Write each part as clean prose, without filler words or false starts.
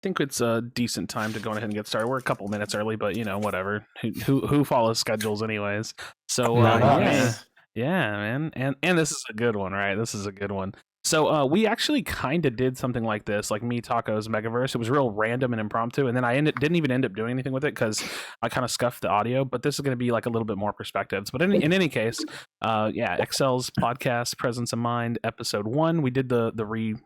think it's a decent time to go ahead and get started. We're a couple minutes early, but whatever. Who follows schedules anyways? So yeah, man. And this is a good one, right? This is a good one. So we actually kind of did something like this, like me, Taco's Megaverse. It was real random and impromptu, and then I didn't even end up doing anything with it because I kind of scuffed the audio. But this is going to be like a little bit more perspectives. But in any case, XCEL's podcast, Presence of Mind, episode 1. We did the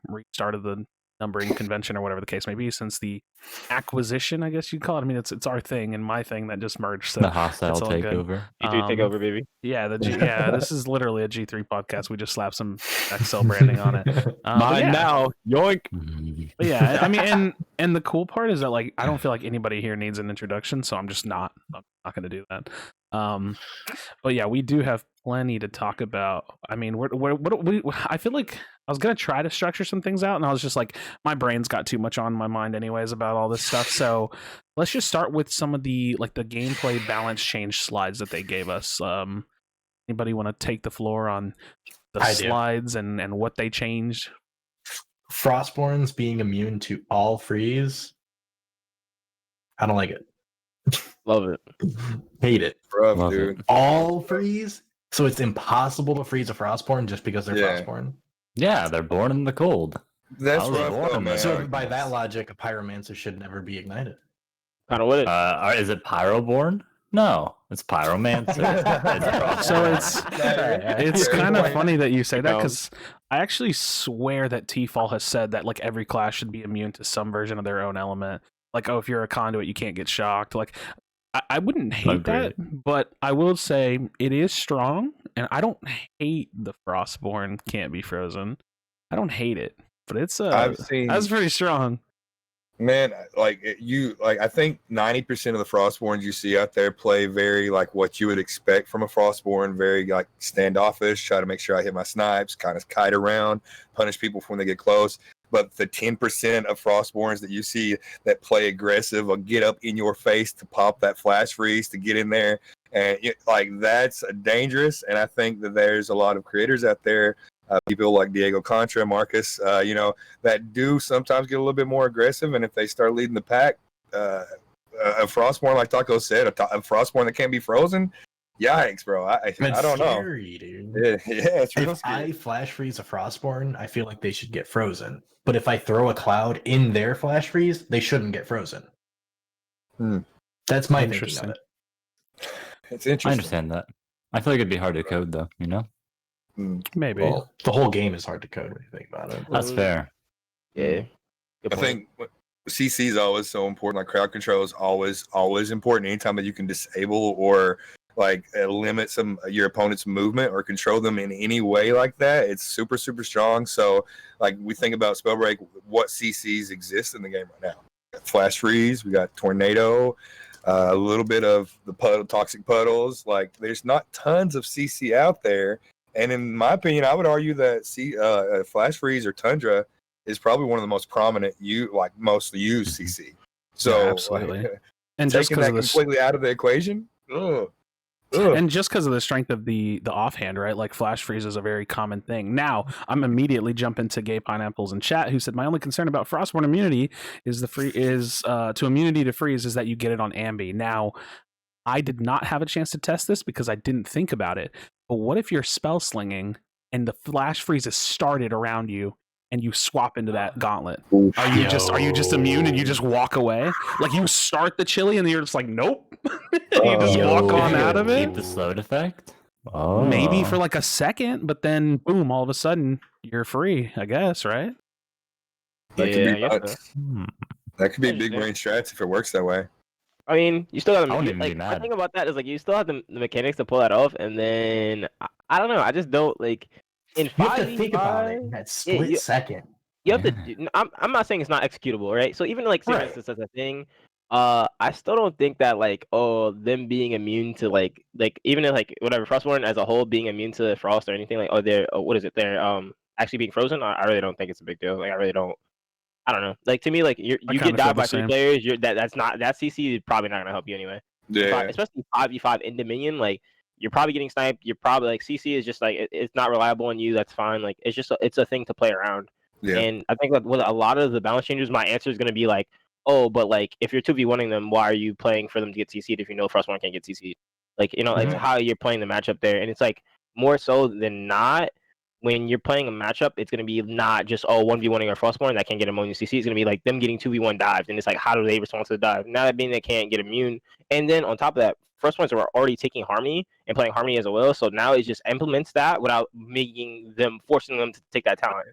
restart of the numbering convention or whatever the case may be since the acquisition, I guess you'd call it. I mean, it's our thing and my thing that just merged. So the hostile takeover. G3 takeover, baby. Yeah, this is literally a G3 podcast. We just slapped some XCEL branding on it. Mine now, yoink. But yeah, I mean, and the cool part is that like I don't feel like anybody here needs an introduction, so I'm not going to do that. But yeah, we do have plenty to talk about. I mean, I feel like I was gonna try to structure some things out, and I was just like, my brain's got too much on my mind, anyways, about all this stuff. So let's just start with some of the gameplay balance change slides that they gave us. Anybody want to take the floor on the slides and what they changed? Frostborns being immune to all freeze. I don't like it. Love it. Hate it. Rough, dude. All freeze? So it's impossible to freeze a Frostborn just because they're Frostborn? Yeah, they're born in the cold. That's rough, man. So by that logic, a Pyromancer should never be ignited. Kind of what it. Is it Pyroborn? No, it's Pyromancer. So it's kind of funny that you say that, because I actually swear that T-Fall has said that like every class should be immune to some version of their own element. Like, oh, if you're a conduit, you can't get shocked. Like, I wouldn't hate that, but I will say it is strong, and I don't hate the Frostborn can't be frozen. I don't hate it, but it's that's pretty strong. Man, I think 90% of the Frostborns you see out there play very like what you would expect from a Frostborn, very like standoffish, try to make sure I hit my snipes, kind of kite around, punish people when they get close. But the 10% of Frostborns that you see that play aggressive or get up in your face to pop that flash freeze to get in there, and that's dangerous. And I think that there's a lot of creators out there, people like Diego Contra, Marcus, that do sometimes get a little bit more aggressive. And if they start leading the pack, a Frostborn, like Taco said, a Frostborn that can't be frozen, yikes, bro. I don't scary, know. Dude. Yeah, it's real if scary. I flash freeze a Frostborn, I feel like they should get frozen. But if I throw a cloud in their flash freeze, they shouldn't get frozen. That's my thinking of it. It's interesting. I understand that. I feel like it'd be hard to code, though, you know? Maybe. Well, the whole game is hard to code when you think about it. That's fair. Yeah. I think CC is always so important. Like crowd control is always important. Anytime that you can disable or like limit your opponent's movement or control them in any way like that, it's super, super strong. So like we think about Spellbreak, what CCs exist in the game right now. We got Flash Freeze, we got Tornado, a little bit of the toxic puddles. Like there's not tons of CC out there. And in my opinion, I would argue that Flash Freeze or Tundra is probably one of the most prominent, most used CC. So absolutely. And taking just because that completely out of the equation, and just because of the strength of the offhand, right? Like flash freeze is a very common thing. Now, I'm immediately jumping to Gay Pineapples in chat, who said, "My only concern about Frostborn immunity is to immunity to freeze is that you get it on Ambi." Now, I did not have a chance to test this because I didn't think about it. But what if you're spell slinging and the flash freeze is started around you and you swap into that gauntlet? Are you just immune and you just walk away? Like you start the chili and you're just like, nope. You just walk on out of it. Keep the slowed effect. Maybe for like a second, but then boom, all of a sudden you're free, I guess, right? That could be nuts. That could be big range strats if it works that way. I mean, you still got to the thing about that is like you still have the mechanics to pull that off, and then I don't know. I just don't like. In you have to think about it in that split second. You have to. I'm not saying it's not executable, right? So even like say this as a thing, I still don't think that like them being immune to like even if like whatever Frostborn as a whole being immune to frost or anything like they're actually being frozen. I really don't think it's a big deal. Like I really don't. I don't know. Like to me, like you get died by 3 players. That's CC is probably not gonna help you anyway. Yeah. Especially 5v5 in Dominion, like you're probably getting sniped. You're probably like CC is just like it's not reliable on you. That's fine. Like it's a thing to play around. Yeah. And I think with a lot of the balance changes, my answer is gonna be like, oh, but like if you're 2v1ing them, why are you playing for them to get CC'd if you know Frostborn can't get CC'd? Like, you know, it's how you're playing the matchup there. And it's like more so than not, when you're playing a matchup, it's gonna be not just 1v1ing or Frostborn that can't get immune CC. It's gonna be like them getting 2v1 dives, and it's like how do they respond to the dive? Now that being they can't get immune, and then on top of that, Frostborns are already taking Harmony and playing Harmony as well. So now it just implements that without forcing them to take that talent.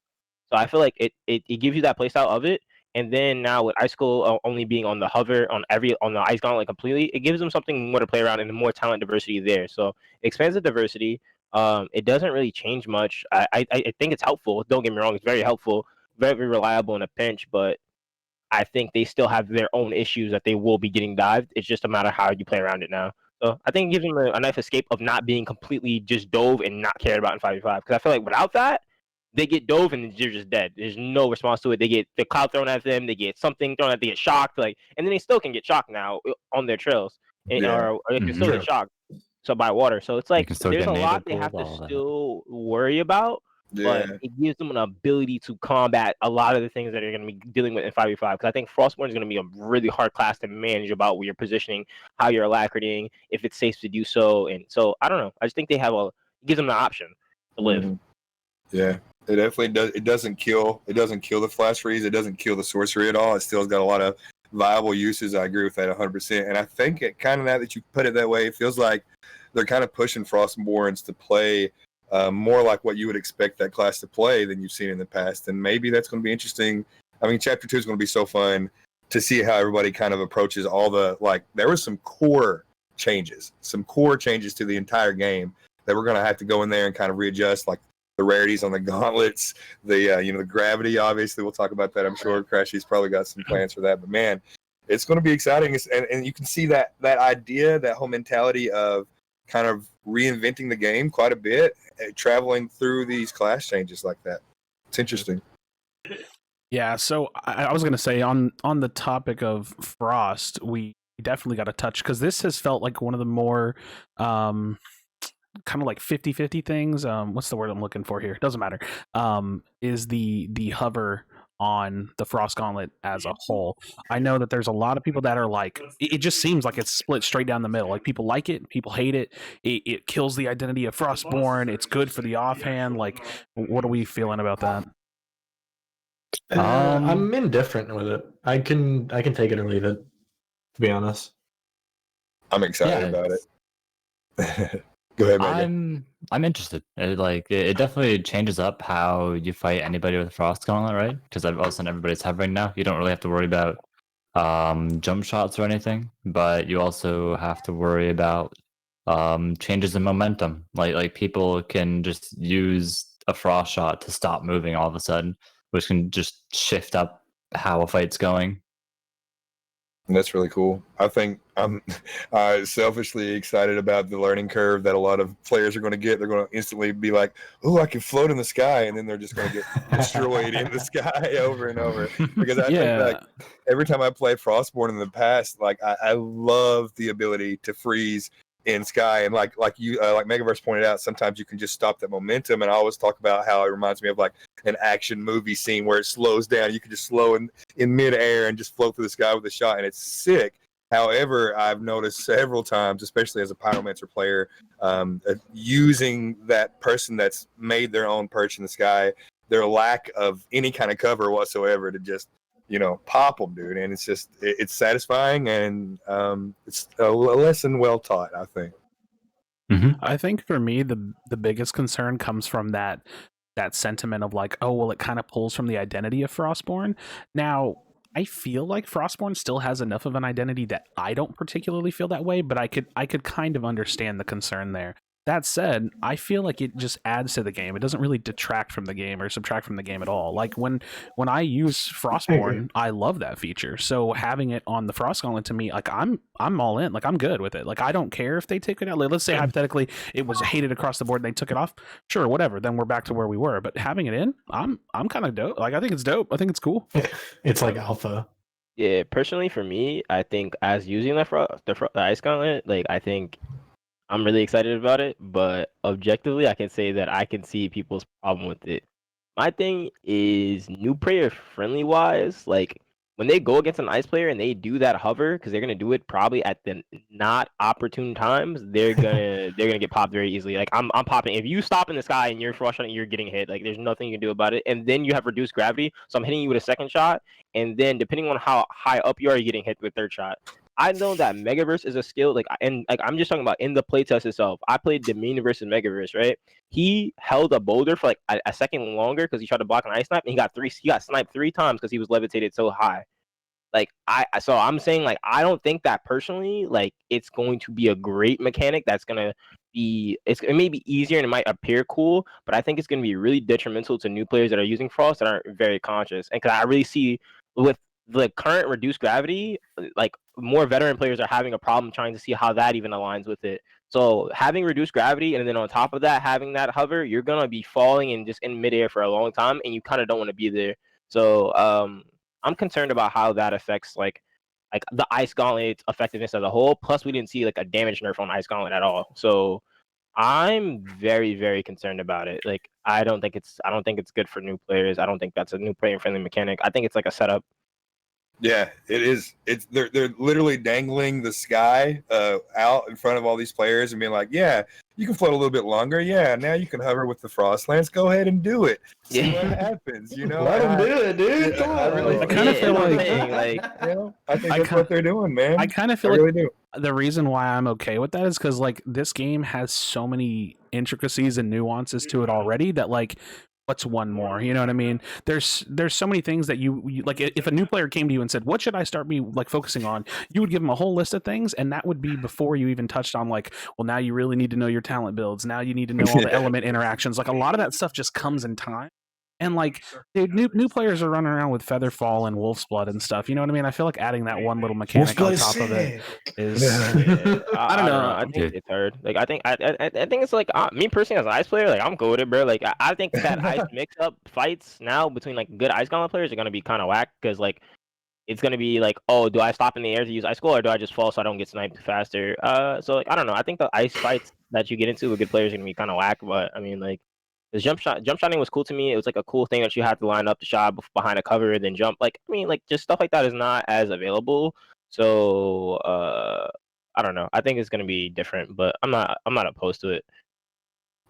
So I feel like it gives you that playstyle of it. And then now with Icicle only being on the hover on the Ice Gauntlet completely, it gives them something more to play around and more talent diversity there. So it expands the diversity. It doesn't really change much. I think it's helpful. Don't get me wrong, it's very helpful, very reliable in a pinch. But I think they still have their own issues that they will be getting dived. It's just a matter of how you play around it now. So I think it gives them a nice escape of not being completely just dove and not cared about in 5v5. Because I feel like without that, they get dove and they're just dead. There's no response to it. They get the cloud thrown at them. They get something thrown at. They get shocked. Like, and then they still can get shocked now on their trails, or they can still get shocked. So by water. So it's like there's a lot they have to still worry about. But it gives them an ability to combat a lot of the things that they're going to be dealing with in 5v5. Because I think Frostborn is going to be a really hard class to manage about where you're positioning, how you're alacritying, if it's safe to do so. And so I don't know. I just think it gives them the option to live. Yeah. It definitely does. It doesn't kill the flash freeze. It doesn't kill the sorcery at all. It still's got a lot of viable uses. I agree with that 100%. And I think it kind of, now that you put it that way, it feels like they're kind of pushing Frostborns to play more like what you would expect that class to play than you've seen in the past. And maybe that's going to be interesting. I mean, Chapter 2 is going to be so fun to see how everybody kind of approaches all the, like, there was some core changes to the entire game that we're going to have to go in there and kind of readjust, like the rarities on the gauntlets, the gravity, obviously. We'll talk about that, I'm sure. Krashy's probably got some plans for that. But, man, it's going to be exciting. And you can see that idea, that whole mentality of kind of reinventing the game quite a bit, traveling through these class changes like that. It's interesting. Yeah, so I was going to say on the topic of Frost, we definitely got to touch, because this has felt like one of the more kind of like 50-50 things. What's the word I'm looking for here? Doesn't matter. Is the hover on the Frost Gauntlet as a whole. I know that there's a lot of people that are like, it just seems like it's split straight down the middle. Like, people like it, people hate it. It kills the identity of Frostborn. It's good for the offhand. Like, what are we feeling about that? I'm indifferent with it. I can take it or leave it, to be honest. I'm excited about it. Go ahead, Megan. I'm interested. It definitely changes up how you fight anybody with Frost Gauntlet, right? Because all of a sudden everybody's hovering now. You don't really have to worry about jump shots or anything, but you also have to worry about changes in momentum. Like people can just use a Frost shot to stop moving all of a sudden, which can just shift up how a fight's going. And that's really cool. I think I'm selfishly excited about the learning curve that a lot of players are going to get. They're going to instantly be like, "Oh, I can float in the sky," and then they're just going to get destroyed in the sky over and over. Because I think, like, every time I played Frostborn in the past, like I love the ability to freeze in sky, and like Megaverse pointed out, sometimes you can just stop that momentum. And I always talk about how it reminds me of like an action movie scene where it slows down. You can just slow in midair and just float through the sky with a shot, and it's sick. However, I've noticed several times, especially as a Pyromancer player, using that person that's made their own perch in the sky, their lack of any kind of cover whatsoever, to just, pop them, dude. And it's just, it's satisfying, and it's a lesson well taught, I think. Mm-hmm. I think for me, the biggest concern comes from that sentiment of like, oh, well, it kind of pulls from the identity of Frostborn. Now, I feel like Frostborn still has enough of an identity that I don't particularly feel that way, but I could kind of understand the concern there. That said, I feel like it just adds to the game. It doesn't really detract from the game or subtract from the game at all. Like, when I use Frostborn, I love that feature. So having it on the Frost Gauntlet, to me, like, I'm all in. Like, I'm good with it. Like, I don't care if they take it out. Like, let's say hypothetically it was hated across the board and they took it off. Sure, whatever. Then we're back to where we were. But having it in, I'm kind of dope. Like, I think it's dope. I think it's cool. It's like alpha. Yeah, personally for me, I think as using the Ice Gauntlet, like, I think I'm really excited about it, but objectively, I can say that I can see people's problem with it. My thing is, new player friendly wise, like, when they go against an ice player and they do that hover, because they're gonna do it probably at the not opportune times, they're gonna get popped very easily. Like I'm popping. If you stop in the sky and you're frost shotting, you're getting hit. Like there's nothing you can do about it. And then you have reduced gravity, so I'm hitting you with a second shot, and then depending on how high up you are, you're getting hit with third shot. I know that Megaverse is a skill, and I'm just talking about in the playtest itself. I played Demean versus Megaverse, right? He held a boulder for like a second longer because he tried to block an ice snipe, and he got sniped 3 times because he was levitated so high. Like so I'm saying, like, I don't think that personally, like, it's going to be a great mechanic that's gonna be, it may be easier and it might appear cool, but I think it's gonna be really detrimental to new players that are using frost that aren't very conscious. And because I really see with the current reduced gravity, like, more veteran players are having a problem trying to see how that even aligns with it. So having reduced gravity and then on top of that having that hover, you're gonna be falling and just in midair for a long time, and you kind of don't want to be there. So I'm concerned about how that affects like the Ice Gauntlet's effectiveness as a whole. Plus, we didn't see like a damage nerf on Ice Gauntlet at all. So I'm very, very concerned about it. Like I don't think it's good for new players. I don't think that's a new player friendly mechanic. I think it's like a setup. Yeah, it is. They're literally dangling the sky out in front of all these players and being like, yeah, you can float a little bit longer. Yeah, now you can hover with the Frostlands. Go ahead and do it. See what happens. You know, let them do it, dude. I kind of feel like I think that's what they're doing, man. I kind of feel like the reason why I'm okay with that is because like this game has so many intricacies and nuances to it already that like, what's one more? You know what I mean? There's so many things that you like. If a new player came to you and said, "What should I start like focusing on?" You would give them a whole list of things, and that would be before you even touched on like, well, now you really need to know your talent builds. Now you need to know all the element interactions. Like a lot of that stuff just comes in time. And like, dude, new players are running around with Featherfall and Wolf's Blood and stuff. You know what I mean? I feel like adding that one little mechanic on top of it is. I don't know. I think it's hard. Like I think it's like me personally as an ice player, like I'm cool with it, bro. Like I think that ice mix-up fights now between like good ice gauntlet players are gonna be kind of whack because like it's gonna be like, oh, do I stop in the air to use ice skull or do I just fall so I don't get sniped faster? So like I don't know. I think the ice fights that you get into with good players are gonna be kind of whack, but I mean like. The jump shotting was cool to me. It was like a cool thing that you had to line up the shot behind a cover and then jump. Like I mean, like just stuff like that is not as available. So I don't know. I think it's gonna be different, but I'm not opposed to it.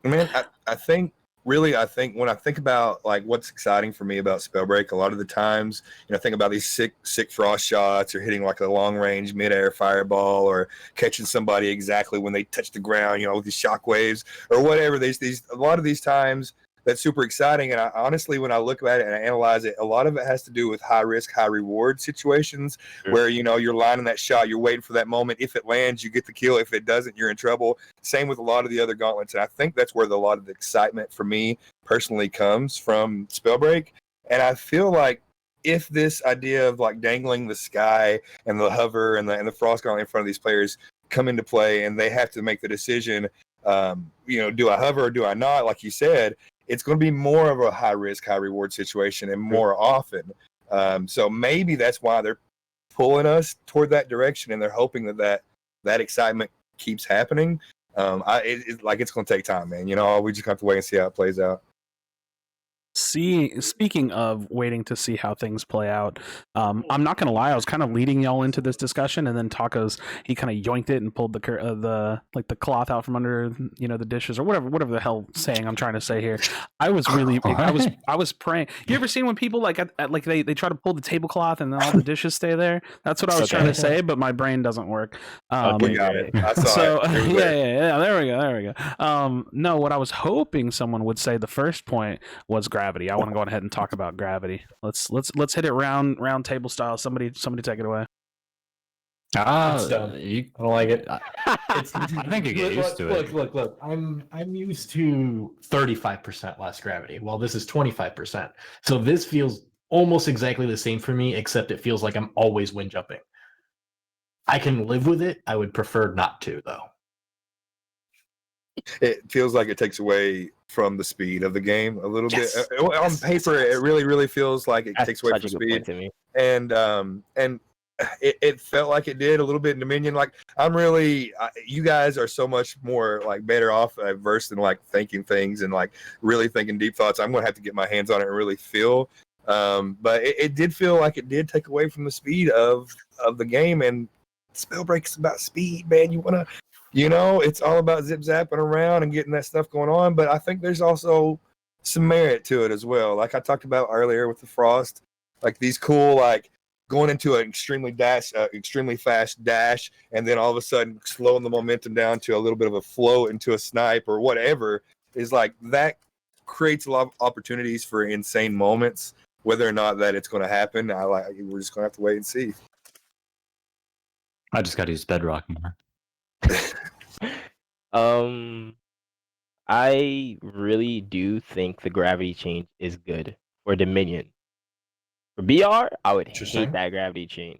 Man, I think when I think about like what's exciting for me about Spellbreak, a lot of the times, think about these sick frost shots or hitting like a long range midair fireball or catching somebody exactly when they touch the ground, with these shockwaves or whatever. These a lot of these times that's super exciting. And I honestly, when I look at it and I analyze it, a lot of it has to do with high risk, high reward situations where, you're lining that shot, you're waiting for that moment. If it lands, you get the kill. If it doesn't, you're in trouble. Same with a lot of the other gauntlets. And I think that's where a lot of the excitement for me personally comes from Spellbreak. And I feel like if this idea of like dangling the sky and the hover and the frost gauntlet in front of these players come into play and they have to make the decision, do I hover or do I not? Like you said, it's going to be more of a high risk, high reward situation and more often. So maybe that's why they're pulling us toward that direction and they're hoping that excitement keeps happening. It's going to take time, man. We just have to wait and see how it plays out. Speaking of waiting to see how things play out, I'm not gonna lie, I was kind of leading y'all into this discussion, and then Talkohsss, he kind of yoinked it and pulled the cloth out from under the dishes or whatever the hell saying I'm trying to say here. I was really I was praying. You ever seen when people like they try to pull the tablecloth and then all the dishes stay there? That's what I was trying to say, but my brain doesn't work. We got it. I saw it. Yeah. There we go. No, what I was hoping someone would say the first point was gravity. I want to go ahead and talk about gravity. Let's hit it round table style. Somebody take it away. You don't like it. I think you get used to it. Look. I'm used to 35% less gravity. Well, this is 25%. So this feels almost exactly the same for me, except it feels like I'm always wind jumping. I can live with it. I would prefer not to, though. It feels like it takes away from the speed of the game a little bit. On paper, it really, really feels like it takes away from speed. And it felt like it did a little bit in Dominion. Like you guys are so much more like better off versed in like thinking things and like really thinking deep thoughts. I'm gonna have to get my hands on it and really feel But it did feel like it did take away from the speed of the game. And Spellbreak is about speed, man. You want to, it's all about zip zapping around and getting that stuff going on. But I think there's also some merit to it as well. Like I talked about earlier with the Frost, like these cool, like going into an extremely fast dash, and then all of a sudden slowing the momentum down to a little bit of a flow into a snipe or whatever, is like that creates a lot of opportunities for insane moments. Whether or not that it's going to happen, we're just going to have to wait and see. I just got to use Bedrock more. I really do think the gravity change is good for Dominion. For BR, I would hate that gravity change.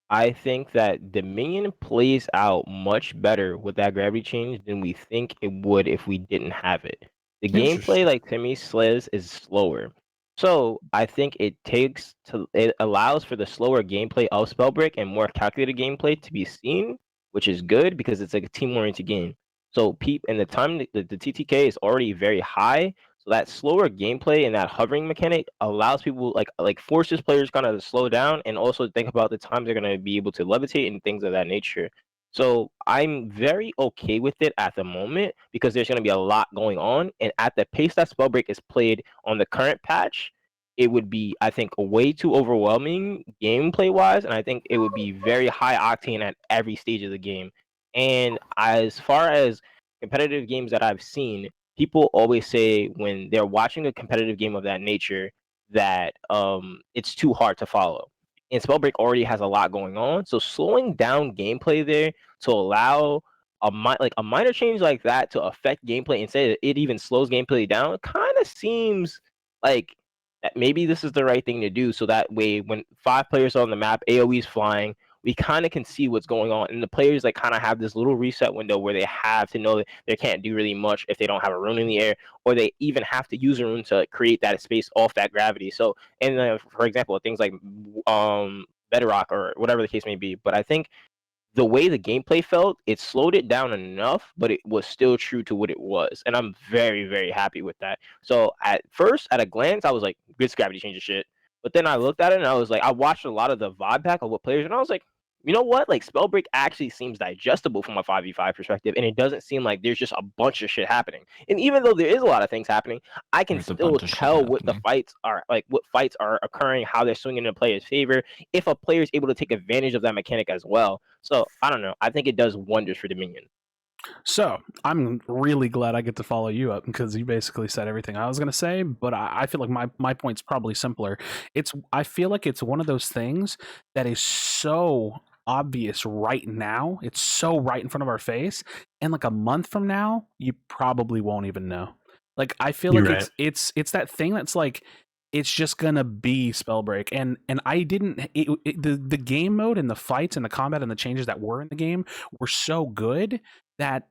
I think that Dominion plays out much better with that gravity change than we think it would if we didn't have it. The gameplay, like Timmy says, is slower. So I think it allows for the slower gameplay of Spellbreak and more calculated gameplay to be seen, which is good because it's like a team-oriented game. So and the time the TTK is already very high, so that slower gameplay and that hovering mechanic allows people like forces players kind of to slow down and also think about the times they're gonna be able to levitate and things of that nature. So I'm very okay with it at the moment because there's gonna be a lot going on, and at the pace that Spellbreak is played on the current patch, it would be, I think, way too overwhelming gameplay wise, and I think it would be very high octane at every stage of the game. And as far as competitive games that I've seen, people always say when they're watching a competitive game of that nature that it's too hard to follow. And Spellbreak already has a lot going on, so slowing down gameplay there to allow a minor change like that to affect gameplay and say that it even slows gameplay down kind of seems like that maybe this is the right thing to do. So that way, when 5 players are on the map, AoE's flying, we kind of can see what's going on, and the players like kind of have this little reset window where they have to know that they can't do really much if they don't have a rune in the air, or they even have to use a rune to create that space off that gravity. So, and for example, things like Bedrock or whatever the case may be. But I think the way the gameplay felt, it slowed it down enough, but it was still true to what it was, and I'm very, very happy with that. So at first, at a glance, I was like, "Good gravity changes shit." But then I looked at it and I was like, I watched a lot of the vibe pack of what players, and I was like, you know what? Like Spellbreak actually seems digestible from a 5v5 perspective, and it doesn't seem like there's just a bunch of shit happening. And even though there is a lot of things happening, I can still tell what the fights are, like what fights are occurring, how they're swinging in a player's favor, if a player is able to take advantage of that mechanic as well. So I don't know. I think it does wonders for Dominion. So I'm really glad I get to follow you up because you basically said everything I was going to say, but I feel like my point's probably simpler. I feel like it's one of those things that is so obvious right now. It's so right in front of our face, and like a month from now, you probably won't even know. Like I feel like right. it's that thing that's like it's just gonna be Spellbreak, and I didn't the game mode and the fights and the combat and the changes that were in the game were so good that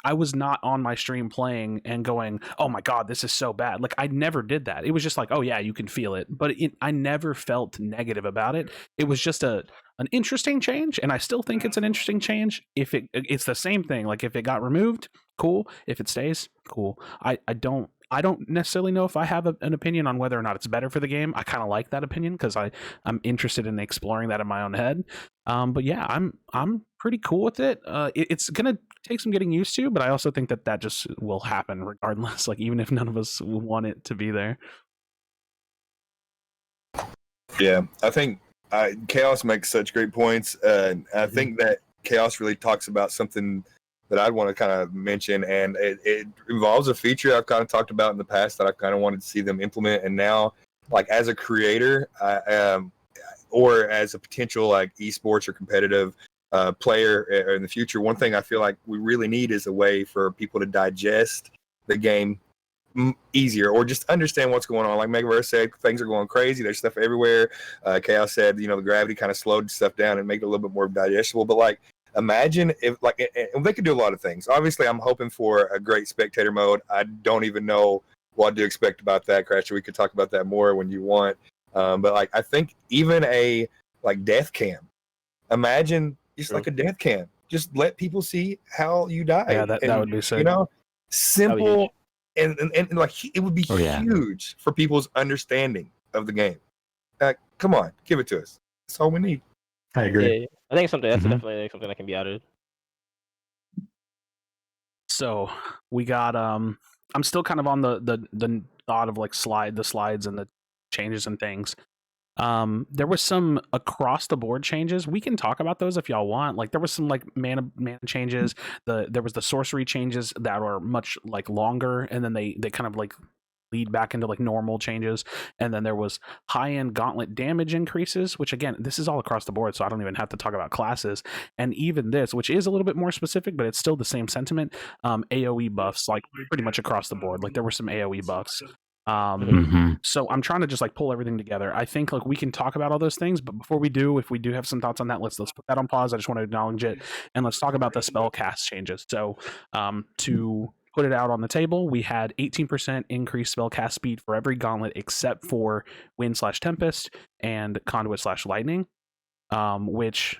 I was not on my stream playing and going, oh my god, this is so bad. Like I never did that. It was just like, oh yeah, you can feel it, but I never felt negative about it. It was just an interesting change, and I still think it's an interesting change. If it's the same thing, like if it got removed, cool. If it stays, cool. I don't necessarily know if I have an opinion on whether or not it's better for the game. I kind of like that opinion because I'm interested in exploring that in my own head. But yeah, I'm pretty cool with it. It's gonna take some getting used to, but I also think that just will happen regardless. Like even if none of us want it to be there. Yeah, I think Kaos makes such great points. I think that Kaos really talks about something that I'd want to kind of mention, and it involves a feature I've kind of talked about in the past that I kind of wanted to see them implement. And now, like as a creator, or as a potential like esports or competitive player in the future, one thing I feel like we really need is a way for people to digest the game easier, or just understand what's going on. Like Megaverse said, things are going crazy. There's stuff everywhere. Chaos said, the gravity kind of slowed stuff down and made it a little bit more digestible. But like, imagine if and they could do a lot of things. Obviously, I'm hoping for a great spectator mode. I don't even know what to expect about that, Krashy. We could talk about that more when you want. But like, I think even a like death cam. Imagine just like a death cam. Just let people see how you die. Yeah, that would be sick. Simple and like it would be huge for people's understanding of the game. Come on, give it to us. That's all we need. I agree. Yeah, I think something that's Mhm. definitely something that can be added. So we got I'm still kind of on the thought of like the slides and the changes and things. There was some across the board changes. We can talk about those if y'all want. Like there was some like mana changes. There was the sorcery changes that are much like longer, and then they kind of like lead back into like normal changes. And then there was high-end gauntlet damage increases, which again, this is all across the board, so I don't even have to talk about classes. And even this, which is a little bit more specific, but it's still the same sentiment, AoE buffs, like pretty much across the board. Like there were some AoE buffs. So I'm trying to just like pull everything together. I think like we can talk about all those things, but before we do, if we do have some thoughts on that, let's put that on pause. I just want to acknowledge it, and let's talk about the spell cast changes. So to put it out on the table, we had 18% increased spell cast speed for every gauntlet except for Wind/Tempest and Conduit/Lightning. Which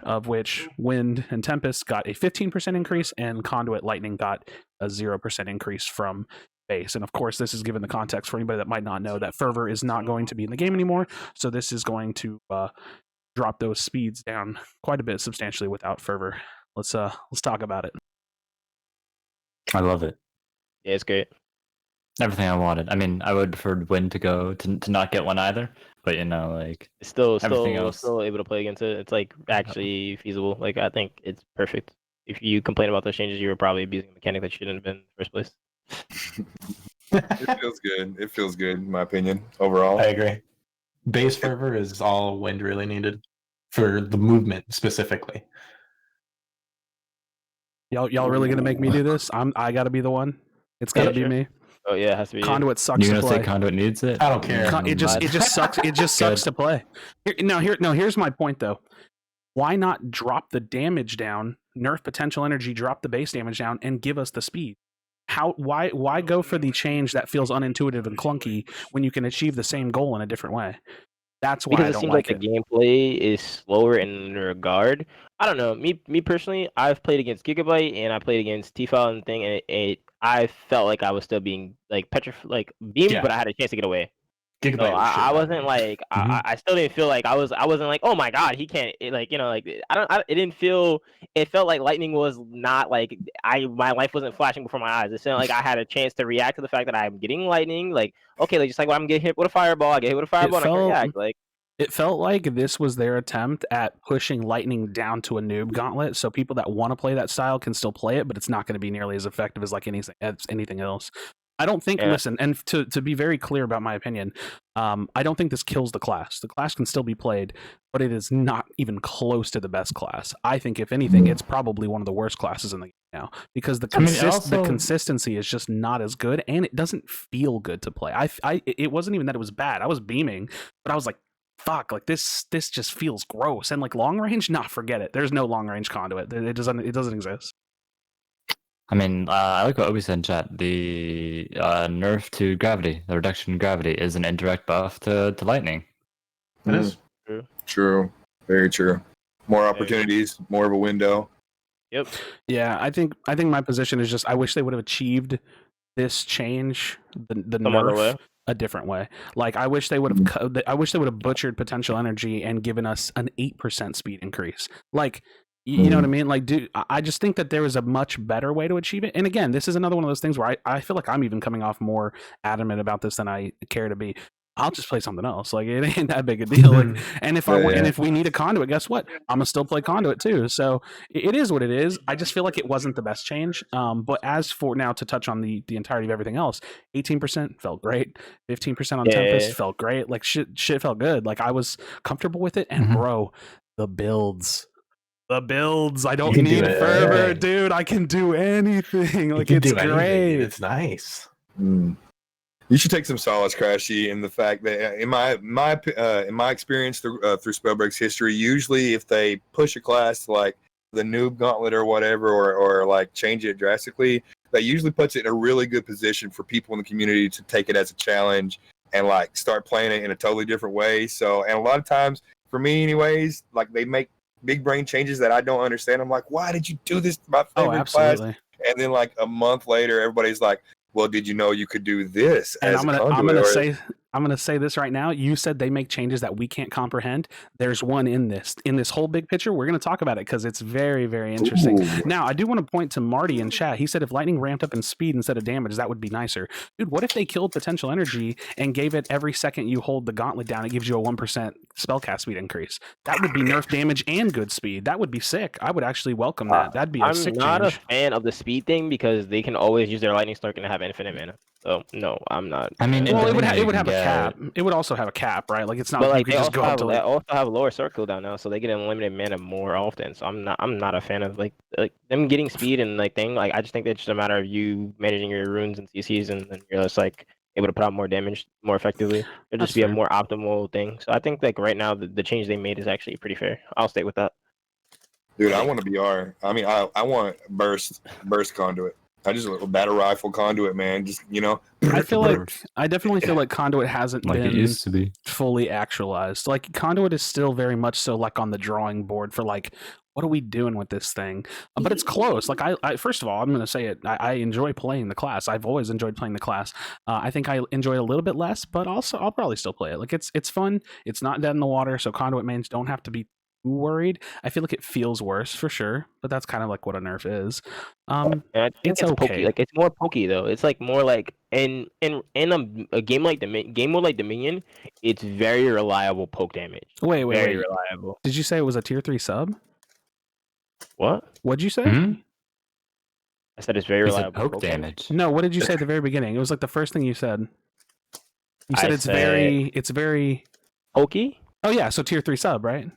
Wind and Tempest got a 15% increase, and Conduit Lightning got a 0% increase from base. And of course, this is given the context for anybody that might not know that Fervor is not going to be in the game anymore, so this is going to drop those speeds down quite a bit substantially without Fervor. Let's talk about it. I love it. Yeah, it's great. Everything I wanted. I mean, I would prefer Wind to go to not get one either, but you know, like It's still everything else. still able to play against it. It's like actually feasible. Like I think it's perfect. If you complain about those changes, you were probably abusing a mechanic that shouldn't have been in the first place. It feels good. It feels good, in my opinion, overall. I agree. Base Fervor is all Wind really needed for the movement specifically. Y'all really gonna make me do this? I gotta be the one. It's gotta be sure. me. Oh yeah, it has to be. Conduit sucks You're to gonna play. say Conduit needs it? I don't care. It just sucks. It just sucks to play. Here's my point though. Why not drop the damage down, nerf potential energy, drop the base damage down, and give us the speed? Why go for the change that feels unintuitive and clunky when you can achieve the same goal in a different way? That's why because I it don't seems like like it. the gameplay is slower in regard. I don't know. Me personally, I've played against Gigabyte and I played against T-File and thing, and I felt like I was still being like beamed, Yeah. but I had a chance to get away. Gigabyte So was shit I that wasn't game. like Mhm. I still didn't feel like I wasn't like, oh my god, he can't like it didn't feel. It felt like lightning was not like my life wasn't flashing before my eyes. It felt like I had a chance to react to the fact that I'm getting lightning. Like okay, like just like when I'm getting hit with a fireball, I get hit with a fireball and I can react. Like It felt like this was their attempt at pushing lightning down to a noob gauntlet, so people that want to play that style can still play it, but it's not going to be nearly as effective as like anything else. I don't think. Yeah. Listen, and to be very clear about my opinion, I don't think this kills the class. The class can still be played, but it is not even close to the best class. I think, if anything, it's probably one of the worst classes in the game now because the the consistency is just not as good, and it doesn't feel good to play. It wasn't even that it was bad. I was beaming, but I was like, fuck, like this just feels gross. And like long range, nah, forget it. There's no long range conduit. It doesn't exist. I mean, I like what Obi said in chat. The nerf to gravity, the reduction in gravity, is an indirect buff to lightning. It is. True. Very true. More opportunities, more of a window. yep. Yeah, I think my position is just I wish they would have achieved this change, the Some other way. nerf, a different way. Like I wish they would have I wish they would have butchered potential energy and given us an 8% speed increase. Like you know what I mean? Like, dude, I just think that there is a much better way to achieve it. And again, this is another one of those things where I feel like I'm even coming off more adamant about this than I care to be. I'll just play something else. Like it ain't that big a deal. Like, and if we need a conduit, guess what? I'm gonna still play conduit too. So it is what it is. I just feel like it wasn't the best change. But as for now, to touch on the entirety of everything else, 18% felt great. 15% on Tempest felt great. Like shit felt good. Like I was comfortable with it. And bro, the builds. I don't need Fervor, dude. I can do anything. Like it's great. It's nice. You should take some solace, Krashy, in the fact that in my experience through Spellbreak's history, usually if they push a class like the noob gauntlet or whatever, or like change it drastically, that usually puts it in a really good position for people in the community to take it as a challenge and like start playing it in a totally different way. So, and a lot of times, for me anyways, like they make big brain changes that I don't understand. I'm like, why did you do this to my favorite class? And then like a month later, everybody's like, well, did you know you could do this? And I'm gonna I'm gonna say this right now. You said they make changes that we can't comprehend. There's one in this whole big picture. We're gonna talk about it because it's very, very interesting. Ooh. Now, I do want to point to Marty in chat. He said if lightning ramped up in speed instead of damage, that would be nicer. Dude, what if they killed potential energy and gave it every second you hold the gauntlet down, it gives you a 1% spellcast speed increase? That would be nerf damage and good speed. That would be sick. I would actually welcome that. That'd be a sick I'm not change. a fan of the speed thing because they can always use their lightning strike and have infinite mana. So no, I'm not. I mean, Well, it would you have a can cap. It would also have a cap, right? Like it's not But you like could they just go up to they like, also have lower circle cooldown now, so they get unlimited mana more often. So I'm not a fan of like them getting speed and like thing. Like I just think it's just a matter of you managing your runes and CCs, and then you're just like able to put out more damage more effectively. It'll That's just be a fair. more optimal thing. So I think like right now the change they made is actually pretty fair. I'll stay with that. Dude, I want to BR. I mean, I want burst conduit. I just want a battle rifle conduit, man. Just I definitely feel like Conduit hasn't like been it used to be. fully actualized. Like Conduit is still very much so like on the drawing board for like, what are we doing with this thing? But it's close. Like I first of all, I'm going to say it. I enjoy playing the class. I've always enjoyed playing the class. I think I enjoy it a little bit less, but also I'll probably still play it. Like it's fun. It's not dead in the water, so Conduit mains don't have to be too worried. I feel like it feels worse for sure, but that's kind of like what a nerf is. And I think It's it's okay. pokey. Like it's more pokey though. It's like more like in a game like game mode like Dominion, it's very reliable poke damage. Wait. Very reliable. Did you say it was a tier 3 sub? What? What'd you say? Hmm? I said it's very He said reliable poke damage. No, what did you say at the very beginning? It was like the first thing you said. You said I it's said- very Pokey? Oh yeah, so tier 3 sub, right?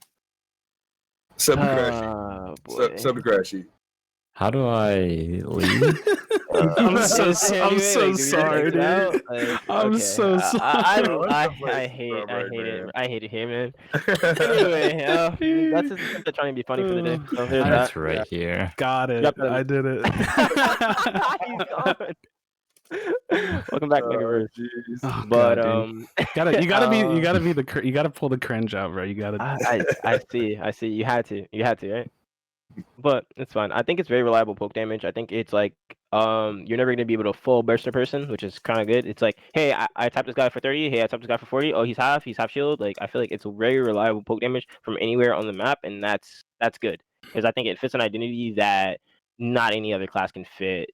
sub to Krashy. Boy. Sub to Krashy. How do I leave? I'm so Anyway, so like, do we sorry, take it out? dude. Like, I'm okay. so sorry. I hate it. I hate it here, man. Anyway, that's just trying to be funny for the day. So there's That's that. right here. Got it. Yep. I did it. He's gone. Welcome back, Megaverse. Jeez. Oh, But God, dude. you gotta pull the cringe out, bro. You gotta. I see. You had to, right? But it's fine. I think it's very reliable poke damage. I think it's like you're never gonna be able to full burst a person, which is kind of good. It's like, hey, I tapped this guy for 30. Hey, I tapped this guy for 40. Oh, he's half shield. Like I feel like it's a very reliable poke damage from anywhere on the map, and that's good because I think it fits an identity that not any other class can fit.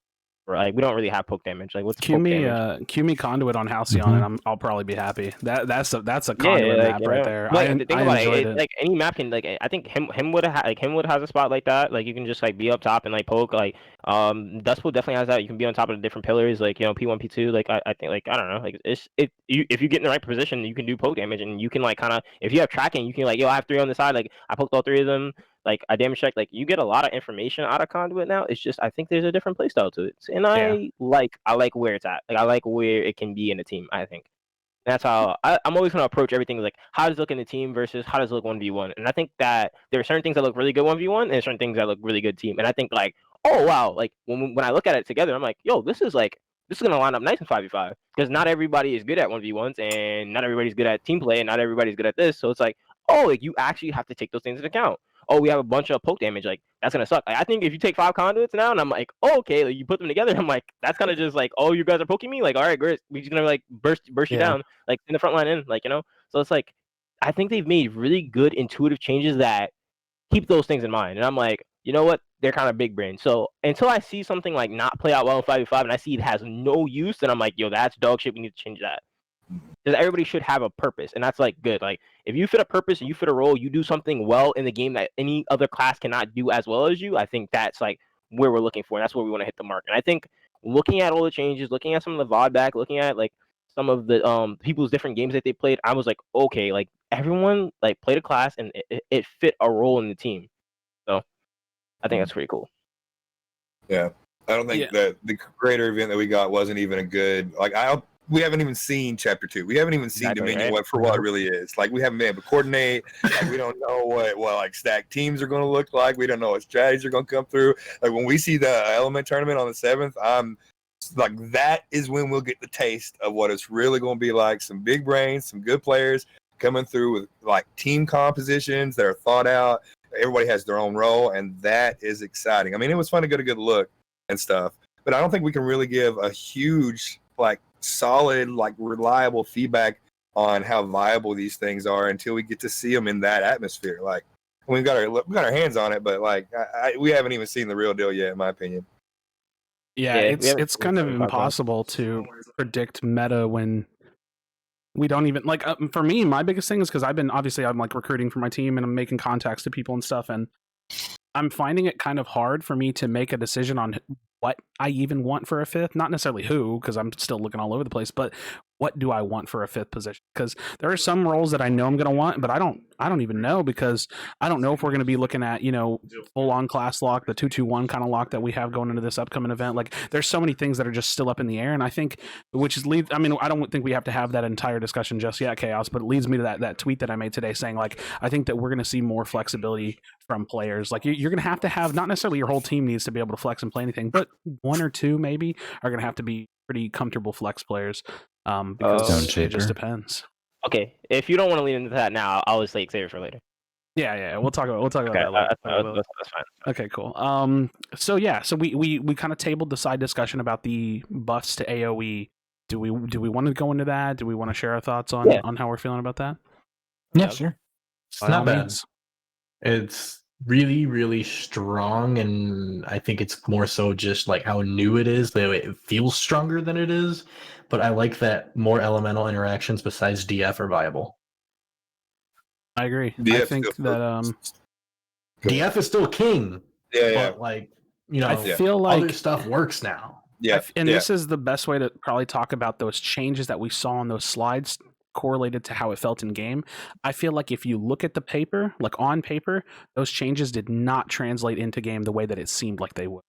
Or, like we don't really have poke damage. Like what's Cue poke me, damage? cue me Conduit on Halcyon, and I'll probably be happy. That's a Conduit like, map right there. Like, I think about enjoyed it. it. Like any map can like I think Hemwood has a spot like that. Like you can just like be up top and like poke. Like Dustpool definitely has that. You can be on top of the different pillars. Like P1 P2. Like I think like I don't know. Like if you get in the right position, you can do poke damage and you can like kind of if you have tracking, you can like I have 3 on the side. Like I poked all 3 of them. Like I damage check. Like you get a lot of information out of Conduit now. It's just I think there's a different playstyle to it, and I like where it's at. Like I like where it can be in a team. I think. That's how I'm always going to approach everything like how does it look in the team versus how does it look 1v1. And I think that there are certain things that look really good 1v1 and certain things that look really good team. And I think like, oh wow, like when I look at it together, I'm like, yo, this is going to line up nice in 5v5 because not everybody is good at 1v1s and not everybody's good at team play and not everybody's good at this. So it's like, oh, like you actually have to take those things into account. Oh, we have a bunch of poke damage. Like that's gonna suck. Like, I think if you take 5 conduits now, and I'm like, oh, okay, like, you put them together. I'm like, that's kind of just like, oh, you guys are poking me. Like, all right, great. We're just gonna like burst you down, like in the front line in, like So it's like, I think they've made really good intuitive changes that keep those things in mind. And I'm like, you know what? They're kind of big brain. So until I see something like not play out well in 5v5, and I see it has no use, then I'm like, yo, that's dog shit. We need to change that. Because everybody should have a purpose, and that's like good. Like if you fit a purpose and you fit a role, you do something well in the game that any other class cannot do as well as you. I think that's like where we're looking for, and that's where we want to hit the mark. And I think looking at all the changes, looking at some of the VOD back, looking at like some of the people's different games that they played, I was like, okay, like everyone like played a class and it fit a role in the team. So I think that's pretty cool. Yeah, I don't think that the creator event that we got wasn't even a good we haven't even seen Chapter 2. We haven't even seen Dominion what it really is. Like we haven't been able to coordinate. Like, we don't know what like stacked teams are going to look like. We don't know what strategies are going to come through. Like when we see the Element tournament on the 7th, I'm like that is when we'll get the taste of what it's really going to be like. Some big brains, some good players coming through with like team compositions that are thought out. Everybody has their own role, and that is exciting. I mean, it was fun to get a good look and stuff, but I don't think we can really give a huge like solid, like reliable feedback on how viable these things are until we get to see them in that atmosphere. Like we got our hands on it, but like we haven't even seen the real deal yet, in my opinion. Yeah, it's kind of impossible to predict meta when we don't even like. For me, my biggest thing is because I'm like recruiting for my team and I'm making contacts to people and stuff, and I'm finding it kind of hard for me to make a decision on what I even want for a fifth. Not necessarily who, because I'm still looking all over the place, but what do I want for a fifth position? Because there are some roles that I know I'm going to want, but I don't even know, because I don't know if we're going to be looking at, full on class lock, the 221 kind of lock that we have going into this upcoming event. Like there's so many things that are just still up in the air. And I think, I don't think we have to have that entire discussion just yet, Chaos, but it leads me to that tweet that I made today saying, like, I think that we're going to see more flexibility from players. Like you're going to have not necessarily your whole team needs to be able to flex and play anything, but one or two maybe are going to have to be pretty comfortable flex players. Because it just depends. Okay, if you don't want to lean into that now, I'll just save it for later. Yeah. We'll talk about that later. That's fine. Okay, cool. So we kind of tabled the side discussion about the buffs to AOE. Do we want to go into that? Do we want to share our thoughts on how we're feeling about that? Yeah, sure. It's not bad. It's really, really strong, and I think it's more so just like how new it is. That it feels stronger than it is, but I like that more elemental interactions besides DF are viable. I agree. DF I think that DF is still king. Yeah. But like I feel like other stuff works now. Yeah, this is the best way to probably talk about those changes that we saw on those slides correlated to how it felt in game. I feel like if you look at the paper, like on paper, those changes did not translate into game the way that it seemed like they would.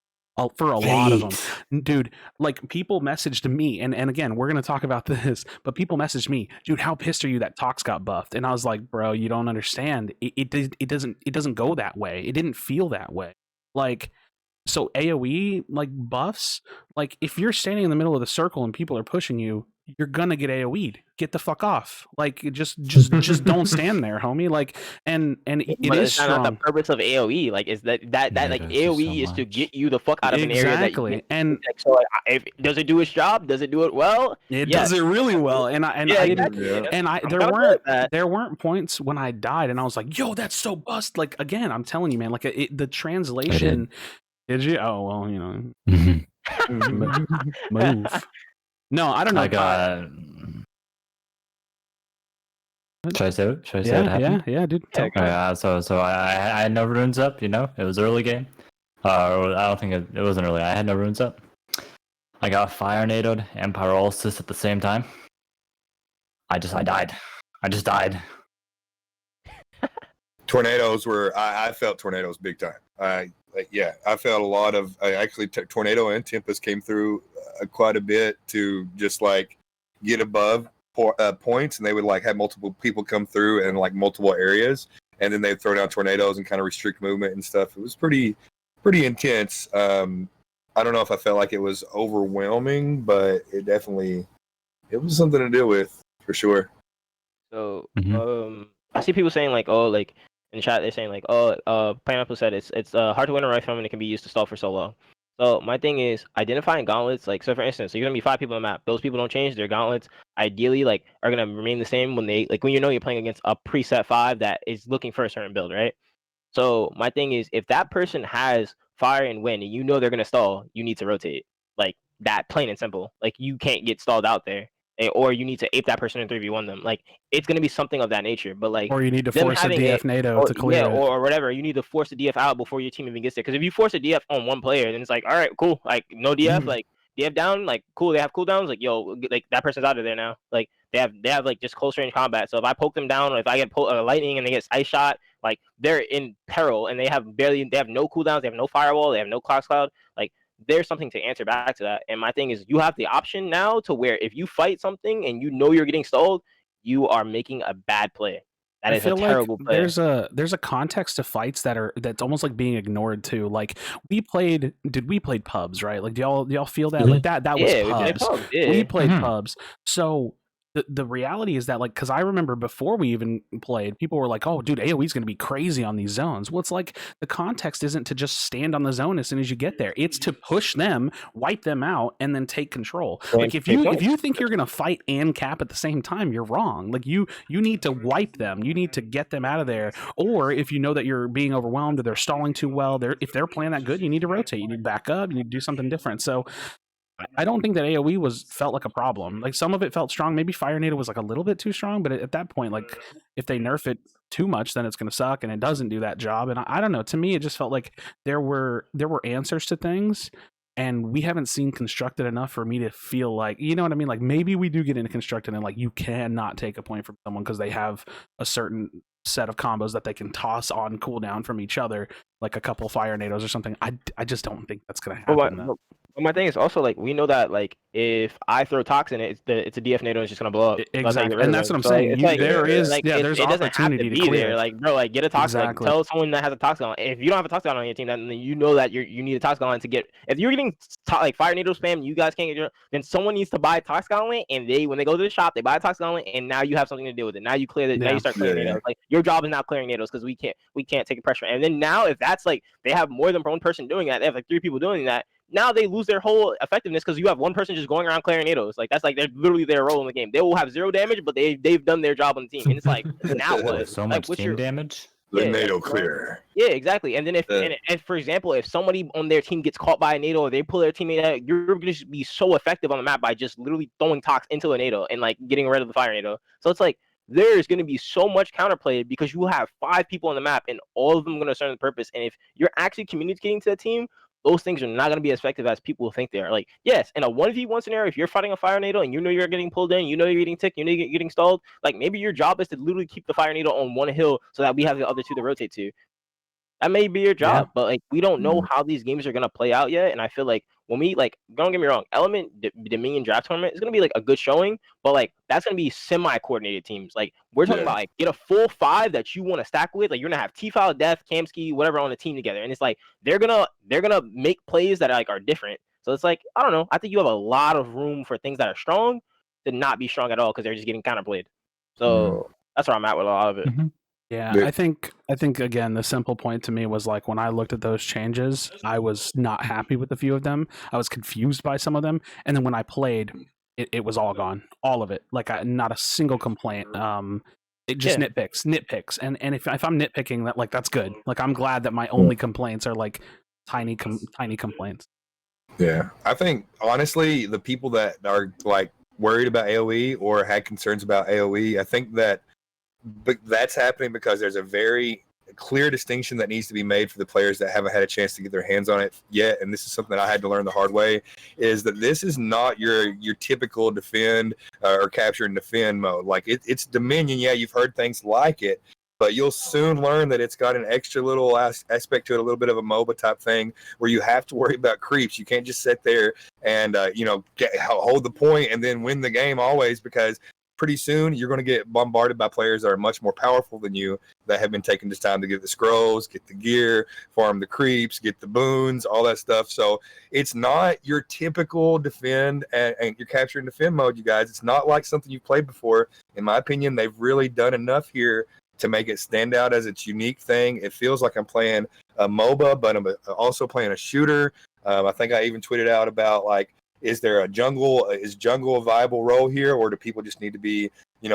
For a lot of them, dude, like people messaged me, and again, we're going to talk about this, but people messaged me, dude, how pissed are you that Talks got buffed? And I was like, bro, you don't understand. It doesn't go that way. It didn't feel that way. Like, so AoE, like buffs, like if you're standing in the middle of the circle and people are pushing you, you're gonna get AoE'd. Get the fuck off. Like just don't stand there, homie. Like and it but is it's strong. not the purpose of AoE. Like is that like AoE is to get you the fuck out of an area that you and so like, does it do its job? Does it do it well? It does it really well. And I didn't and there weren't points when I died and I was like, yo, that's so bust. Like again, I'm telling you, man, like the translation. Did you? Oh well, move. No, I don't know. I got. Should I say it? What happened? Yeah, dude. So I had no runes up. It was early game. I don't think it wasn't early. I had no runes up. I got fire nadoed and paralysis at the same time. I died. I just died. Tornadoes were. I felt tornadoes big time. I felt a lot of. Tornado and Tempest came through quite a bit to just like get above points, and they would like have multiple people come through and like multiple areas, and then they'd throw down tornadoes and kind of restrict movement and stuff. It was pretty intense. I don't know if I felt like it was overwhelming, but it was something to deal with for sure. So I see people saying like, oh, like in the chat they're saying like, oh, Pineapple said it's hard to win a right from and it can be used to stall for so long. So my thing is identifying gauntlets. Like, so for instance, so you're gonna be 5 people on the map. Those people don't change. Their gauntlets ideally like are gonna remain the same when you're playing against a preset 5 that is looking for a certain build, right? So my thing is, if that person has fire and wind, and they're gonna stall, you need to rotate. Like that, plain and simple. Like you can't get stalled out there, or you need to ape that person and 3v1 them. Like it's gonna be something of that nature. But like, or you need to force a DF NATO to clear it. or whatever. You need to force the DF out before your team even gets there. Because if you force a DF on one player, then it's like, all right, cool. Like no DF, like DF down, like cool. They have cooldowns. Like yo, like that person's out of there now. Like they have like just close range combat. So if I poke them down, or if I get lightning and they get ice shot, like they're in peril, and they have no cooldowns. They have no firewall. They have no cloud. Like there's something to answer back to that. And my thing is, you have the option now to where if you fight something and you're getting stalled, you are making a bad play. That is a terrible play. There's a context to fights that's almost like being ignored too. Like we played pubs, right? Like do y'all feel that? Like that was pubs. We played pubs. We played pubs. So the reality is that, like, because I remember before we even played, people were like, "Oh, dude, AOE is going to be crazy on these zones." Well, it's like the context isn't to just stand on the zone as soon as you get there; it's to push them, wipe them out, and then take control. Like if you think you're going to fight and cap at the same time, you're wrong. Like you need to wipe them, you need to get them out of there. Or if you know that you're being overwhelmed or they're stalling too well, if they're playing that good, you need to rotate, you need to back up, you need to do something different. So I don't think that AoE felt like a problem. Like some of it felt strong. Maybe Fire Nado was like a little bit too strong, but at that point, like if they nerf it too much, then it's going to suck, and it doesn't do that job. And I don't know. To me, it just felt like there were answers to things, and we haven't seen constructed enough for me to feel like, you know what I mean? Like maybe we do get into constructed, and like you cannot take a point from someone because they have a certain set of combos that they can toss on cooldown from each other, like a couple Fire Nados or something. I just don't think that's going to happen. But my thing is also, like, we know that, like, if I throw toxin, it's a DF NATO, it's just gonna blow up. Exactly, and that's what I'm saying. There's opportunity to clear there. Like, bro, like, get a toxin. Exactly. Like, tell someone that has a toxin on. If you don't have a toxin on your team, then you know that you need a toxin on to get. If you're getting like Fire NATO spam, you guys can't get your. Then someone needs to buy a toxin on it, and when they go to the shop, they buy a toxin on it, and now you have something to deal with it. Now you clear it. Now you start clearing NATOs. Like your job is now clearing NATOs because we can't take pressure. And then now if that's like they have more than one person doing that, they have like 3 people doing that. Now they lose their whole effectiveness because you have one person just going around clearing NATOs. Like that's like they're literally their role in the game. They will have 0 damage, but they've done their job on the team. And it's like now what? So much team damage. The NATO clear. Yeah, exactly. And then and for example, if somebody on their team gets caught by a NATO or they pull their teammate out, you're gonna be so effective on the map by just literally throwing tox into a NATO and like getting rid of the Fire NATO. So it's like there's going to be so much counterplay because you have 5 people on the map and all of them are going to serve the purpose. And if you're actually communicating to the team, those things are not going to be as effective as people think they are. Like, yes, in a 1v1 scenario, if you're fighting a Fire NATO and you know you're getting pulled in, you know you're getting ticked, you know you're getting stalled, like maybe your job is to literally keep the Fire NATO on one hill so that we have the other 2 to rotate to. That may be your job, but like we don't know how these games are gonna play out yet. And I feel like when we like, don't get me wrong, Element Dominion Draft Tournament is gonna be like a good showing, but like that's gonna be semi-coordinated teams. Like we're talking about like get a full 5 that you want to stack with. Like you're gonna have T-File, Death, Kamski, whatever on the team together, and it's like they're gonna make plays that are different. So it's like I don't know. I think you have a lot of room for things that are strong to not be strong at all because they're just getting counterplayed. So that's where I'm at with a lot of it. Mm-hmm. Yeah, I think again the simple point to me was like when I looked at those changes, I was not happy with a few of them. I was confused by some of them, and then when I played, it was all gone, all of it. Like not a single complaint. It just nitpicks, and if I'm nitpicking that, like that's good. Like I'm glad that my only complaints are like tiny complaints. Yeah, I think honestly, the people that are like worried about AoE or had concerns about AoE, I think that. But that's happening because there's a very clear distinction that needs to be made for the players that haven't had a chance to get their hands on it yet. And this is something I had to learn the hard way, is that this is not your typical defend or capture and defend mode. Like it's Dominion. Yeah, you've heard things like it, but you'll soon learn that it's got an extra little aspect to it, a little bit of a MOBA type thing where you have to worry about creeps. You can't just sit there and, hold the point and then win the game always, because pretty soon you're going to get bombarded by players that are much more powerful than you that have been taking this time to get the scrolls, get the gear, farm the creeps, get the boons, all that stuff. So it's not your typical defend and your capture and defend mode, you guys. It's not like something you've played before. In my opinion, they've really done enough here to make it stand out as its unique thing. It feels like I'm playing a MOBA, but I'm also playing a shooter. I think I even tweeted out about like, is jungle a viable role here, or do people just need to be,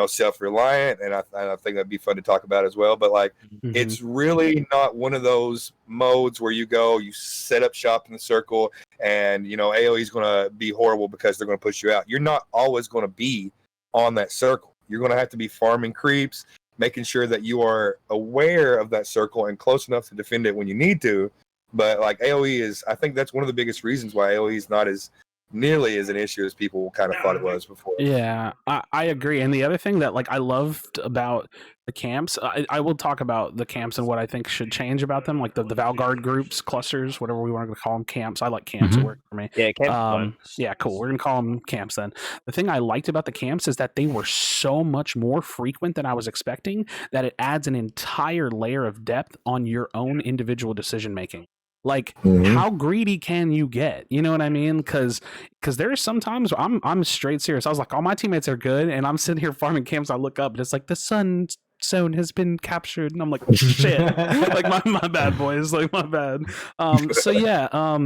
self-reliant? And I think that'd be fun to talk about as well. But like, it's really not one of those modes where you set up shop in the circle and, AoE is going to be horrible because they're going to push you out. You're not always going to be on that circle. You're going to have to be farming creeps, making sure that you are aware of that circle and close enough to defend it when you need to. But like AoE I think that's one of the biggest reasons why AoE is not as nearly as an issue as people kind of thought it was before. Yeah, I agree. And the other thing that like I loved about the camps, I will talk about the camps and what I think should change about them, like the Valguard groups, clusters, whatever we want to call them, camps. I like camps. It worked for me. Yeah, camps. Yeah, cool. We're gonna call them camps then. The thing I liked about the camps is that they were so much more frequent than I was expecting, that it adds an entire layer of depth on your own individual decision making. Like, how greedy can you get? You know what I mean? Because there are some times where I'm straight serious. I was like, all my teammates are good, and I'm sitting here farming camps. I look up, and it's like the sun zone has been captured, and I'm like, shit. Like my bad, boys. Like my bad. So yeah.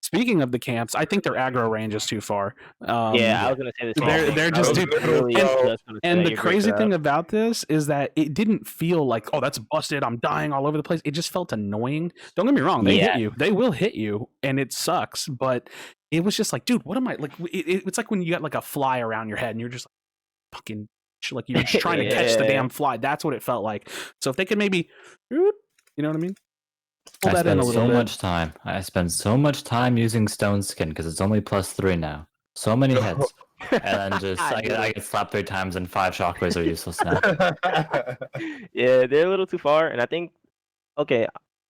Speaking of the camps, I think their aggro range is too far. Yeah, I was gonna say the same thing. They're just and the crazy thing about this is that it didn't feel like, oh, that's busted, I'm dying all over the place. It just felt annoying. Don't get me wrong, they hit you. They will hit you, and it sucks, but it was just like, dude, what am I like? It's like when you got like a fly around your head and you're just like, fucking, like you're just trying to catch the damn fly. That's what it felt like. So if they could maybe, you know what I mean? I spend so much time using Stone Skin because it's only +3 now. So many hits. And then just I get slapped 3 times and 5 shockwaves are useless now. Yeah, they're a little too far, and I think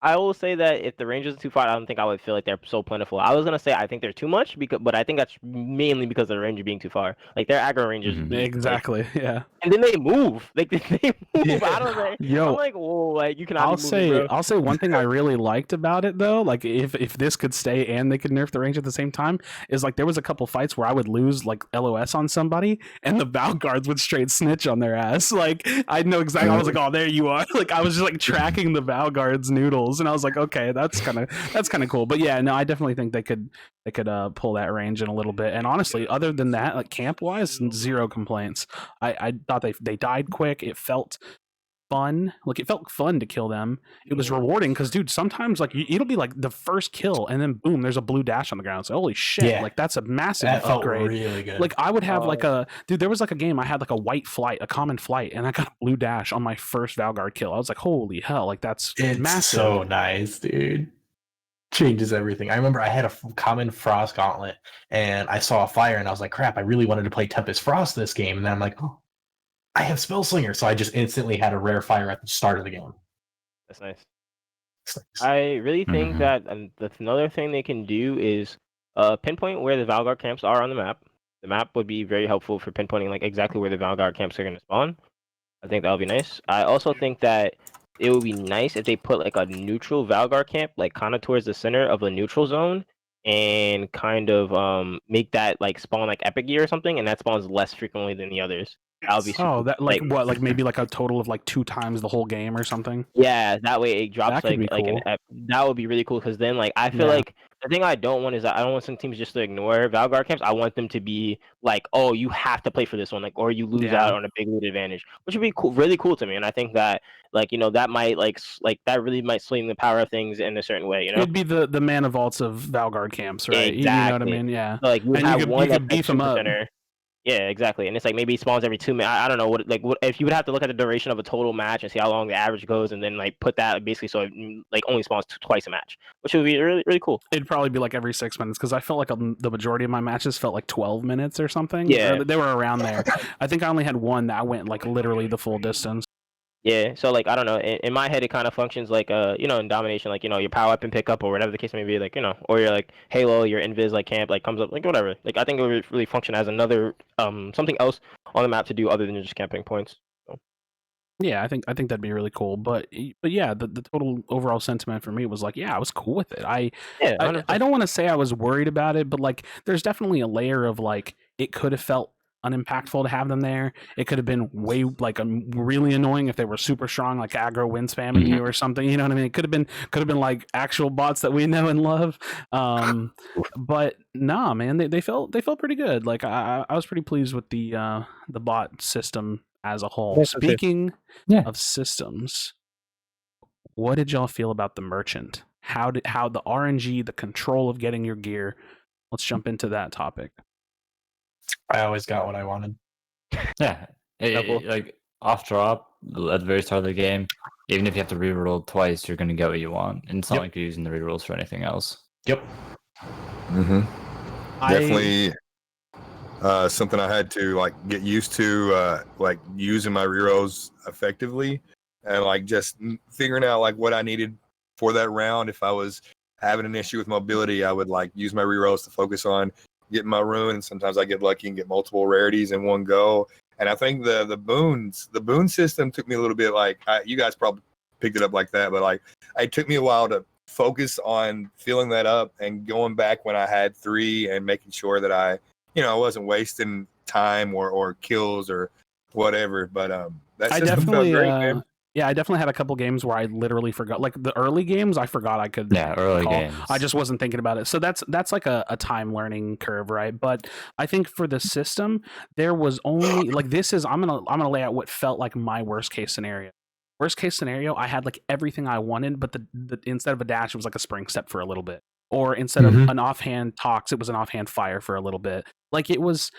I will say that if the range is too far, I don't think I would feel like they're so plentiful. I was gonna say I think they're too much but I think that's mainly because of the range being too far. Like their aggro range is exactly, yeah. And then they move, like they move out of there. Yo, I'm like, whoa, like you cannot. I'll say one thing I really liked about it though, like if this could stay and they could nerf the range at the same time, is like there was a couple fights where I would lose like LOS on somebody, and the Val guards would straight snitch on their ass. Like I know exactly. I was like, oh, there you are. Like I was just like tracking the Val guards noodles. And I was like, okay, that's kind of cool. But yeah, no, I definitely think they could pull that range in a little bit. And honestly, other than that, like camp wise, zero complaints. I thought they died quick. It felt fun. Like it felt fun to kill them. It was rewarding because, dude, sometimes like it'll be like the first kill and then boom, there's a blue dash on the ground. So holy shit, like that's a massive upgrade. Really good. Like I would have there was like a game I had like a white flight, a common flight, and I got a blue dash on my first Valguard kill. I was like, holy hell, like it's massive. So nice, dude. Changes everything. I remember I had a common Frost gauntlet and I saw a fire and I was like, crap, I really wanted to play Tempest Frost this game. And then I'm like, oh, I have Spellslinger. So I just instantly had a rare fire at the start of the game. That's nice. I really think that that's another thing they can do is pinpoint where the Valguard camps are on the map. The map would be very helpful for pinpointing like exactly where the Valguard camps are going to spawn. I think that would be nice. I also think that it would be nice if they put like a neutral Valguard camp, like kind of towards the center of a neutral zone, and kind of make that like spawn like Epic Gear or something, and that spawns less frequently than the others. That would be super, that like what, like maybe like a total of like 2 times the whole game or something. Yeah, that way it drops that like cool. that would be really cool because then like I feel like the thing I don't want is that I don't want some teams just to ignore Valguard camps. I want them to be like, oh, you have to play for this one, like, or you lose out on a big loot advantage, which would be cool, really cool to me. And I think that like that might like that really might swing the power of things in a certain way. It'd be the mana vaults of Valguard camps, right? Exactly. You know what I mean? Yeah. So, like you could beef them up. Yeah, exactly. And it's like maybe it spawns every 2 minutes. I don't know what if you would have to look at the duration of a total match and see how long the average goes, and then like put that basically so it like only spawns twice a match, which would be really, really cool. It'd probably be like every 6 minutes because I felt like the majority of my matches felt like 12 minutes or something. Yeah, they were around there. I think I only had one that went like literally the full distance. Yeah, so like I don't know. In my head, it kind of functions like in domination, like your power up and pickup or whatever the case may be, like or your like Halo, your invis like camp like comes up like whatever. Like I think it would really function as another something else on the map to do other than just camping points. So. Yeah, I think that'd be really cool. But yeah, the total overall sentiment for me was like, yeah, I was cool with it. I don't want to say I was worried about it, but like there's definitely a layer of like it could have felt unimpactful to have them there. It could have been way like really annoying if they were super strong, like aggro wind spamming you or something. You know what I mean? It could have been like actual bots that we know and love. But nah, man, they felt pretty good. Like I was pretty pleased with the bot system as a whole. Yes, Speaking of systems, what did y'all feel about the merchant? How the RNG, the control of getting your gear? Let's jump into that topic. I always got what I wanted. Yeah, like off drop at the very start of the game, even if you have to reroll twice, you're going to get what you want. And it's not like you're using the rerolls for anything else. Yep. Definitely something I had to like get used to, like using my rerolls effectively, and like just figuring out like what I needed for that round. If I was having an issue with mobility, I would like use my rerolls to focus on getting my rune, and sometimes I get lucky and get multiple rarities in one go. And I think the boon system took me a little bit like you guys probably picked it up like that, but like it took me a while to focus on filling that up and going back when I had 3 and making sure that I wasn't wasting time or kills or whatever. But that I system felt definitely, great, man. yeah, I definitely had a couple games where I literally forgot. Like the early games, I forgot I could. Yeah, early call. games. I just wasn't thinking about it. So that's like a time learning curve, right? But I think for the system, there was only like this is I'm gonna lay out what felt like my worst case scenario. Worst case scenario, I had like everything I wanted, but the instead of a dash, it was like a spring step for a little bit, or instead of an offhand tox, it was an offhand fire for a little bit. Like it was.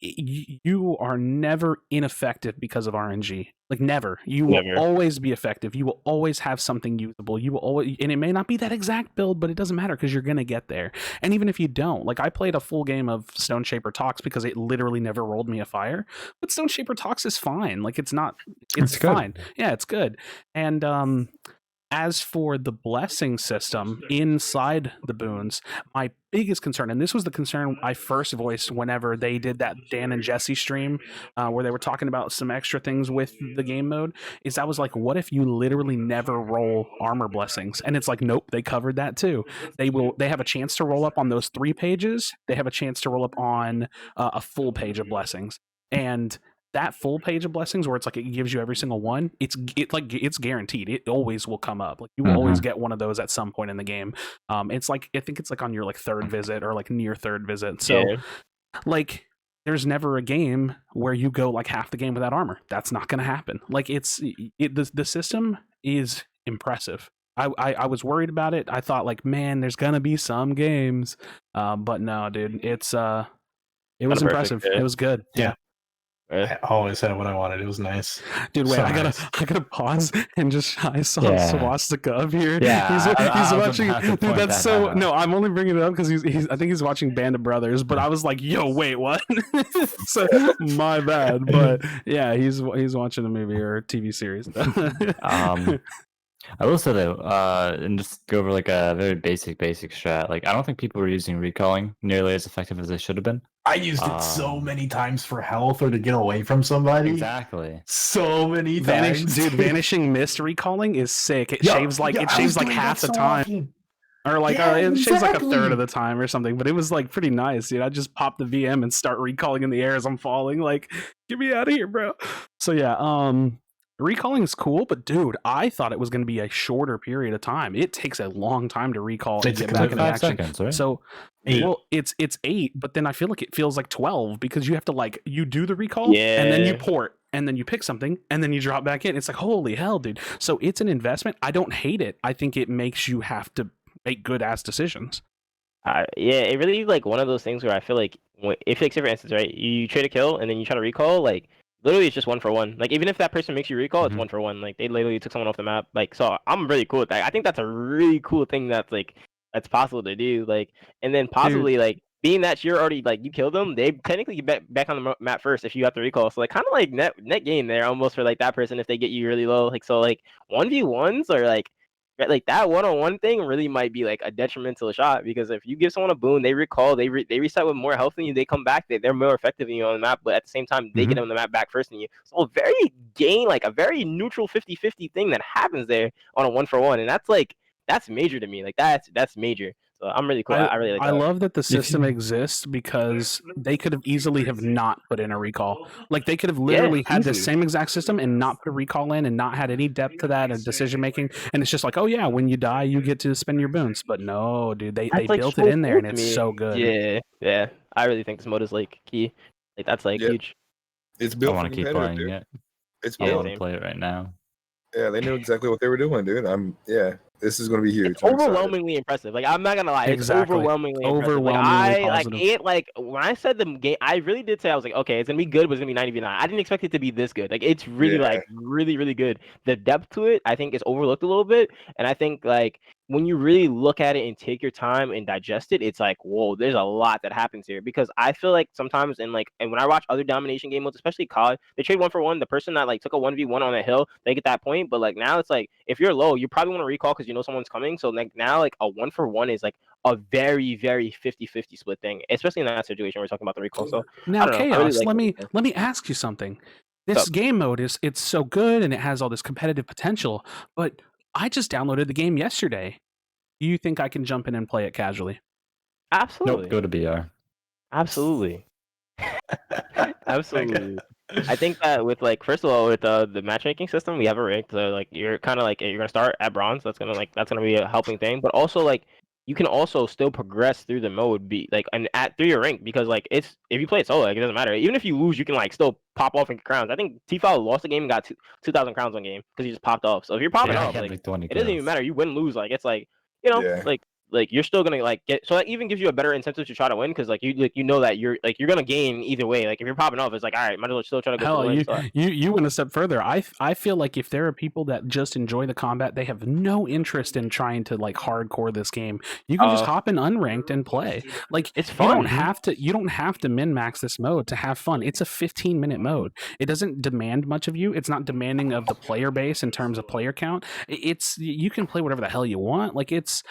You are never ineffective because of RNG. Like never. You will always be effective. You will always have something usable. You will always, and it may not be that exact build, but it doesn't matter because you're gonna get there. And even if you don't, like I played a full game of Stone Shaper Tox because it literally never rolled me a fire. But Stone Shaper Tox is fine. Like it's fine. Yeah, it's good. And as for the blessing system inside the boons, my biggest concern, and this was the concern I first voiced whenever they did that Dan and Jesse stream where they were talking about some extra things with the game mode, is I was like, what if you literally never roll armor blessings? And it's like, nope, they covered that too. They have a chance to roll up on those 3 pages. They have a chance to roll up on a full page of blessings. And that full page of blessings where it's like it gives you every single one, it's guaranteed. It always will come up. Like you will always get one of those at some point in the game. It's like I think it's like on your like 3rd visit or like near 3rd visit. So like there's never a game where you go like half the game without armor. That's not going to happen. Like the system is impressive. I was worried about it. I thought like, man, there's gonna be some games, but no, dude, it was impressive. It was good. Yeah. I always had what I wanted. It was nice, dude. Wait, so I gotta pause and just I saw Swastika up here. Yeah, he's watching. Dude, that's so. No, I'm only bringing it up because he's. I think he's watching Band of Brothers. But I was like, yo, wait, what? So my bad. But yeah, he's watching a movie or a TV series. I will say though, and just go over like a very basic strat. Like I don't think people were using recalling nearly as effective as they should have been. I used it so many times for health or to get away from somebody. Exactly. So many times. Dude, Vanishing Mist recalling is sick. It shaves like half the time. Often. Or like it shaves like a 1/3 of the time or something. But it was like pretty nice, dude. I just pop the VM and start recalling in the air as I'm falling. Like, get me out of here, bro. So yeah, recalling is cool, but dude, I thought it was going to be a shorter period of time. It takes a long time to recall and get back into action. Seconds, right? So, 8. Well, it's 8, but then I feel like it feels like 12 because you have to like you do the recall and then you port and then you pick something and then you drop back in. It's like holy hell, dude. So it's an investment. I don't hate it. I think it makes you have to make good ass decisions. It really like one of those things where I feel like if like say for instance, right, you trade a kill and then you try to recall like. Literally, it's just 1 for 1. Like, even if that person makes you recall, it's 1 for 1. Like, they literally took someone off the map. Like, so I'm really cool with that. I think that's a really cool thing that's, like, that's possible to do. Like, and then possibly, like, being that you're already, like, you killed them, they technically get back on the map first if you have to recall. So, like, kind of like net game there almost for, like, that person if they get you really low. Like, so, like, 1v1s or, like that one-on-one thing really might be like a detrimental shot because if you give someone a boon, they recall, they reset with more health than you, they come back, they're more effective than you on the map, but at the same time they get on the map back first than you. So a very neutral 50-50 thing that happens there on a 1-for-1, and that's major to me. Like that's major. So I'm really cool. I really like that. I love that the system exists because they could have easily have not put in a recall. Like they could have literally had the same exact system and not put a recall in and not had any depth to that and decision making. And it's just like, oh yeah, when you die, you get to spend your boons. But no, dude, they built it in there and it's so good. Yeah. I really think this mode is like key. Like that's like huge. It's built. I want to keep playing it. I want to play it right now. Yeah, they knew exactly what they were doing, dude. This is going to be huge. It's overwhelmingly impressive. Like I'm not gonna lie, it's overwhelmingly impressive. Like when I said the game, I really did say I was like, okay, it's gonna be good, but it's gonna be 9v9. I didn't expect it to be this good. Like it's really like really good. The depth to it, I think, is overlooked a little bit, and I think like when you really look at it and take your time and digest it, it's like, whoa, there's a lot that happens here. Because I feel like sometimes and when I watch other domination game modes, especially COD, they trade 1-for-1. The person that like took a 1v1 on a hill, they get that point. But like now it's like if you're low, you probably want to recall because you know someone's coming. So like now like a 1-for-1 is like a very 50-50 split thing, especially in that situation we're talking about the recall. So now Kaos, really let me ask you something. This game mode it's so good and it has all this competitive potential, but I just downloaded the game yesterday do you think I can jump in and play it casually? Absolutely. Nope, go to BR. Absolutely. Absolutely. I think that with like first of all with the matchmaking system we have a rank, so like you're kind of like you're gonna start at bronze. That's gonna be a helping thing. But also like you can also still progress through the mode, be like and at through your rank because like it's if you play it solo, like it doesn't matter. Even if you lose, you can like still pop off and get crowns. I think T-Foul lost the game and got 2,000 crowns on game because he just popped off. So if you're popping Yeah, off, he had like like 20 it doesn't even kills. matter. You win lose, like it's like you know Yeah. like you're still gonna like get so that even gives you a better incentive to try to win because like you know that you're gonna gain either way. Like if you're popping off, it's like all right, might as well still try to go for the Hell, win. you, So, you went a step further. I feel like if there are people that just enjoy the combat, they have no interest in trying to like hardcore this game. You can just hop in unranked and play. Like it's you fun. don't have to min max this mode to have fun. It's a 15-minute mode. It doesn't demand much of you. It's not demanding of the player base in terms of player count. It's you can play whatever the hell you want. Like it's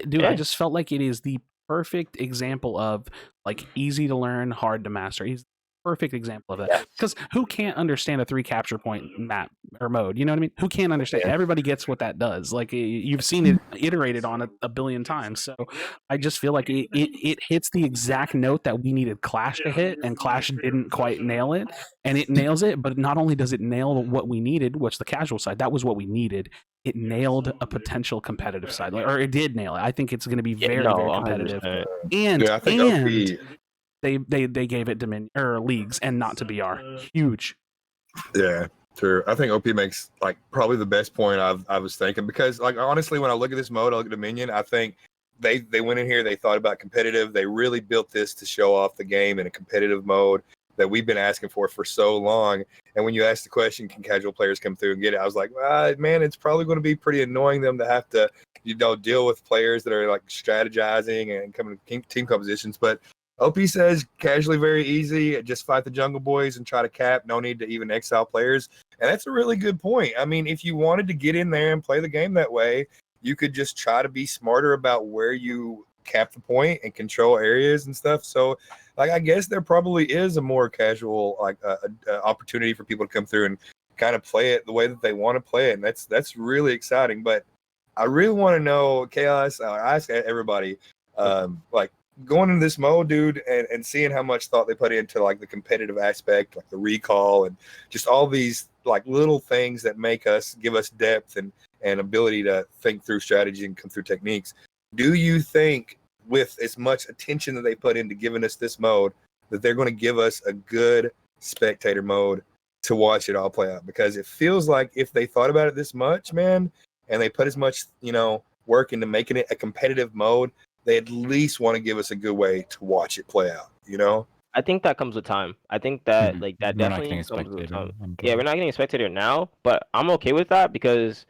dude, I just felt like it is the perfect example of like easy to learn, hard to master. He's the perfect example of that. Because who can't understand a 3 capture point map or mode? You know what I mean? Who can't understand? Everybody gets what that does. Like you've seen it iterated on a billion times. So I just feel like it hits the exact note that we needed Clash to hit, and Clash didn't quite nail it. And it nails it, but not only does it nail what we needed, which the casual side, that was what we needed. It nailed a potential competitive side, or it did nail it. I think it's going to be very competitive. 100%. And Yeah, I think OP. They gave it Dominion or leagues and not to BR. Huge. Yeah, true. I think OP makes like probably the best point I was thinking because like honestly, when I look at this mode, I look at Dominion. I think they went in here, they thought about competitive. They really built this to show off the game in a competitive mode that we've been asking for so long. And when you ask the question, can casual players come through and get it? I was like, man, it's probably going to be pretty annoying them to have to, deal with players that are like strategizing and coming to team compositions. But OP says casually very easy. Just fight the Jungle Boys and try to cap. No need to even exile players. And that's a really good point. I mean, if you wanted to get in there and play the game that way, you could just try to be smarter about where you cap the point and control areas and stuff. So, like, I guess there probably is a more casual like opportunity for people to come through and kind of play it the way that they want to play it, and that's really exciting. But I really want to know, Kaos. I ask everybody, like going into this mode, dude, and seeing how much thought they put into like the competitive aspect, like the recall, and just all these like little things that give us depth and ability to think through strategy and come through techniques. Do you think, with as much attention that they put into giving us this mode, that they're going to give us a good spectator mode to watch it all play out? Because it feels like if they thought about it this much, man, and they put as much, work into making it a competitive mode, they at least want to give us a good way to watch it play out, I think that comes with time. I think that like that We're not definitely getting a comes with spectator. time. Yeah, we're not getting a spectator now, but I'm okay with that because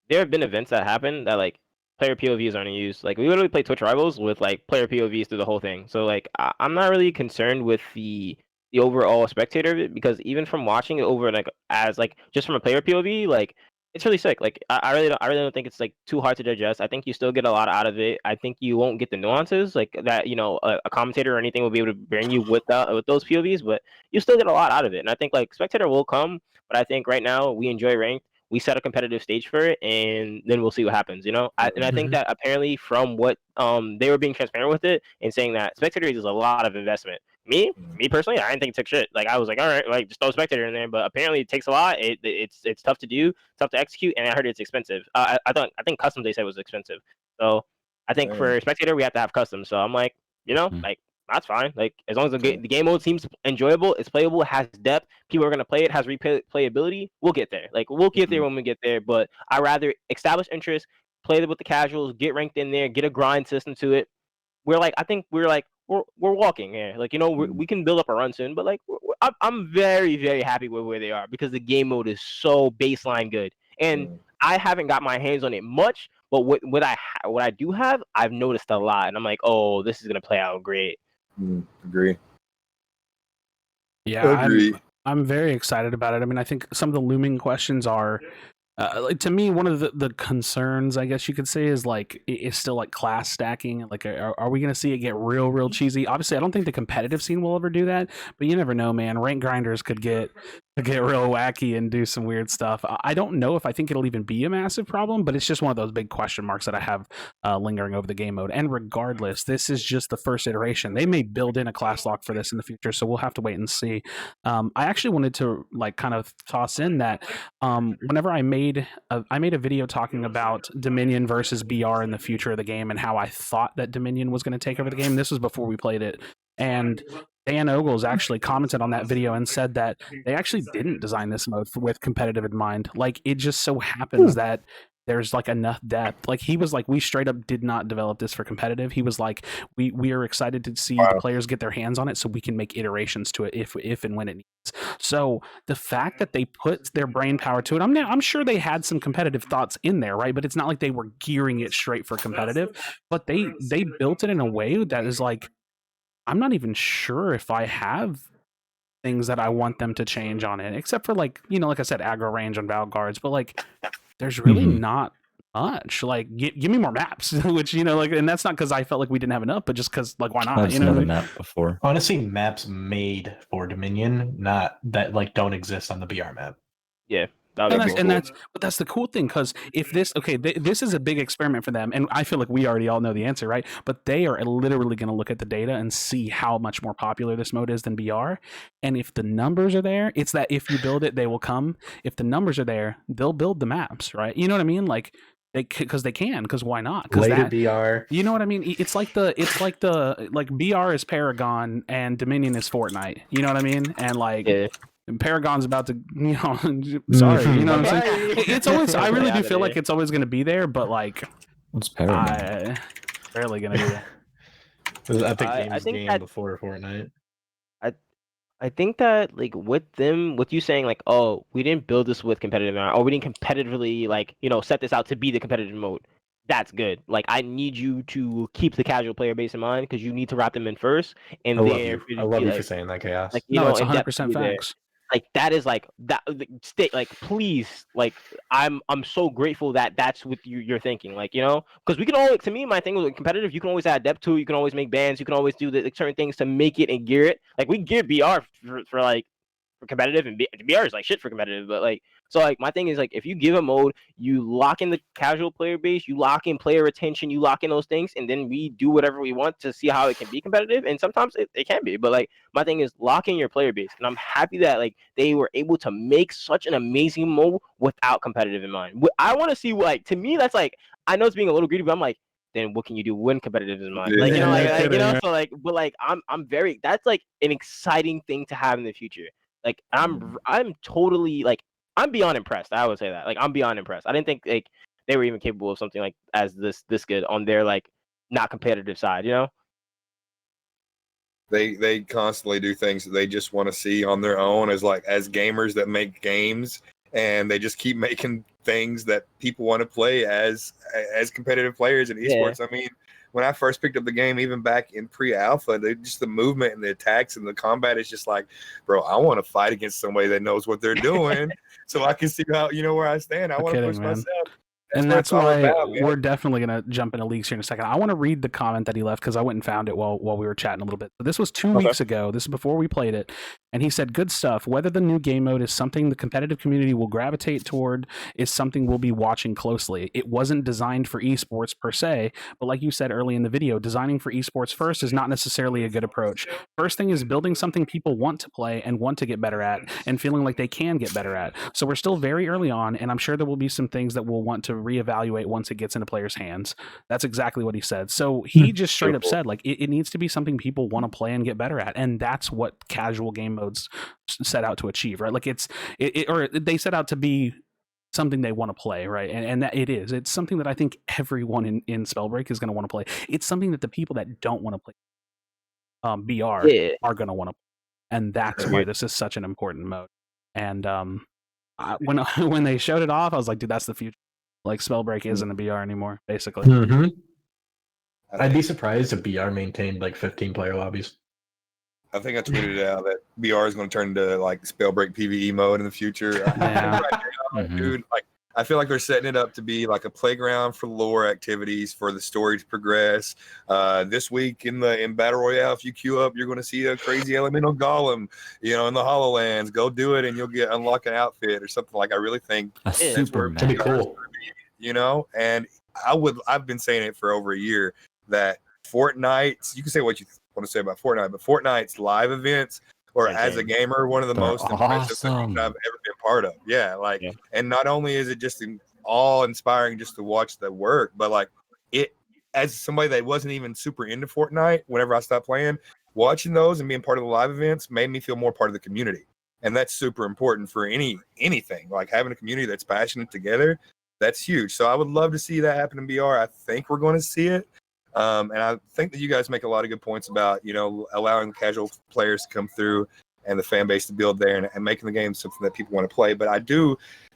there have been events that happen that like player POVs aren't used. Like we literally play Twitch Rivals with like player POVs through the whole thing. So like I'm not really concerned with the overall spectator of it because even from watching it over like as like just from a player POV, like it's really sick. Like I really don't think it's like too hard to digest. I think you still get a lot out of it. I think you won't get the nuances like that. A commentator or anything will be able to bring you with those POVs, but you still get a lot out of it. And I think like spectator will come, but I think right now we enjoy ranked. We set a competitive stage for it, and then we'll see what happens. And I think that apparently from what they were being transparent with it and saying that spectators is a lot of investment. Me personally, I didn't think it took shit. Like I was like, all right, like just throw a spectator in there. But apparently it takes a lot. It's tough to do, tough to execute, and I heard it's expensive. I think custom they said was expensive. So I think for spectator we have to have custom. So I'm like, like that's fine. Like as long as the game mode seems enjoyable, it's playable, it has depth, people are gonna play it, has replayability, we'll get there. Like we'll get there when we get there. But I rather establish interest, play it with the casuals, get ranked in there, get a grind system to it. I think we're walking here. Like we can build up a run soon, but like I'm very very happy with where they are because the game mode is so baseline good, and I haven't got my hands on it much. But what I do have, I've noticed a lot, and I'm like, oh, this is gonna play out great. Agree. Yeah, I'm very excited about it. I mean, I think some of the looming questions are, like to me, one of the concerns, I guess you could say, is like it's still like class stacking. Like, are we going to see it get real cheesy? Obviously, I don't think the competitive scene will ever do that, but you never know, man. Rank grinders could get get real wacky and do some weird stuff. I don't know if I think it'll even be a massive problem, but it's just one of those big question marks that I have lingering over the game mode. And regardless, this is just the first iteration. They may build in a class lock for this in the future, so we'll have to wait and see. I actually wanted to like kind of toss in that whenever I made a video talking about Dominion versus BR in the future of the game and how I thought that Dominion was going to take over the game. This was before we played it, and Dan Ogles actually commented on that video and said that they actually didn't design this mode with competitive in mind. Like, it just so happens that there's like enough depth. Like, he was like, we straight up did not develop this for competitive. He was like, we are excited to see the players get their hands on it so we can make iterations to it if and when it needs. So the fact that they put their brain power to it, I'm sure they had some competitive thoughts in there, right? But it's not like they were gearing it straight for competitive. But they built it in a way that is like, I'm not even sure if I have things that I want them to change on it, except for like, like I said, aggro range on Val guards, but like there's really not much. Like, give me more maps, which, like, and that's not because I felt like we didn't have enough, but just because, like, why not? I've never map before. Honestly, maps made for Dominion, not that like don't exist on the BR map. Yeah. But that's the cool thing, because if this this is a big experiment for them, and I feel like we already all know the answer, right? But they are literally going to look at the data and see how much more popular this mode is than BR. And if the numbers are there, it's that if you build it, they will come. If the numbers are there, they'll build the maps, right? You know what I mean? Like, because why not? Later BR. You know what I mean? It's like BR is Paragon and Dominion is Fortnite. You know what I mean? And like. Yeah. And Paragon's about to, sorry, you know what I'm saying? It's always, I really do feel like it's always going to be there, but like, what's Paragon? Barely going to be there. It was Epic Games game before Fortnite. I think that like with you saying like, oh, we didn't build this with competitive, or we didn't competitively like, set this out to be the competitive mode. That's good. Like, I need you to keep the casual player base in mind because you need to wrap them in first. And I love you for saying that, Chaos. Like, it's 100% facts. Like, that is like that. Like, please, like, I'm so grateful that that's what you're thinking. Like, because we can always. To me, my thing with competitive, you can always add depth to it. You can always make bans. You can always do certain things to make it and gear it. Like, we gear BR for competitive, and BR is like shit for competitive. But like, so like my thing is like, if you give a mode, you lock in the casual player base, you lock in player retention, you lock in those things, and then we do whatever we want to see how it can be competitive. And sometimes it can be, but like my thing is lock in your player base, and I'm happy that like they were able to make such an amazing mode without competitive in mind. I want to see, like, to me that's like, I know it's being a little greedy, but I'm like, then what can you do when competitive is in mind? Like, so like, but like I'm very, that's like an exciting thing to have in the future. Like, I'm totally like, I'm beyond impressed. I would say that. Like, I'm beyond impressed. I didn't think like they were even capable of something like as this good on their like not competitive side, They constantly do things that they just want to see on their own as gamers that make games, and they just keep making things that people want to play as competitive players in esports. Yeah. I mean, when I first picked up the game, even back in pre-alpha, just the movement and the attacks and the combat is just like, bro, I want to fight against somebody that knows what they're doing so I can see how, where I stand. I want to push myself. That's why we're definitely going to jump into leaks here in a second. I want to read the comment that he left because I went and found it while we were chatting a little bit. This was 2 weeks ago. This is before we played it. And he said, good stuff. Whether the new game mode is something the competitive community will gravitate toward is something we'll be watching closely. It wasn't designed for esports per se, but like you said early in the video, designing for esports first is not necessarily a good approach. First thing is building something people want to play and want to get better at and feeling like they can get better at. So we're still very early on, and I'm sure there will be some things that we'll want to reevaluate once it gets into players' hands. That's exactly what he said. So he just straight up said, like, it needs to be something people want to play and get better at, and that's what casual game modes set out to achieve, right? Like, or they set out to be something they want to play, right? And that it's something that I think everyone in Spellbreak is going to want to play. It's something that the people that don't want to play BR are going to want to play, and that's why this is such an important mode. And when they showed it off, I was like, dude, that's the future. Like, Spellbreak isn't a BR anymore, basically. Mm-hmm. I'd be surprised if BR maintained like 15 player lobbies. I think I tweeted out that BR is going to turn into like Spellbreak PvE mode in the future. Yeah. Dude, like I feel like they're setting it up to be like a playground for lore activities for the story to progress. This week in Battle Royale, if you queue up, you're going to see a crazy elemental golem, in the HoloLands. Go do it, and you'll unlock an outfit or something. Like I really think that's where That'd be cool. And I've been saying it for over a year that Fortnite. You can say what you want to say about Fortnite, but Fortnite's live events. Or as a gamer, one of the most impressive things I've ever been part of. Yeah, and not only is it just awe-inspiring just to watch the work, but like it, as somebody that wasn't even super into Fortnite, whenever I stopped playing, watching those and being part of the live events made me feel more part of the community, and that's super important for anything. Like having a community that's passionate together, that's huge. So I would love to see that happen in BR. I think we're going to see it. And I think that you guys make a lot of good points about, allowing casual players to come through and the fan base to build there and making the game something that people want to play. But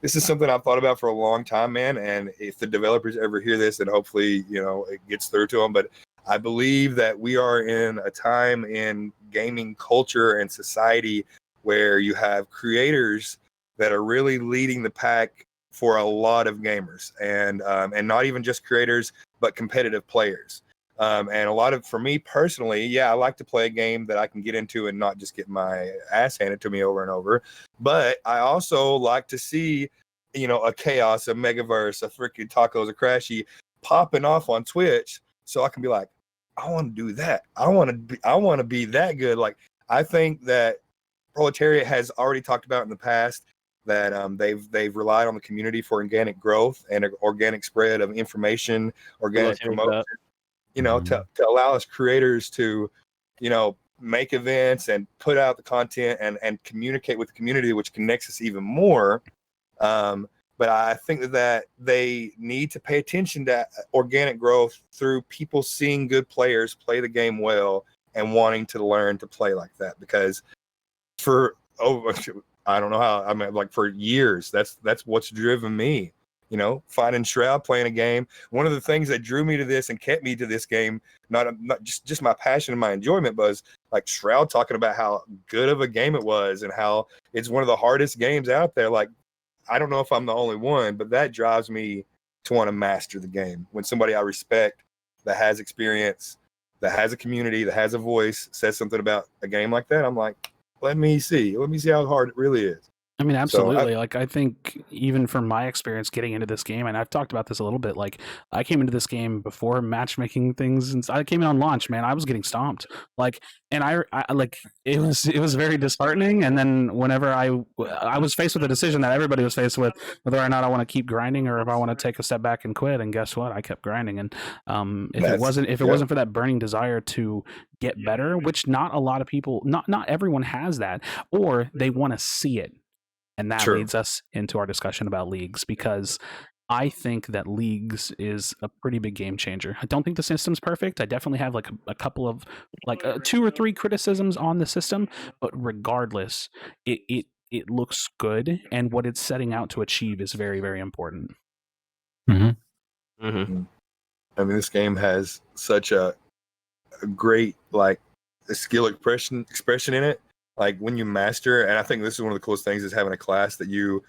this is something I've thought about for a long time, man. And if the developers ever hear this, then hopefully, it gets through to them. But I believe that we are in a time in gaming culture and society where you have creators that are really leading the pack for a lot of gamers, and not even just creators, but competitive players. And a lot of, for me personally, I like to play a game that I can get into and not just get my ass handed to me over and over. But I also like to see, a Kaos, a Megaverse, a freaking Talkohsss, a Krashy popping off on Twitch, so I can be like, I want to do that. I want to be that good. Like I think that Proletariat has already talked about in the past that they've relied on the community for organic growth and organic spread of information, organic promotion, to allow us creators to, make events and put out the content and communicate with the community, which connects us even more. But I think that they need to pay attention to organic growth through people seeing good players play the game well and wanting to learn to play like that. Because I don't know how. I mean, like for years, that's what's driven me. Finding Shroud, playing a game. One of the things that drew me to this and kept me to this game, not just my passion and my enjoyment, was like Shroud talking about how good of a game it was and how it's one of the hardest games out there. Like, I don't know if I'm the only one, but that drives me to want to master the game. When somebody I respect, that has experience, that has a community, that has a voice, says something about a game like that, I'm like, let me see how hard it really is. I mean, absolutely. I think even from my experience getting into this game, and I've talked about this a little bit, like I came into this game before matchmaking things, and I came in on launch, man, I was getting stomped. And I like it was very disheartening. And then whenever I was faced with a decision that everybody was faced with, whether or not I want to keep grinding or if I want to take a step back and quit. And guess what? I kept grinding. And if it wasn't for that burning desire to get better, which not a lot of people, not everyone has that, or they want to see it. And that leads us into our discussion about leagues, because I think that leagues is a pretty big game changer. I don't think the system's perfect. I definitely have like a couple of 2 or 3 criticisms on the system, but regardless, it looks good, and what it's setting out to achieve is very, very important. Mm-hmm. Mm-hmm. I mean, this game has such a great a skill expression in it. Like when you master, and I think this is one of the coolest things, is having a class that you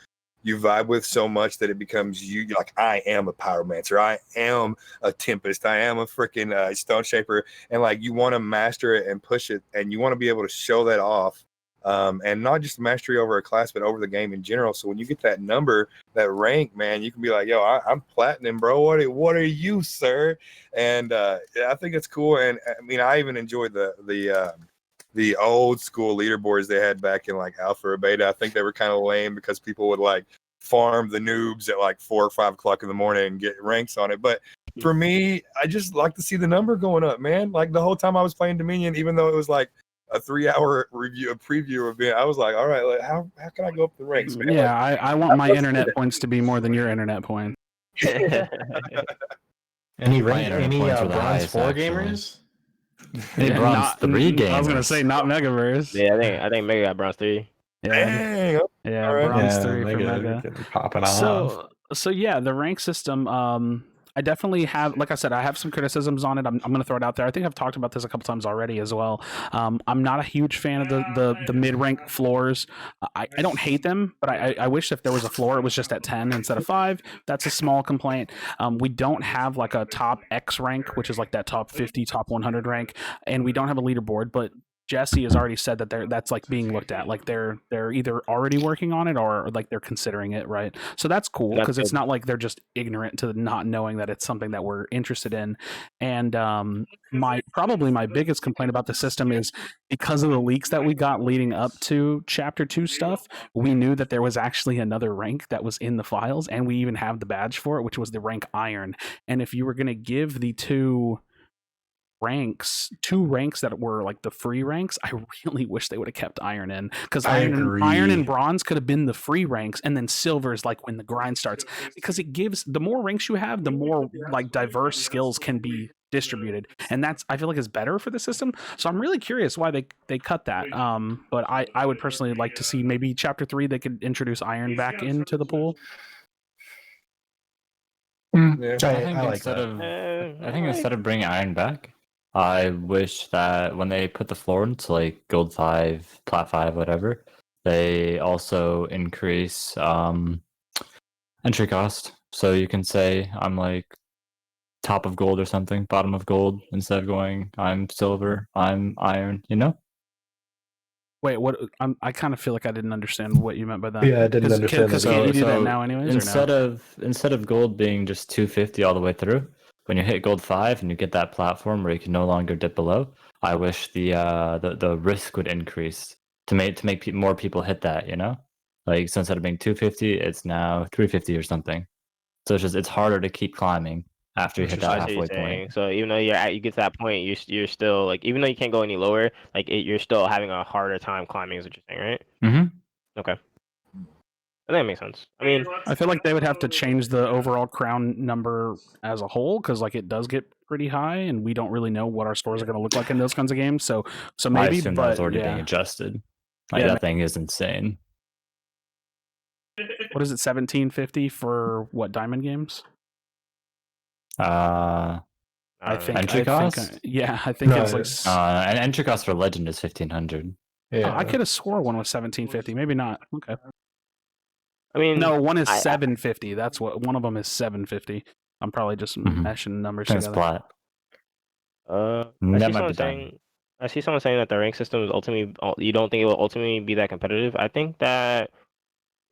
vibe with so much that it becomes you're like, I am a pyromancer, I am a tempest, I am a freaking stone shaper, and like you want to master it and push it, and you want to be able to show that off, and not just mastery over a class, but over the game in general. So when you get that number, that rank, man, you can be like, yo, I'm platinum, bro. What are you, sir? And I think it's cool. And I mean, I even enjoyed the old school leaderboards they had back in like alpha or beta. I think they were kind of lame because people would like farm the noobs at like 4 or 5 o'clock in the morning and get ranks on it. But for me, I just like to see the number going up, man. Like the whole time I was playing Dominion, even though it was like a 3-hour preview event, I was like, all right, like, how can I go up the ranks, man? Yeah, I want my internet points to be more than your internet point. Any bronze 4 gamers? Bronze 3 gamers. I was gonna say not Megaverse. Yeah, I think Mega got bronze 3. Yeah, right. bronze 3 for Mega. Popping off. So yeah, the rank system. I definitely have, like I said, I have some criticisms on it. I'm going to throw it out there. I think I've talked about this a couple times already as well. I'm not a huge fan of the mid rank floors. I don't hate them, but I wish if there was a floor, it was just at 10 instead of 5. That's a small complaint. We don't have like a top X rank, which is like that top 50, top 100 rank, and we don't have a leaderboard. But Jesse has already said that that's like being looked at, like they're either already working on it or like they're considering it, right? So that's cool because it's not like they're just ignorant to not knowing that it's something that we're interested in. And my biggest complaint about the system is because of the leaks that we got leading up to Chapter 2 stuff, we knew that there was actually another rank that was in the files, and we even have the badge for it, which was the rank Iron. And if you were going to give the two ranks that were like the free ranks, I really wish they would have kept Iron in, because Iron and Bronze could have been the free ranks, and then Silver is like when the grind starts, because it gives, the more ranks you have, the more like diverse skills can be distributed, and that's, I feel like, is better for the system. So I'm really curious why they cut that. But I would personally like to see maybe Chapter 3 they could introduce Iron back into the pool. Yeah. I think instead of bringing Iron back, I wish that when they put the floor into like Gold 5, Plat 5, whatever, they also increase entry cost. So you can say I'm like top of gold or something, bottom of gold, instead of going I'm silver, I'm iron, you know? Wait, what? I kind of feel like I didn't understand what you meant by that. Yeah, I didn't understand that. Can't you do that now anyways? Instead of gold being just 250 all the way through, when you hit gold 5 and you get that platform where you can no longer dip below, I wish the risk would increase to make more people hit that, you know? Like, so instead of being 250, it's now 350 or something. So it's harder to keep climbing after you hit that halfway point. So even though you get to that point, you're still like, even though you can't go any lower, like you're still having a harder time climbing, is what you're saying, right? Mm-hmm. Okay. That makes sense. I mean, I feel like they would have to change the overall crown number as a whole, because like it does get pretty high, and we don't really know what our scores are going to look like in those kinds of games. So maybe, I assume that's already being adjusted. Like, that thing is insane. What is it, 1750 for what, diamond games? I think entry cost. I think it's like. And entry cost for legend is 1500. Yeah, I could have swore one was 1750. Maybe not. Okay. I mean, no, one is 750. That's what one of them is 750. I'm probably just meshing numbers together. I see someone saying that the rank system is ultimately. You don't think it will ultimately be that competitive? I think that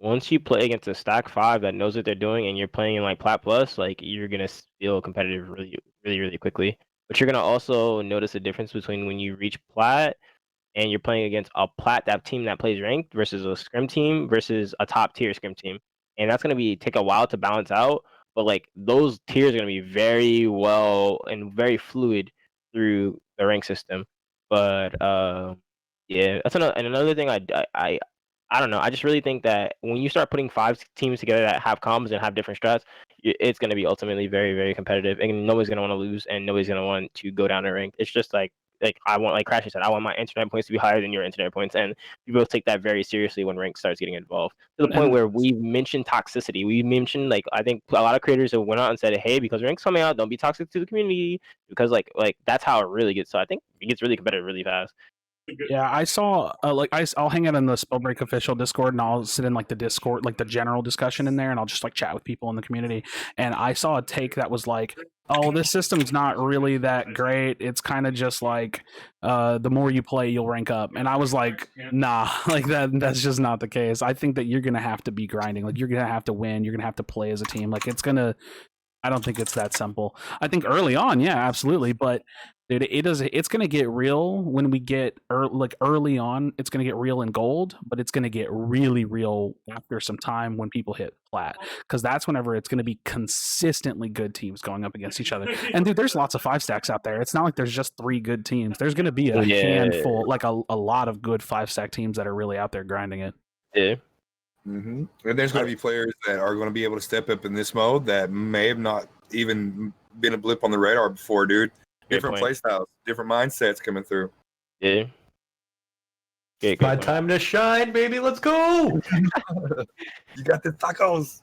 once you play against a stack 5 that knows what they're doing, and you're playing in like Plat Plus, like you're gonna feel competitive really quickly. But you're gonna also notice a difference between when you reach Plat and you're playing against a Plat team that plays ranked versus a scrim team versus a top tier scrim team, and that's gonna take a while to balance out. But like those tiers are gonna be very well and very fluid through the rank system. But yeah, that's another thing. I don't know. I just really think that when you start putting 5 teams together that have comms and have different strats, it's going to be ultimately very, very competitive, and nobody's going to want to lose, and nobody's going to want to go down the rank. It's just like I want, like Krashy said, I want my internet points to be higher than your internet points, and we both take that very seriously when rank starts getting involved. To the point where we mentioned toxicity. We mentioned, like, I think a lot of creators have went out and said, hey, because rank's coming out, don't be toxic to the community, because like that's how it really gets. So I think it gets really competitive really fast. Yeah, I saw I'll hang out in the Spellbreak official Discord, and I'll sit in like the Discord, like the general discussion in there, and I'll just like chat with people in the community. And I saw a take that was like, "Oh, this system's not really that great. It's kind of just like the more you play, you'll rank up." And I was like, "Nah, like that's just not the case. I think that you're gonna have to be grinding. Like you're gonna have to win. You're gonna have to play as a team. Like I don't think it's that simple. I think early on, yeah, absolutely, but dude, it's going to get real when we get early on. It's going to get real in gold, but it's going to get really real after some time when people hit Plat, because that's whenever it's going to be consistently good teams going up against each other. And dude, there's lots of 5 stacks out there. It's not like there's just 3 good teams. There's going to be a handful, like a lot of good 5-stack teams that are really out there grinding it. Yeah. And there's going to be players that are going to be able to step up in this mode that may have not even been a blip on the radar before, dude. Different play styles, different mindsets coming through. Yeah. My time to shine, baby. Let's go. You got the tacos.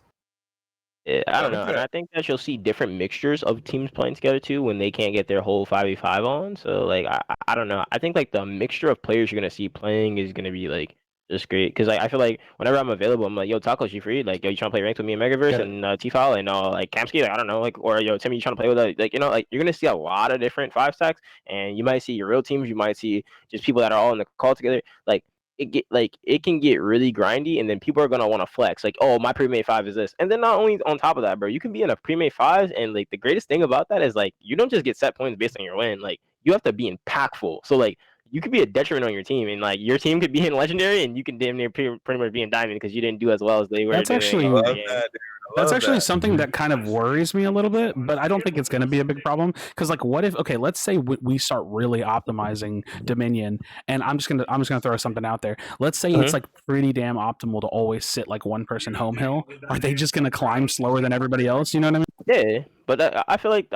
Yeah, I don't know, and I think that you'll see different mixtures of teams playing together too when they can't get their whole 5v5 on. So like I don't know. I think like the mixture of players you're gonna see playing is gonna be like just great because like I feel like whenever I'm available, I'm like, yo, Talkohsss, you free? Like, yo, you trying to play ranked with me in Megaverse and T-File and like Kamsky? Like, I don't know, like, or yo, Timmy, you trying to play with like you know, like you're gonna see a lot of different 5 stacks, and you might see your real teams, you might see just people that are all in the call together, like. It can get really grindy, and then people are gonna want to flex like, oh, my pre-made 5 is this, and then not only on top of that, bro, you can be in a pre-made 5, and like the greatest thing about that is like you don't just get set points based on your win, like you have to be impactful. So like you could be a detriment on your team, and like your team could be in legendary, and you can damn near pretty much be in diamond because you didn't do as well as they were. That's actually That's actually something that kind of worries me a little bit, but I don't think it's going to be a big problem. Because like, what if? Okay, let's say we start really optimizing Dominion, and I'm just gonna throw something out there. Let's say it's like pretty damn optimal to always sit like one person home hill. Are they just gonna climb slower than everybody else? You know what I mean? Yeah, but I feel like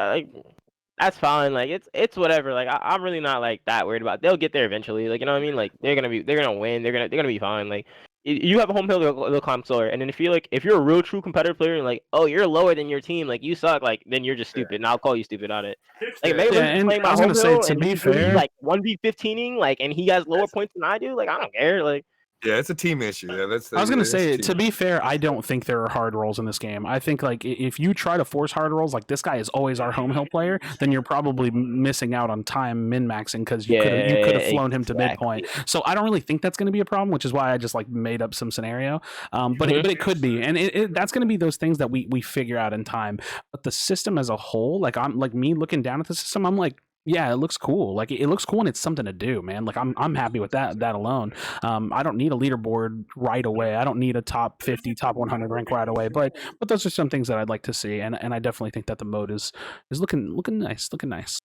that's fine. Like it's whatever. Like I'm really not like that worried about. They'll get there eventually. Like you know what I mean. Like they're gonna win. They're gonna be fine. Like you have a home hill, they'll climb slower. And then if you're a real true competitive player and like, oh, you're lower than your team, like you suck. Like then you're just stupid, and I'll call you stupid on it. Like Megaverse playing my home hill, and he's like 1v15ing, like, and he has lower points than I do. Like I don't care. Like. Yeah, it's a team issue. Yeah, I was gonna say, to be fair, I don't think there are hard rolls in this game. I think like if you try to force hard rolls, like this guy is always our home hill player, then you're probably missing out on time min maxing because you could have flown him to midpoint. So I don't really think that's going to be a problem, which is why I just like made up some scenario. But it could be, and that's going to be those things that we figure out in time. But the system as a whole, like I'm like me looking down at the system, I'm like, yeah, it looks cool. Like it looks cool, and it's something to do, man. Like I'm happy with that alone. I don't need a leaderboard right away. I don't need a top 50, top 100 rank right away. But those are some things that I'd like to see, and I definitely think that the mode is looking nice, looking nice.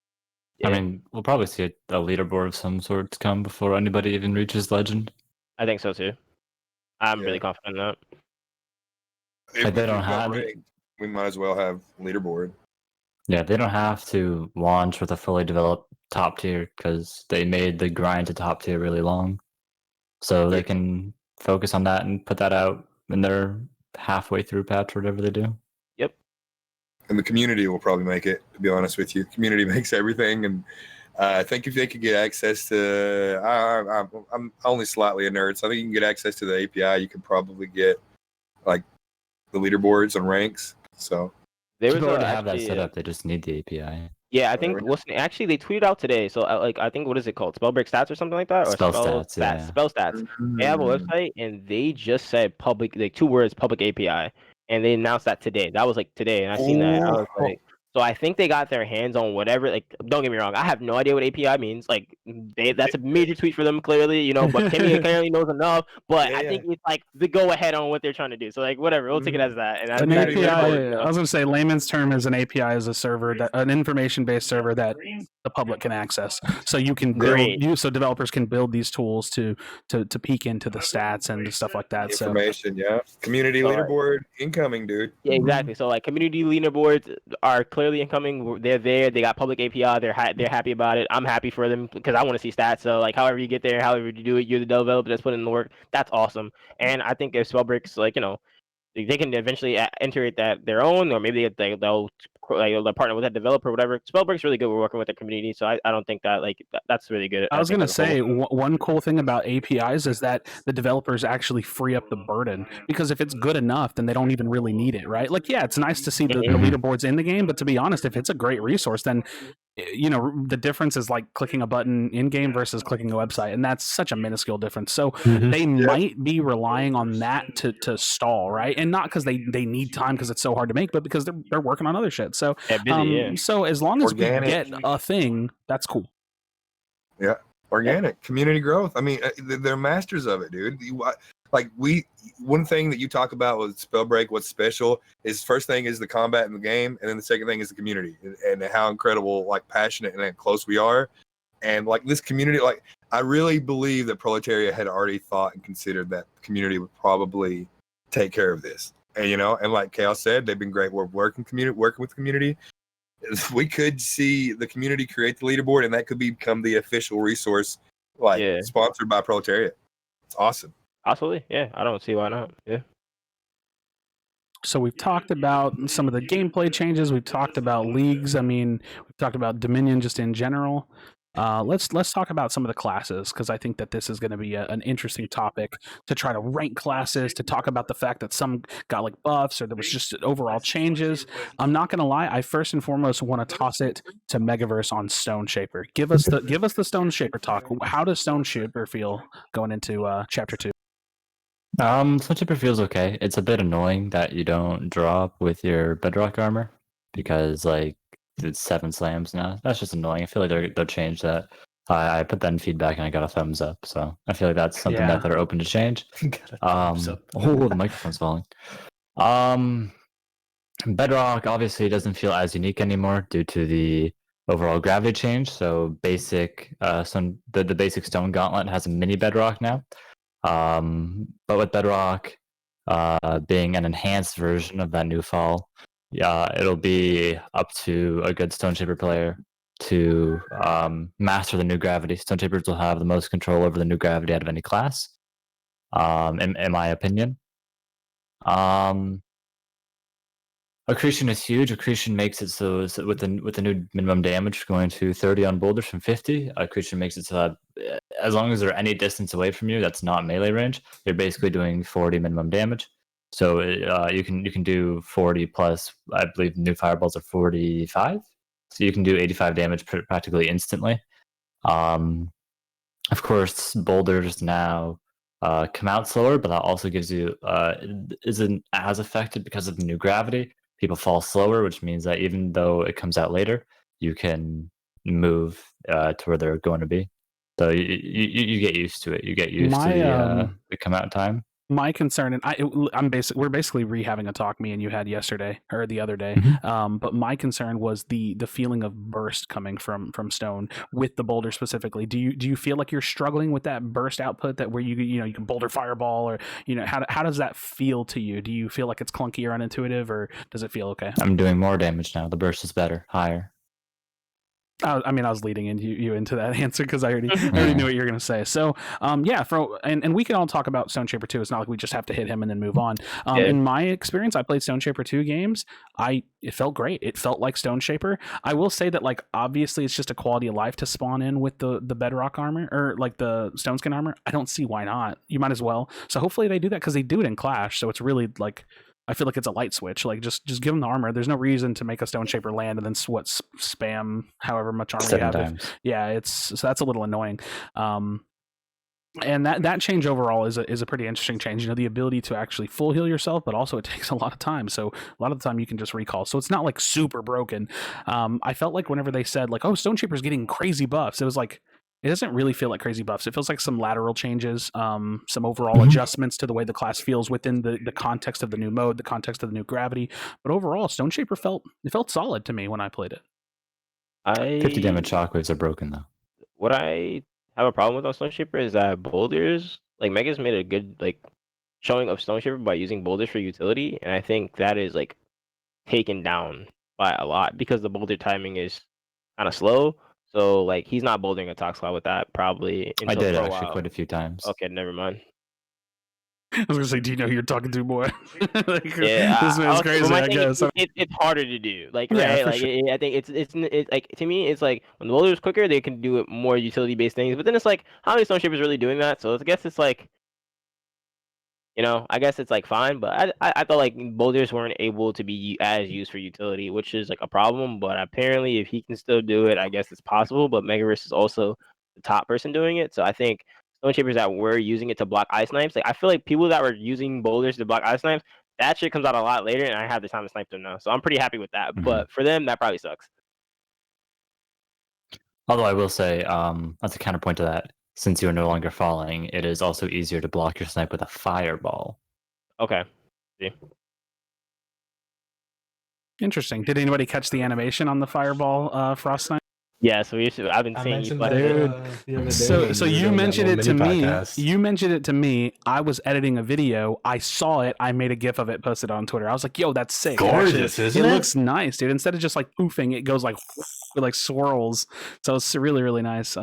Yeah. I mean, we'll probably see a leaderboard of some sort to come before anybody even reaches legend. I think so too. I'm really confident in that. If they don't have it, we might as well have leaderboard. Yeah, they don't have to launch with a fully developed top tier because they made the grind to top tier really long. So they can focus on that and put that out in their halfway through patch or whatever they do. Yep. And the community will probably make it, to be honest with you. Community makes everything. And I think if they could get access to, I'm only slightly a nerd, so I think you can get access to the API. You could probably get like the leaderboards and ranks. So. They already have that set up. They just need the API. Yeah, I think actually they tweeted out today. So I think what is it called? Spellbreak Stats or something like that? Or Spell Stats. Yeah. Spell Stats. They have a website and they just said public, like 2 words, public API, and they announced that today. That was like today, and I seen that. I was like, so I think they got their hands on whatever. Like, don't get me wrong, I have no idea what API means. Like, that's a major tweet for them, clearly, you know. But Timmy apparently knows enough. But I think it's like the go ahead on what they're trying to do. So like, whatever, we'll take it as that. And an API. I was gonna say, layman's term is an API is a server that an information-based server that the public can access. So you can build, so developers can build these tools to peek into the stats and stuff like that. Information, community leaderboard incoming, dude. Yeah, exactly. So like, community leaderboards are clearly incoming. They're there. They got public API. They're happy about it. I'm happy for them because I want to see stats. So like, however you get there, however you do it, you're the developer that's putting in the work. That's awesome. And I think if Spellbreak's like, you know, they can eventually integrate that their own, or maybe they'll partner with that developer or whatever. Spellbreak's really good. We're working with the community, so I don't think that like that's really good. I was going to say one cool thing about APIs is that the developers actually free up the burden, because if it's good enough, then they don't even really need it, right? Like, yeah, it's nice to see the leaderboards in the game, but to be honest, if it's a great resource, then you know the difference is like clicking a button in game versus clicking a website, and that's such a minuscule difference. So they might be relying on that to stall, right? And not because they need time because it's so hard to make, but because they're working on other shit. So so as long as we get a thing, that's cool. Yeah, organic community growth. I mean, they're masters of it, dude. One thing that you talk about with Spellbreak, what's special is first thing is the combat in the game, and then the second thing is the community and how incredible, like, passionate and close we are. And like this community, like, I really believe that Proletariat had already thought and considered that the community would probably take care of this. And, you know, and like Kaos said, they've been great. We're working with the community. We could see the community create the leaderboard, and that could become the official resource, like sponsored by Proletariat. It's awesome. Absolutely, yeah. I don't see why not. Yeah. So we've talked about some of the gameplay changes. We've talked about leagues. I mean, we've talked about Dominion just in general. Let's talk about some of the classes, because I think that this is going to be an interesting topic to try to rank classes, to talk about the fact that some got like buffs or there was just overall changes. I'm not going to lie. I first and foremost want to toss it to Megaverse on Stone Shaper. Give us the Stone Shaper talk. How does Stone Shaper feel going into Chapter 2? Stone Shaper feels okay. It's a bit annoying that you don't drop with your bedrock armor, because like it's 7 slams now. That's just annoying. I feel like they'll change that. I put that in feedback and I got a thumbs up. So I feel like that's something that they're open to change. Oh, the microphone's falling. Bedrock obviously doesn't feel as unique anymore due to the overall gravity change. So basic, the basic stone gauntlet has a mini bedrock now. But with bedrock being an enhanced version of that new fall, it'll be up to a good Stone Shaper player to master the new gravity. Stone Shapers will have the most control over the new gravity out of any class, in my opinion. Accretion is huge. Accretion makes it so with the new minimum damage going to 30 on boulders from 50, Accretion makes it so that as long as they're any distance away from you that's not melee range, you're basically doing 40 minimum damage. So you can do 40 plus, I believe new fireballs are 45. So you can do 85 damage practically instantly. Of course, boulders now come out slower, but that also gives you isn't as affected because of the new gravity. People fall slower, which means that even though it comes out later, you can move to where they're going to be. So you get used to it. You get used to the come out time. My concern, and we're basically rehaving a talk me and you had yesterday or the other day. But my concern was the feeling of burst coming from Stone with the boulder specifically. Do you feel like you're struggling with that burst output, that where you can boulder fireball, or how does that feel to you? Do you feel like it's clunky or unintuitive, or does it feel okay? I'm doing more damage now. The burst is better, higher. I was leading you into that answer because I already knew what you were going to say. So, and we can all talk about Stone Shaper 2. It's not like we just have to hit him and then move on. In my experience, I played Stone Shaper 2 games. It felt great. It felt like Stone Shaper. I will say that, like, obviously it's just a quality of life to spawn in with the bedrock armor, or like the stone skin armor. I don't see why not. You might as well. So hopefully they do that, because they do it in Clash. So it's really like, I feel like it's a light switch. Like, just give them the armor. There's no reason to make a Stone Shaper land and then spam however much armor 7 you have. times. So that's a little annoying. And that change overall is a pretty interesting change. The ability to actually full heal yourself, but also it takes a lot of time. So a lot of the time you can just recall. So it's not like super broken. I felt like whenever they said like, oh, Stone Shaper's getting crazy buffs, it was like, it doesn't really feel like crazy buffs. It feels like some lateral changes, some overall adjustments to the way the class feels within the context of the new mode, the context of the new gravity. But overall, Stone Shaper felt solid to me when I played it. 50 damage shockwaves are broken though. What I have a problem with on Stone Shaper is that boulders, like Mega's made a good like showing of Stone Shaper by using boulders for utility, and I think that is like taken down by a lot because the boulder timing is kind of slow. So like he's not bouldering a Tox Cloud with that probably. I did actually quite a few times. Okay, never mind. I was gonna say, do you know who you're talking to, boy? Like, this man's crazy. I guess it's harder to do. Like, yeah, right? Like, sure. I think it's like, to me, it's like when the boulder is quicker, they can do it more utility based things. But then it's like, how many Stone Shapers really doing that? So I guess it's like, I guess it's like fine. But I thought like boulders weren't able to be as used for utility, which is like a problem. But apparently, if he can still do it, I guess it's possible. But Megaverse is also the top person doing it, so I think Stone Shapers that were using it to block ice snipes, like I feel like people that were using boulders to block ice snipes, that shit comes out a lot later, and I have the time to snipe them now. So I'm pretty happy with that. But for them, that probably sucks. Although I will say, that's a counterpoint to that. Since you are no longer falling, it is also easier to block your snipe with a fireball. Okay. See. Interesting. Did anybody catch the animation on the fireball frost snipe? Yeah, so I've been I saying you mentioned but that Dude. the other day. So when we were you doing that mentioned it little to mini me. podcast. You mentioned it to me. I was editing a video. I saw it. I made a GIF of it, posted it on Twitter. I was like, "Yo, that's sick! Gorgeous, isn't it? It looks nice, dude. Instead of just like poofing, it goes like it like swirls. So it's really really nice. I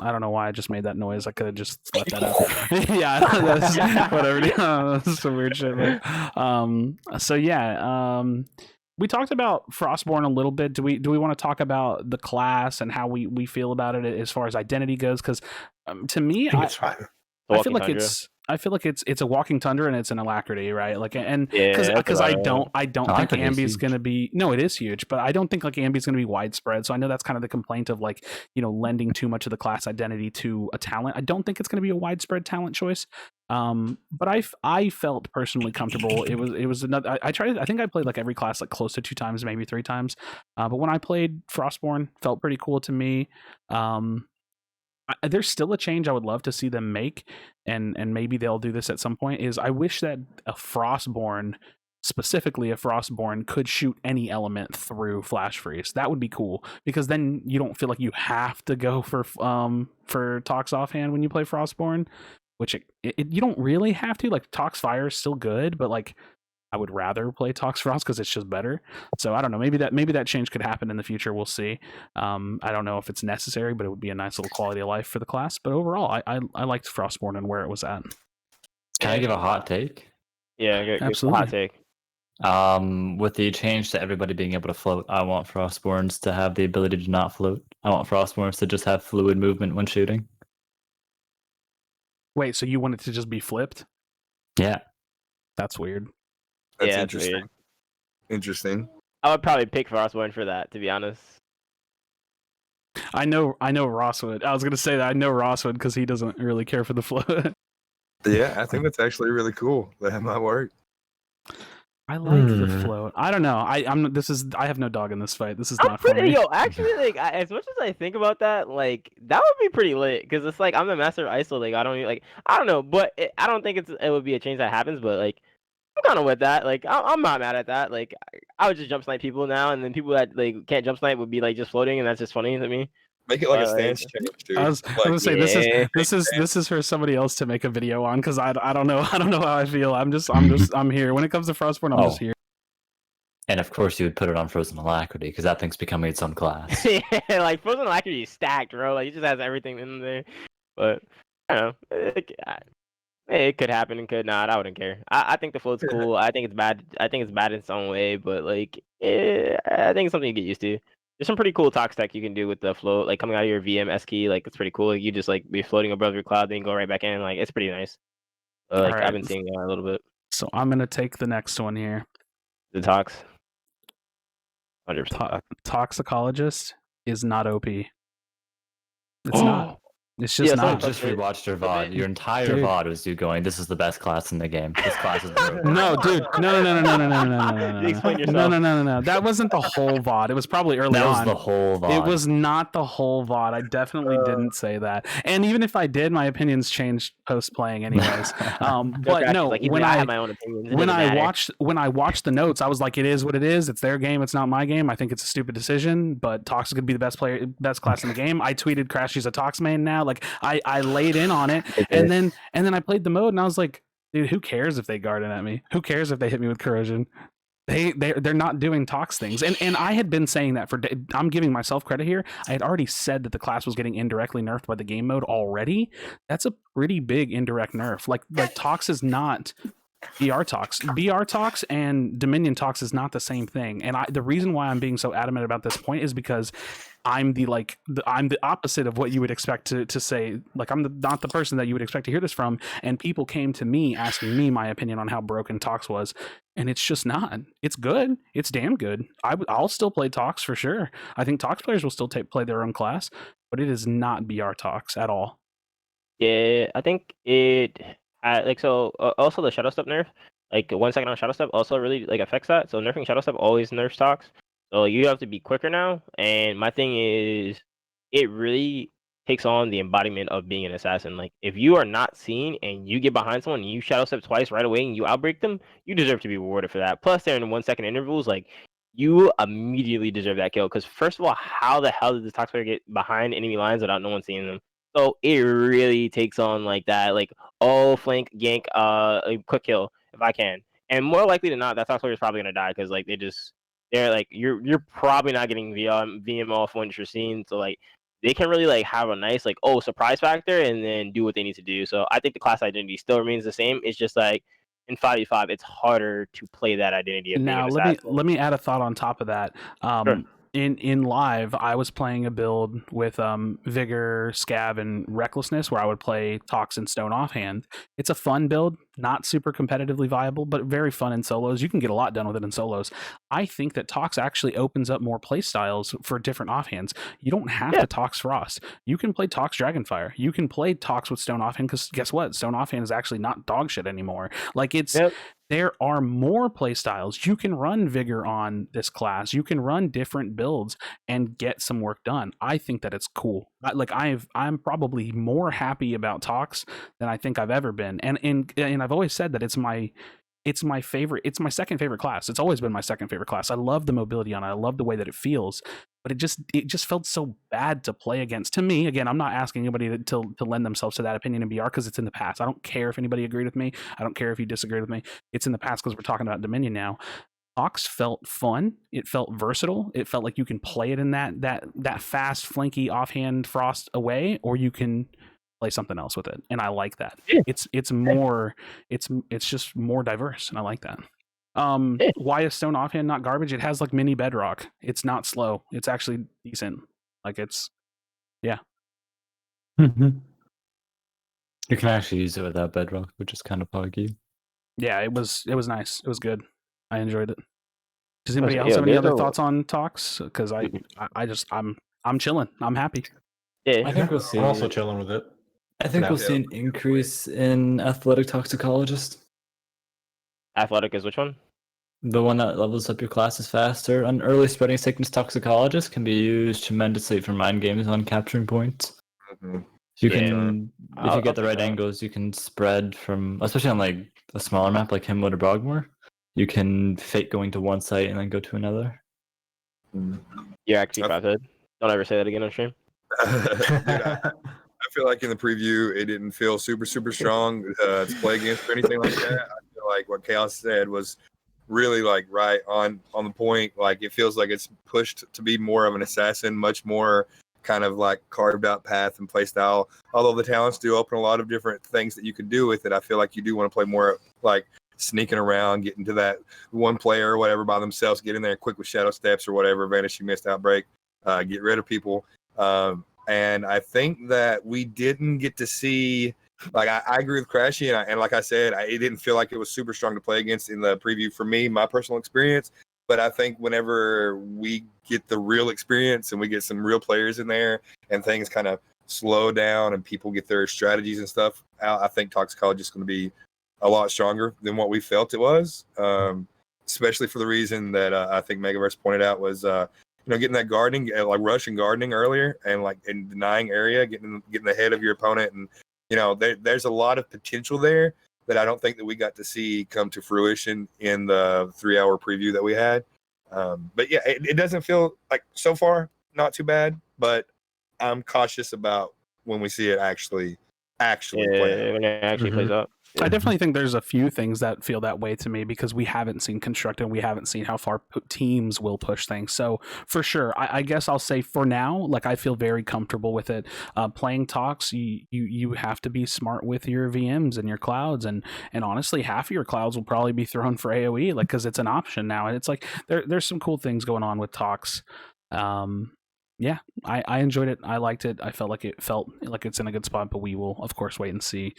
don't know why I just made that noise. I could have just left that out. Yeah, that's whatever. That's some weird shit. But, so yeah. We talked about Frostborn a little bit. Do we want to talk about the class and how we feel about it as far as identity goes? Because to me, I think it's fine. I feel like it's a walking tundra and it's an alacrity, right? Like, and Yeah, because I don't think Alacrity is Ambi's huge. going to be, no, it is huge, but I don't think like Ambi's going to be widespread. So I know that's kind of the complaint of like, lending too much of the class identity to a talent. I don't think it's going to be a widespread talent choice. But I felt personally comfortable. It was another. I tried. I think I played like every class like close to 2 times, maybe 3 times. But when I played Frostborn, felt pretty cool to me. There's still a change I would love to see them make, and maybe they'll do this at some point. Is I wish that specifically a Frostborn, could shoot any element through Flash Freeze. That would be cool because then you don't feel like you have to go for Talks offhand when you play Frostborn. Which you don't really have to. Like Tox Fire is still good, but like I would rather play Tox Frost because it's just better. So I don't know. Maybe that change could happen in the future. We'll see. I don't know if it's necessary, but it would be a nice little quality of life for the class. But overall, I liked Frostborn and where it was at. Can I give a hot take? Yeah, good Absolutely. hot take. With the change to everybody being able to float, I want Frostborns to have the ability to not float. I want Frostborns to just have fluid movement when shooting. Wait, so you want it to just be flipped? Yeah. That's weird. That's Yeah, interesting. weird. Interesting. I would probably pick Frostborn for that, to be honest. I know Ross would. I was gonna say that I know Ross would because he doesn't really care for the float. Yeah, I think that's actually really cool. That might work. I like the float. I don't know. I have no dog in this fight. This is I'm not for me. actually, like, as much as I think about that, like, that would be pretty lit. Because it's like, I'm the master of ISO. Like, I don't know. But I don't think it would be a change that happens. But, like, I'm kind of with that. Like, I'm not mad at that. Like, I would just jump snipe people now. And then people that, like, can't jump snipe would be, like, just floating. And that's just funny to me. Make it like a Like, stance change, dude. I was gonna say yeah. this is for somebody else to make a video on because I don't know how I feel. I'm here. When it comes to Frostborn, I'm just here. And of course, you would put it on Frozen Alacrity because that thing's becoming its own class. Yeah, like Frozen Alacrity is stacked, bro. Like, it just has everything in there. But I don't know. It could happen and could not. I wouldn't care. I think the float's cool. I think it's bad. I think it's bad in some way, but like, I think it's something you get used to. There's some pretty cool talk tech you can do with the float, like coming out of your VM S key. Like, it's pretty cool. Like, you just like be floating above your cloud, then you go right back in. Like, it's pretty nice. Like, Alright. I've been seeing that a little bit. So I'm gonna take the next one here. The talks. 100%. Toxicologist is not OP. It's not. It's just Yeah, I not. just rewatched your VOD. Your entire Dude. VOD was you going, "This is the best class in the game. This class is broken." No, dude. No. Explain yourself. No. That wasn't the whole VOD. It was probably early That was on. the whole VOD. It was not the whole VOD. I definitely didn't say that. And even if I did, my opinions changed post playing, anyways. But no, like, when I I have my own opinions. when I watched the notes, I was like, it is what it is. It's their game. It's not my game. I think it's a stupid decision, but Tox is gonna be the best class in the game. I tweeted Krashy's a Tox main now. Like I laid in on it, and then I played the mode, and I was like, dude, who cares if they garden at me? Who cares if they hit me with corrosion? They're not doing Tox things, and I had been saying that for. I'm giving myself credit here. I had already said that the class was getting indirectly nerfed by the game mode already. That's a pretty big indirect nerf. Like Tox is not BR Tox. BR Tox and Dominion Tox is not the same thing. And the reason why I'm being so adamant about this point is because I'm the opposite of what you would expect to say. Like, I'm not the person that you would expect to hear this from. And people came to me asking me my opinion on how broken Tox was, and it's just not. It's good. It's damn good. I'll still play Tox for sure. I think Tox players will still play their own class, but it is not BR Tox at all. Yeah, I think it. Also the Shadow Step nerf, like 1 second on Shadow Step, also really like affects that. So nerfing Shadow Step always nerfs Tox. So you have to be quicker now. And my thing is, it really takes on the embodiment of being an assassin. Like, if you are not seen and you get behind someone and you Shadow Step twice right away and you outbreak them, you deserve to be rewarded for that. Plus, they're in 1 second intervals. Like, you immediately deserve that kill. Because first of all, how the hell did this Tox player get behind enemy lines without no one seeing them? So it really takes on like that, like flank gank, a quick kill if I can, and more likely than not, that Tox player is probably gonna die because like they're like you're probably not getting VM off once you're seen. So like they can really like have a nice like surprise factor and then do what they need to do. So I think the class identity still remains the same. It's just like in 5v5, it's harder to play that identity of being Now an let me assassin. let me add a thought on top of that. Sure. In live, I was playing a build with Vigor, Scav, and Recklessness, where I would play Tox and Stone offhand. It's a fun build, not super competitively viable, but very fun in solos. You can get a lot done with it in solos. I think that Tox actually opens up more play styles for different offhands. You don't have to Tox Frost. You can play Tox Dragonfire. You can play Tox with Stone offhand, because guess what? Stone offhand is actually not dog shit anymore. Like it's there are more play styles. You can run Vigor on this class. You can run different builds and get some work done. I think that it's cool. I'm probably more happy about Tox than I think I've ever been. And I've always said that it's my favorite. It's my second favorite class. It's always been my second favorite class. I love the mobility on it. I love the way that it feels. But it just felt so bad to play against. To me, again, I'm not asking anybody to lend themselves to that opinion in BR because it's in the past. I don't care if anybody agreed with me. I don't care if you disagreed with me. It's in the past because we're talking about Dominion now. Tox felt fun. It felt versatile. It felt like you can play it in that fast, flanky, offhand Frost away, or you can play something else with it. And I like that. Yeah. It's just more diverse, and I like that. Why is Stone offhand not garbage? It has like mini bedrock. It's not slow. It's actually decent. Like it's You can actually use it without bedrock, which is kind of buggy. Yeah, it was nice. It was good. I enjoyed it. Does anybody else have any other thoughts on Tox? Because I'm chilling. I'm happy. Yeah, I think we'll see. I'm also chilling with it. I think we'll see an increase in athletic toxicologist. Athletic is which one? The one that levels up your classes faster. An early spreading sickness toxicologist can be used tremendously for mind games on capturing points. Mhm. You can, if you get the right angles, you can spread from, especially on like a smaller map like Himwood or Bogmore, you can fake going to one site and then go to another. You're actually profit. Don't ever say that again on stream. Dude, I feel like in the preview, it didn't feel super strong to play against or anything like that. I feel like what Kaos said was really like right on the point. Like it feels like it's pushed to be more of an assassin, much more kind of like carved out path and play style. Although the talents do open a lot of different things that you can do with it, I feel like you do want to play more like sneaking around, getting to that one player or whatever by themselves, get in there quick with shadow steps or whatever, vanishing mist outbreak, get rid of people. And I think that we didn't get to see, like, I agree with Krashy, and like I said, it didn't feel like it was super strong to play against in the preview for me, my personal experience. But I think whenever we get the real experience and we get some real players in there and things kind of slow down and people get their strategies and stuff out, I think toxicology is going to be a lot stronger than what we felt it was, especially for the reason that I think Megaverse pointed out was getting that gardening, like rush and gardening earlier, and like in denying area, getting ahead of your opponent, and there's a lot of potential there that I don't think that we got to see come to fruition in the 3-hour preview that we had. But yeah, it doesn't feel like so far not too bad, but I'm cautious about when we see it actually play out. When it actually plays out. I definitely think there's a few things that feel that way to me because we haven't seen construct and we haven't seen how far teams will push things. So for sure, I guess I'll say for now, like I feel very comfortable with it. Playing Tox, you have to be smart with your VMs and your clouds, and honestly, half of your clouds will probably be thrown for AOE, like because it's an option now, and it's like there's some cool things going on with Tox. Yeah, I enjoyed it. I liked it. I felt like it's in a good spot, but we will of course wait and see.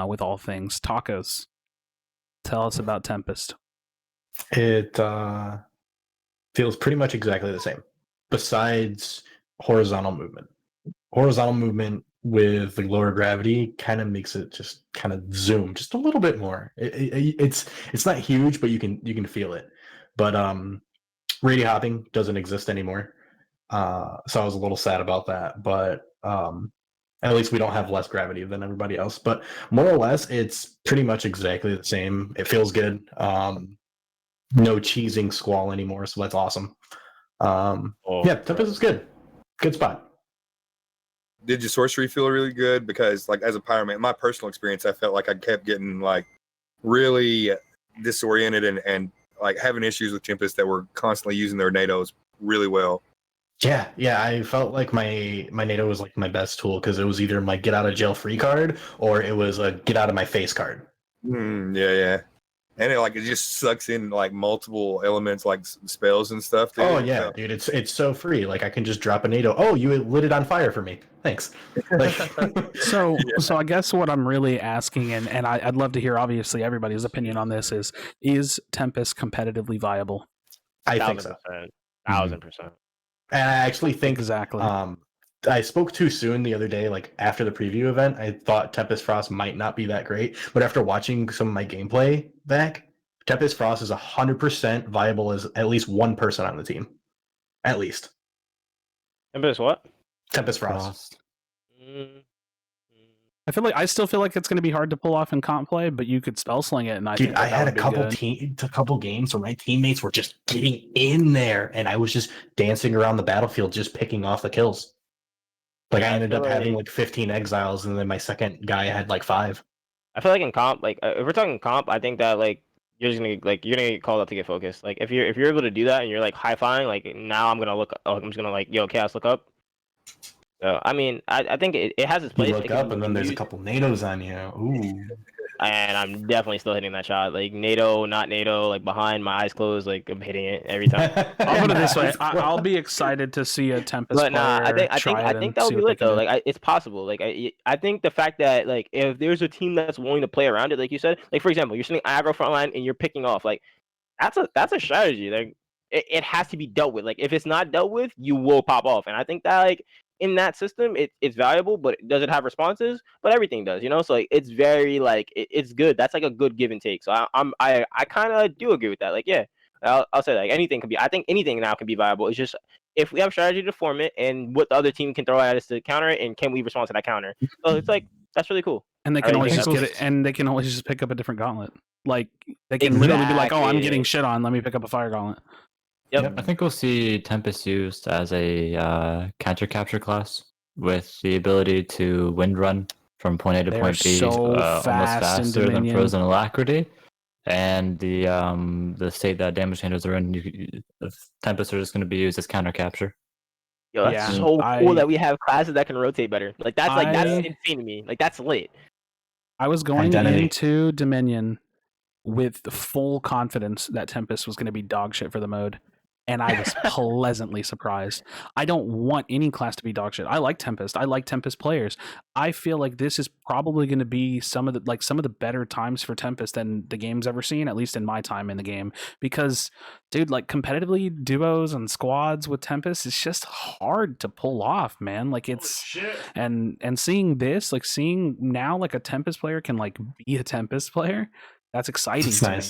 With all things Talkohsss, tell us about Tempest. It feels pretty much exactly the same, besides horizontal movement. Horizontal movement with the lower gravity kind of makes it just kind of zoom just a little bit more. It's not huge, but you can feel it. But radio hopping doesn't exist anymore, so I was a little sad about that. But at least we don't have less gravity than everybody else. But more or less, it's pretty much exactly the same. It feels good. no cheesing Squall anymore, so that's awesome. Yeah, Tempest is good. Good spot. Did your sorcery feel really good? Because like as a pyroman, my personal experience, I felt like I kept getting like really disoriented and like having issues with Tempest that were constantly using their NATOs really well. Yeah, I felt like my NATO was like my best tool because it was either my get out of jail free card or it was a get out of my face card. Yeah. And it just sucks in like multiple elements like spells and stuff. Dude. Oh yeah, dude, it's so free. Like I can just drop a NATO. Oh, you lit it on fire for me. Thanks. Like, so I guess what I'm really asking, and I'd love to hear obviously everybody's opinion on this is Tempest competitively viable? I think so. 1000%. And I actually think exactly. I spoke too soon the other day, like after the preview event. I thought Tempest Frost might not be that great, but after watching some of my gameplay back, Tempest Frost is 100% viable as at least one person on the team. At least. Tempest what? Tempest Frost. I still feel like it's going to be hard to pull off in comp play, but you could spell sling it, and I Dude, think I had a good. couple games where my teammates were just getting in there, and I was just dancing around the battlefield, just picking off the kills. Like I ended up having like 15 exiles, and then my second guy had like 5. I feel like in comp, like if we're talking comp, I think that like you're gonna get called out to get focused. Like if you're able to do that and you're like high fiving, like now I'm just gonna like Kaos look up. So I mean, I think it has its place. You look up and then there's a couple NATOs on you. Ooh. And I'm definitely still hitting that shot. Like NATO, not NATO, like behind my eyes closed, like I'm hitting it every time. I'll put it this way: I'll be excited to see a Tempest but nah, I think that would be lit though. Like it's possible. Like I think the fact that like if there's a team that's willing to play around it, like you said, like for example, you're sitting aggro front line and you're picking off, like that's a strategy. Like it has to be dealt with. Like if it's not dealt with, you will pop off. And I think that like in that system, it's valuable, but does it have responses? But everything does, you know. So like it's very like it's good. That's like a good give and take. So I kind of do agree with that. Like yeah, I'll say like anything can be. I think anything now can be viable. It's just if we have strategy to form it and what the other team can throw at us to counter it, and can we respond to that counter? So it's like that's really cool. And they can always just get it, and they can always just pick up a different gauntlet. Like they can literally be like, "Oh, I'm getting shit on. Let me pick up a fire gauntlet." Yep. I think we'll see Tempest used as a counter capture class with the ability to wind run from point A to point B almost faster than Frozen Alacrity. And the state that damage handlers are in, Tempest are just going to be used as counter capture. Yo, that's so cool that we have classes that can rotate better. Like that's insane to me. Like that's lit. I was going into Dominion with full confidence that Tempest was going to be dog shit for the mode, and I was pleasantly surprised. I don't want any class to be dog shit. I like Tempest. I like Tempest players. I feel like this is probably going to be some of the better times for Tempest than the game's ever seen, at least in my time in the game. Because, dude, like competitively duos and squads with Tempest is just hard to pull off, man. Like it's and seeing this, like seeing now like a Tempest player can like be a Tempest player. That's exciting to me.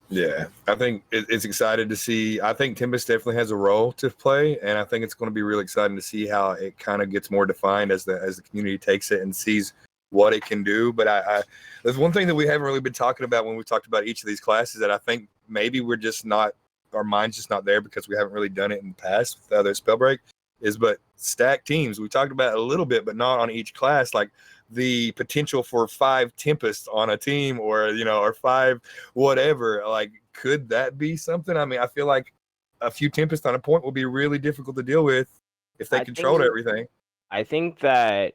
Yeah, I think it's excited to see. I think Tempest definitely has a role to play, and I think it's going to be really exciting to see how it kind of gets more defined as the community takes it and sees what it can do. But there's one thing that we haven't really been talking about when we talked about each of these classes that I think maybe we're just not, our mind's just not there because we haven't really done it in the past with other Spellbreak, but stack teams. We talked about it a little bit, but not on each class. Like the potential for 5 Tempests on a team or 5 whatever, like could that be something? I mean, I feel like a few Tempests on a point will be really difficult to deal with if they controlled everything. I think that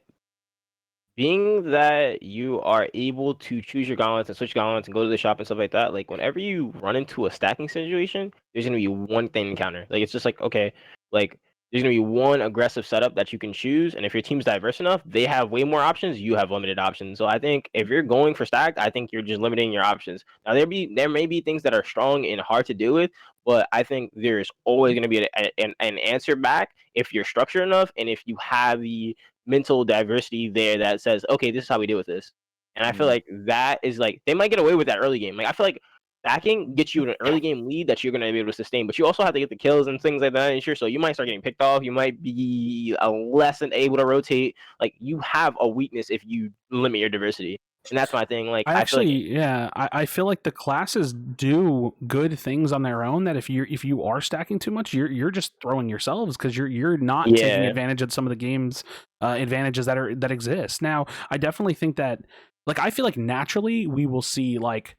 being that you are able to choose your gauntlets and switch gauntlets and go to the shop and stuff like that, like whenever you run into a stacking situation, there's going to be one thing to counter. Like it's just like, okay, like there's going to be one aggressive setup that you can choose. And if your team's diverse enough, they have way more options. You have limited options. So I think if you're going for stacked, I think you're just limiting your options. Now, there may be things that are strong and hard to deal with, but I think there's always going to be an answer back if you're structured enough and if you have the mental diversity there that says, okay, this is how we deal with this. And I feel like that is like, they might get away with that early game. Like I feel like stacking gets you an early game lead that you're going to be able to sustain, but you also have to get the kills and things like that. And sure, so you might start getting picked off. You might be less than able to rotate. Like you have a weakness if you limit your diversity. And that's my thing. Like, I feel like I feel like the classes do good things on their own. That if you are stacking too much, you're just throwing yourselves because you're not taking advantage of some of the game's advantages that exist. Now, I definitely think that, like, I feel like naturally we will see like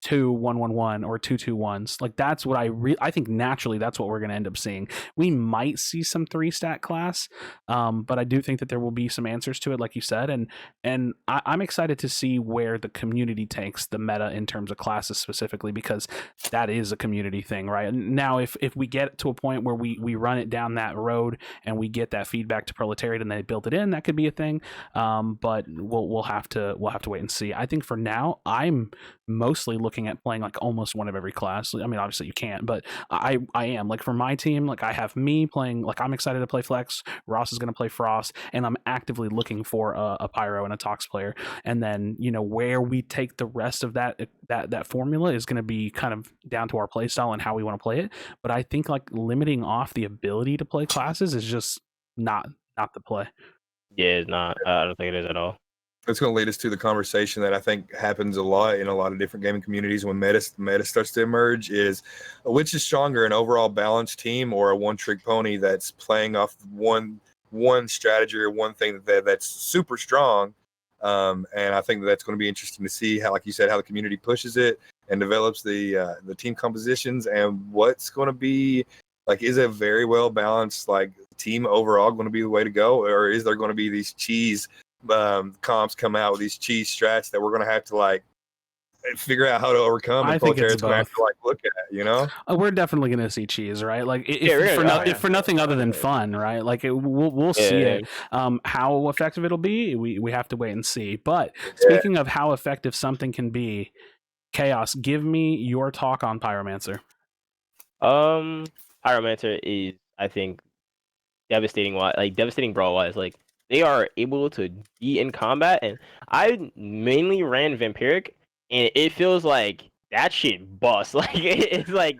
2-1-1-1 or 2-2-1s. Like that's what I think naturally that's what we're going to end up seeing. We might see some 3-stat class, but I do think that there will be some answers to it, like you said, and I'm excited to see where the community takes the meta in terms of classes specifically, because that is a community thing, right? Now, if we get to a point where we run it down that road and we get that feedback to Proletariat and they built it in, that could be a thing. But we'll have to wait and see. I think for now, I'm mostly looking at playing like almost one of every class. I mean, obviously you can't, but I am like, for my team, like I have me playing, like I'm excited to play Flex, Ross is going to play Frost, and I'm actively looking for a Pyro and a Tox player. And then, you know, where we take the rest of that formula is going to be kind of down to our play style and how we want to play it. But I think like limiting off the ability to play classes is just not the play. Yeah, it's not. I don't think it is at all. It's going to lead us to the conversation that I think happens a lot in a lot of different gaming communities when meta starts to emerge, is which is stronger, an overall balanced team or a one-trick pony that's playing off one strategy or one thing that's super strong. And I think that's going to be interesting to see how, like you said, how the community pushes it and develops the team compositions, and what's going to be like, is a very well balanced like team overall going to be the way to go, or is there going to be these cheese comps come out with these cheese strats that we're going to have to like figure out how to overcome, and Proletariat's going to have to like look at, you know? We're definitely going to see cheese, right? Like if for nothing other than fun, right? Like we'll see it. How effective it'll be, we have to wait and see. But speaking of how effective something can be, Kaos, give me your talk on Pyromancer. Pyromancer is, I think, devastating brawl wise. Like, they are able to be in combat, and I mainly ran Vampiric, and it feels like that shit bust. Like it's like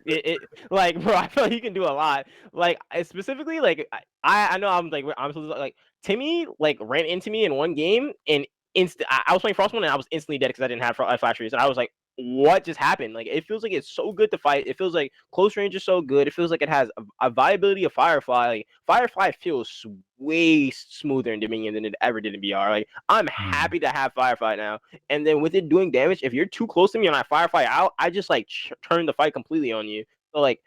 like, bro, I feel like you can do a lot. Like specifically, like I know I'm supposed to, like, Timmy like ran into me in one game, and I was playing Frostborn and I was instantly dead because I didn't have flash trees, and I was like, what just happened? Like, it feels like it's so good to fight. It feels like close range is so good. It feels like it has a viability of Firefly. Like, Firefly feels way smoother in Dominion than it ever did in BR. Like, I'm happy to have Firefly now. And then with it doing damage, if you're too close to me and I Firefly out, I just like turn the fight completely on you. So like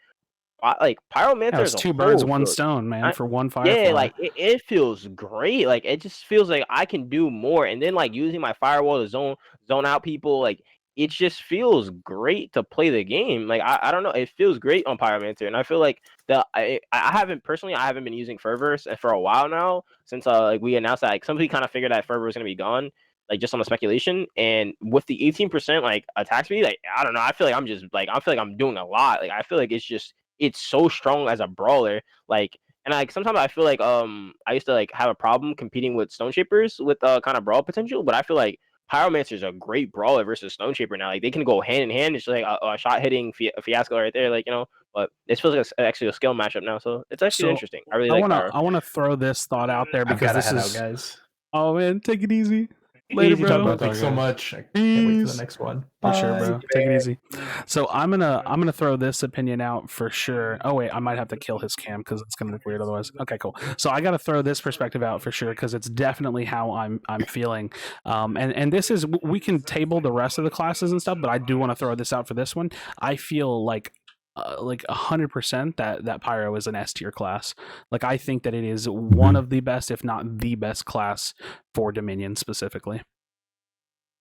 Pyromancer is 2 birds, 1 stone, man, for 1 Firefly. Yeah, like it feels great. Like, it just feels like I can do more. And then like using my firewall to zone out people, like, it just feels great to play the game. Like, I don't know, it feels great on Pyromancer, and I feel like I haven't been using Fervor for a while now, since like we announced that like somebody kind of figured that Fervor was gonna be gone, like just on the speculation. And with the 18% like attack speed, like, I don't know, I feel like I'm doing a lot. Like, I feel like it's so strong as a brawler. Like, and like sometimes I feel like I used to like have a problem competing with Stone Shapers with kind of brawl potential, but I feel like Pyromancer is a great brawler versus Stone Shaper now. Like, they can go hand in hand. It's like a shot hitting fiasco right there. Like, you know, but it feels like actually a skill matchup now. So it's actually interesting. I really like Pyro. I want to throw this thought out there because this is, guys. Oh man, take it easy. Later, bro. Thanks so much. I can't wait for the next one. For sure, bro. Take it easy. So I'm gonna throw this opinion out for sure. Oh wait, I might have to kill his cam because it's gonna look weird otherwise. Okay, cool. So I gotta throw this perspective out for sure because it's definitely how I'm feeling. And this is, we can table the rest of the classes and stuff, but I do want to throw this out for this one. I feel like 100% that Pyro is an S tier class. Like, I think that it is one of the best, if not the best class for Dominion specifically.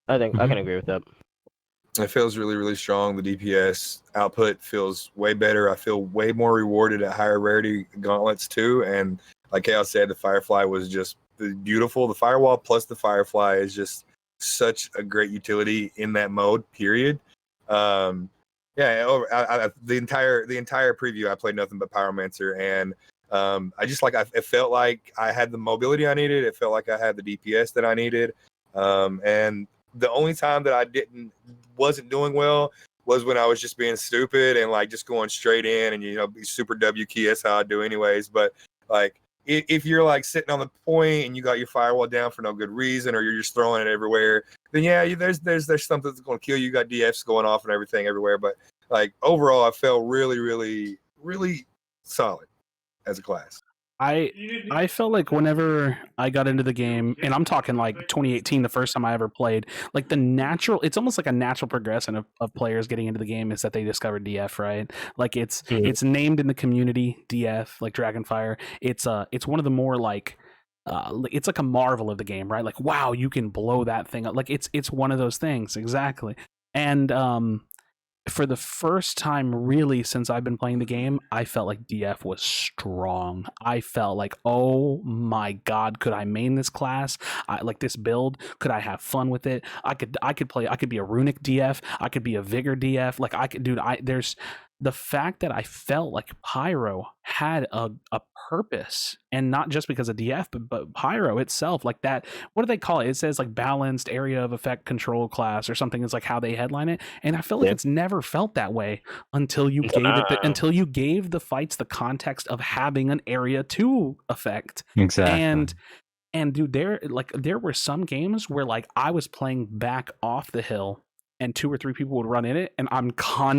I think I can agree with that. It feels really, really strong. The DPS output feels way better. I feel way more rewarded at higher rarity gauntlets too. And like Kaos said, the Firefly was just beautiful. The Firewall plus the Firefly is just such a great utility in that mode, period. The entire preview, I played nothing but Pyromancer, and it felt like I had the mobility I needed. It felt like I had the DPS that I needed. And the only time that I wasn't doing well was when I was just being stupid and like just going straight in and, you know, be super W key. That's how I do anyways. But like if you're like sitting on the point and you got your firewall down for no good reason, or you're just throwing it everywhere, then yeah, there's something that's going to kill you. You got DFs going off and everything everywhere, but like overall, I felt really, really, really solid as a class. I felt like whenever I got into the game, and I'm talking like 2018, the first time I ever played, like it's almost like a natural progression of players getting into the game is that they discovered DF, right? Like it's named in the community DF, like Dragonfire. It's one of the more like it's like a marvel of the game, right? Like, wow, you can blow that thing up. Like it's one of those things, exactly. And for the first time really since I've been playing the game, I felt like DF was strong. I felt like, oh my god, could I main this class? Like this build, could I have fun with it? I could be a runic DF, I could be a vigor DF. Like there's the fact that I felt like Pyro had a purpose, and not just because of DF, but Pyro itself, like that. What do they call it? It says like balanced area of effect control class or something is like how they headline it. And I feel like it's never felt that way until you gave the fights the context of having an area 2 effect. Exactly. And dude, there were some games where like I was playing back off the hill and 2 or 3 people would run in it, and I'm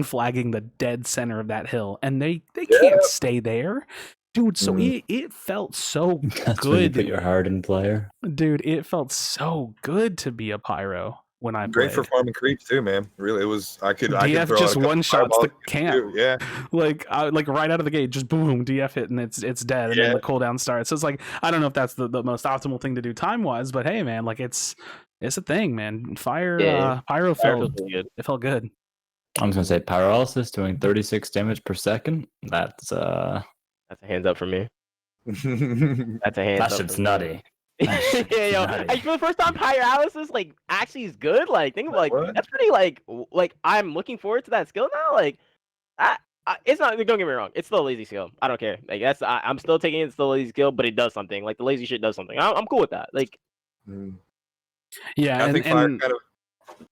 flagging the dead center of that hill, and they can't stay there, dude. So it felt so That's good. When you put your heart in player, dude. It felt so good to be a Pyro when I Great played. for farming creeps too, man. Really, it was. I could DF just one shots the camp. Too. Yeah, like right out of the gate, just boom, DF hit, and it's dead, and then the cooldown starts. So it's like, I don't know if that's the most optimal thing to do time wise, but hey, man, like it's a thing, man. Pyro felt good. It felt good. I'm just gonna say Pyrolysis doing 36 damage per second. That's a hands up for me. That's a hands up. That shit's nutty. Like, for the first time, Pyrolysis like actually is good. Like, think of like that's pretty like I'm looking forward to that skill now. Like, it's not. Don't get me wrong. It's still a lazy skill. I don't care. Like I'm still taking it. It's still a lazy skill, but it does something. Like the lazy shit does something. I'm cool with that. Like. Yeah, I think Fire kind of.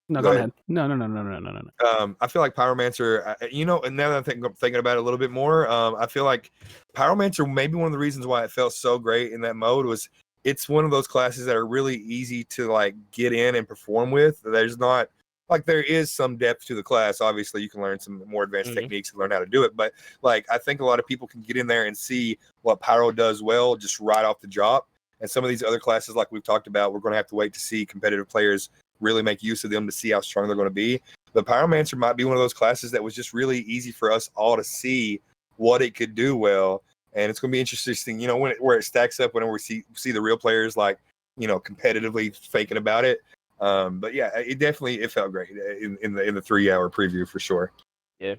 No, go ahead. No. I feel like Pyromancer, and now that I'm thinking about it a little bit more, I feel like Pyromancer, maybe one of the reasons why it felt so great in that mode was it's one of those classes that are really easy to like get in and perform with. There's not like there is some depth to the class. Obviously, you can learn some more advanced techniques and learn how to do it. But like I think a lot of people can get in there and see what Pyro does well just right off the jump. And some of these other classes, like we've talked about, we're going to have to wait to see competitive players really make use of them to see how strong they're going to be. But Pyromancer might be one of those classes that was just really easy for us all to see what it could do well. And it's going to be interesting, where it stacks up whenever we see the real players like, competitively faking about it. But yeah, it felt great in the 3-hour preview for sure. Yeah.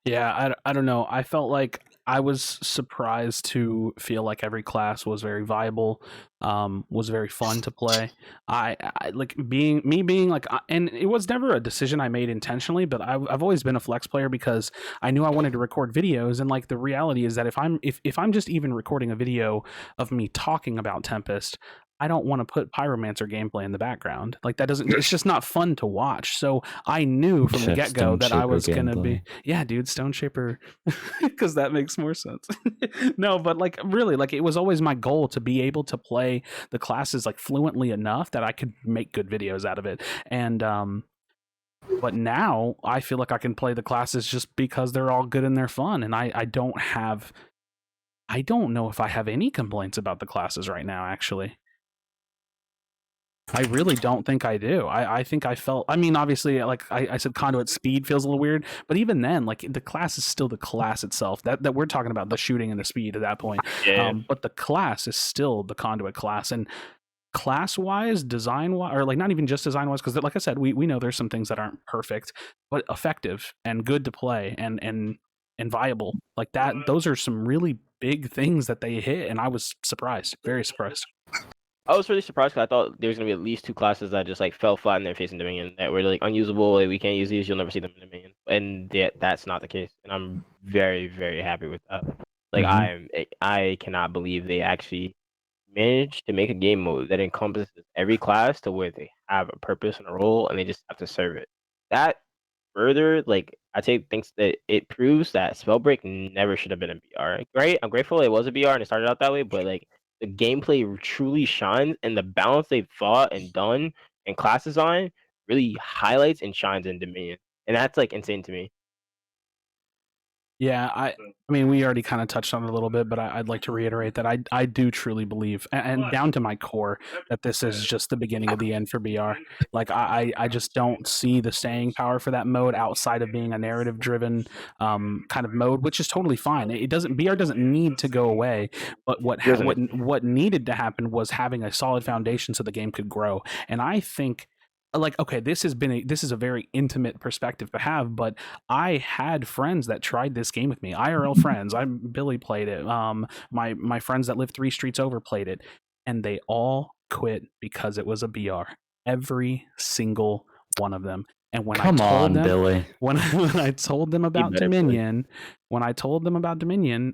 Yeah, I don't know. I felt like I was surprised to feel like every class was very viable, was very fun to play. I like being like, and it was never a decision I made intentionally, but I've always been a flex player because I knew I wanted to record videos, and like the reality is that if I'm just even recording a video of me talking about Tempest, I don't want to put Pyromancer gameplay in the background. Like that it's just not fun to watch. So I knew from the get-go that I was going to be, yeah, dude, Stone Shaper, because that makes more sense. No, but like really, like it was always my goal to be able to play the classes like fluently enough that I could make good videos out of it. And, but now I feel like I can play the classes just because they're all good and they're fun. And I don't know if I have any complaints about the classes right now, actually. I really don't think I do. I think I felt, I mean, obviously, like I said, Conduit speed feels a little weird, but even then, like the class is still the class itself that we're talking about, the shooting and the speed at that point. Yeah. But the class is still the Conduit class, and class-wise, design-wise, or like not even just design-wise, because like I said, we know there's some things that aren't perfect, but effective and good to play and viable. Like that, those are some really big things that they hit, and I was surprised, very surprised. I was really surprised because I thought there was gonna be at least 2 classes that just like fell flat in their face in Dominion that were like unusable. Like, we can't use these. You'll never see them in Dominion, and that's not the case. And I'm very, very happy with that. Like I cannot believe they actually managed to make a game mode that encompasses every class to where they have a purpose and a role, and they just have to serve it. That further like thinks that it proves that Spellbreak never should have been a BR. Right? I'm grateful it was a BR and it started out that way, but like the gameplay truly shines, and the balance they've thought and done and classes on really highlights and shines in Dominion, and that's like insane to me. Yeah, I mean, we already kind of touched on it a little bit, but I'd like to reiterate that I do truly believe, and down to my core, that this is just the beginning of the end for BR. Like, I just don't see the staying power for that mode outside of being a narrative-driven kind of mode, which is totally fine. It doesn't BR doesn't need to go away, but what needed to happen was having a solid foundation so the game could grow. And I think, like, okay, this is a very intimate perspective to have, but I had friends that tried this game with me, IRL friends. Billy played it. My friends that live 3 streets over played it, and they all quit because it was a BR. Every single one of them. And when Come I told on, them, Billy. when I told them about Dominion,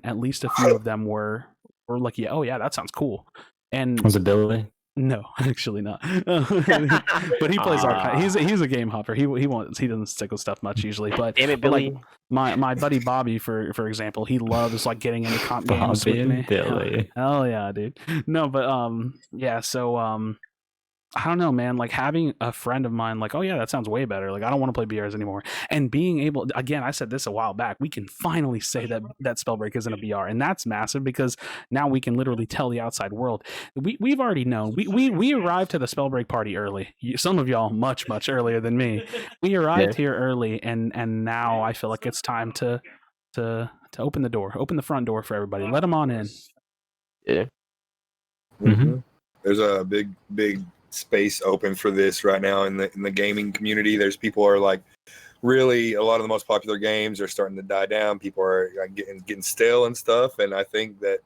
at least a few of them were like, yeah, oh yeah, that sounds cool. And Was it Billy? no, actually not. But he plays all kind. He's a game hopper. He doesn't stick with stuff much usually. But Damn it, Billy. Like, my buddy Bobby, for example, he loves like getting into comp games with me. Billy. Hell yeah, dude. No, but yeah. So I don't know, man. Like having a friend of mine, like, oh yeah, that sounds way better. Like I don't want to play BRs anymore. And being able, again, I said this a while back, we can finally say that Spellbreak isn't a BR, and that's massive because now we can literally tell the outside world. We've already known. We arrived to the Spellbreak party early. Some of y'all much earlier than me. We arrived here early, and now I feel like it's time to open the front door for everybody. Let them on in. Yeah. Mm-hmm. There's a big space open for this right now in the gaming community. There's people are like, really, a lot of the most popular games are starting to die down. People are getting stale and stuff. And I think that,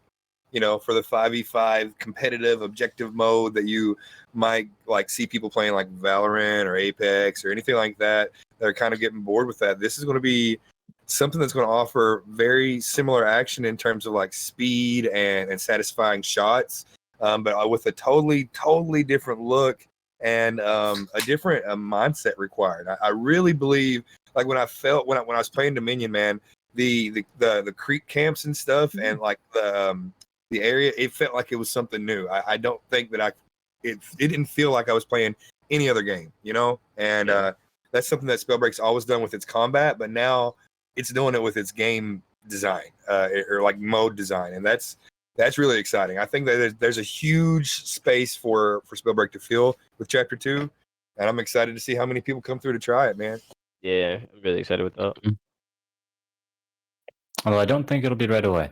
you know, for the 5v5 competitive objective mode that you might like see people playing like Valorant or Apex or anything like that, they're kind of getting bored with that. This is going to be something that's going to offer very similar action in terms of like speed and satisfying shots. But with a totally different look and a different mindset required. I really believe, like when I was playing Dominion, man, the creek camps and stuff, and like the area, it felt like it was something new. I don't think that it didn't feel like I was playing any other game, you know. And that's something that Spellbreak's always done with its combat, but now it's doing it with its game design or like mode design, and that's really exciting. I think that there's a huge space for Spellbreak to fill with Chapter 2, and I'm excited to see how many people come through to try it, man. Yeah, I'm really excited with that. Well, I don't think it'll be right away.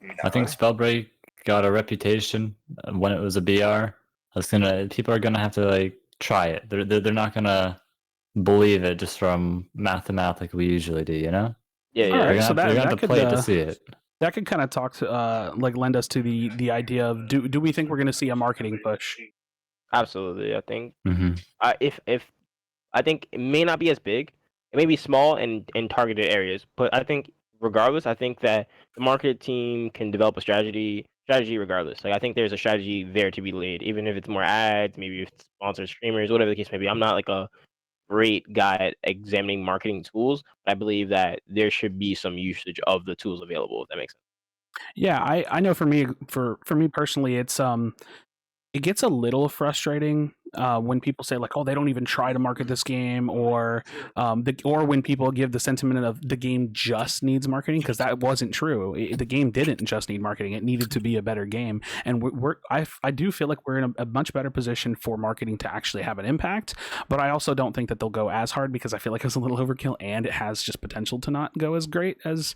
No. I think Spellbreak got a reputation when it was a BR. People are gonna have to like try it. They're not gonna believe it just from mouth to mouth like we usually do, you know? Yeah. All right, so they're gonna have to play it to see it. That could kind of talk to like lend us to the idea of do we think we're going to see a marketing push? Absolutely, I think. If I think it may not be as big, it may be small and in targeted areas, but I think regardless, I think that the market team can develop a strategy regardless. Like I think there's a strategy there to be laid, even if it's more ads, maybe if it's sponsored streamers, whatever the case may be. I'm not like a great guy at examining marketing tools, but I believe that there should be some usage of the tools available, if that makes sense. Yeah, I know for me personally, it's it gets a little frustrating when people say like, oh, they don't even try to market this game, or when people give the sentiment of the game just needs marketing, because that wasn't true. The game didn't just need marketing; it needed to be a better game. And I do feel like we're in a much better position for marketing to actually have an impact. But I also don't think that they'll go as hard, because I feel like it's a little overkill, and it has just potential to not go as great as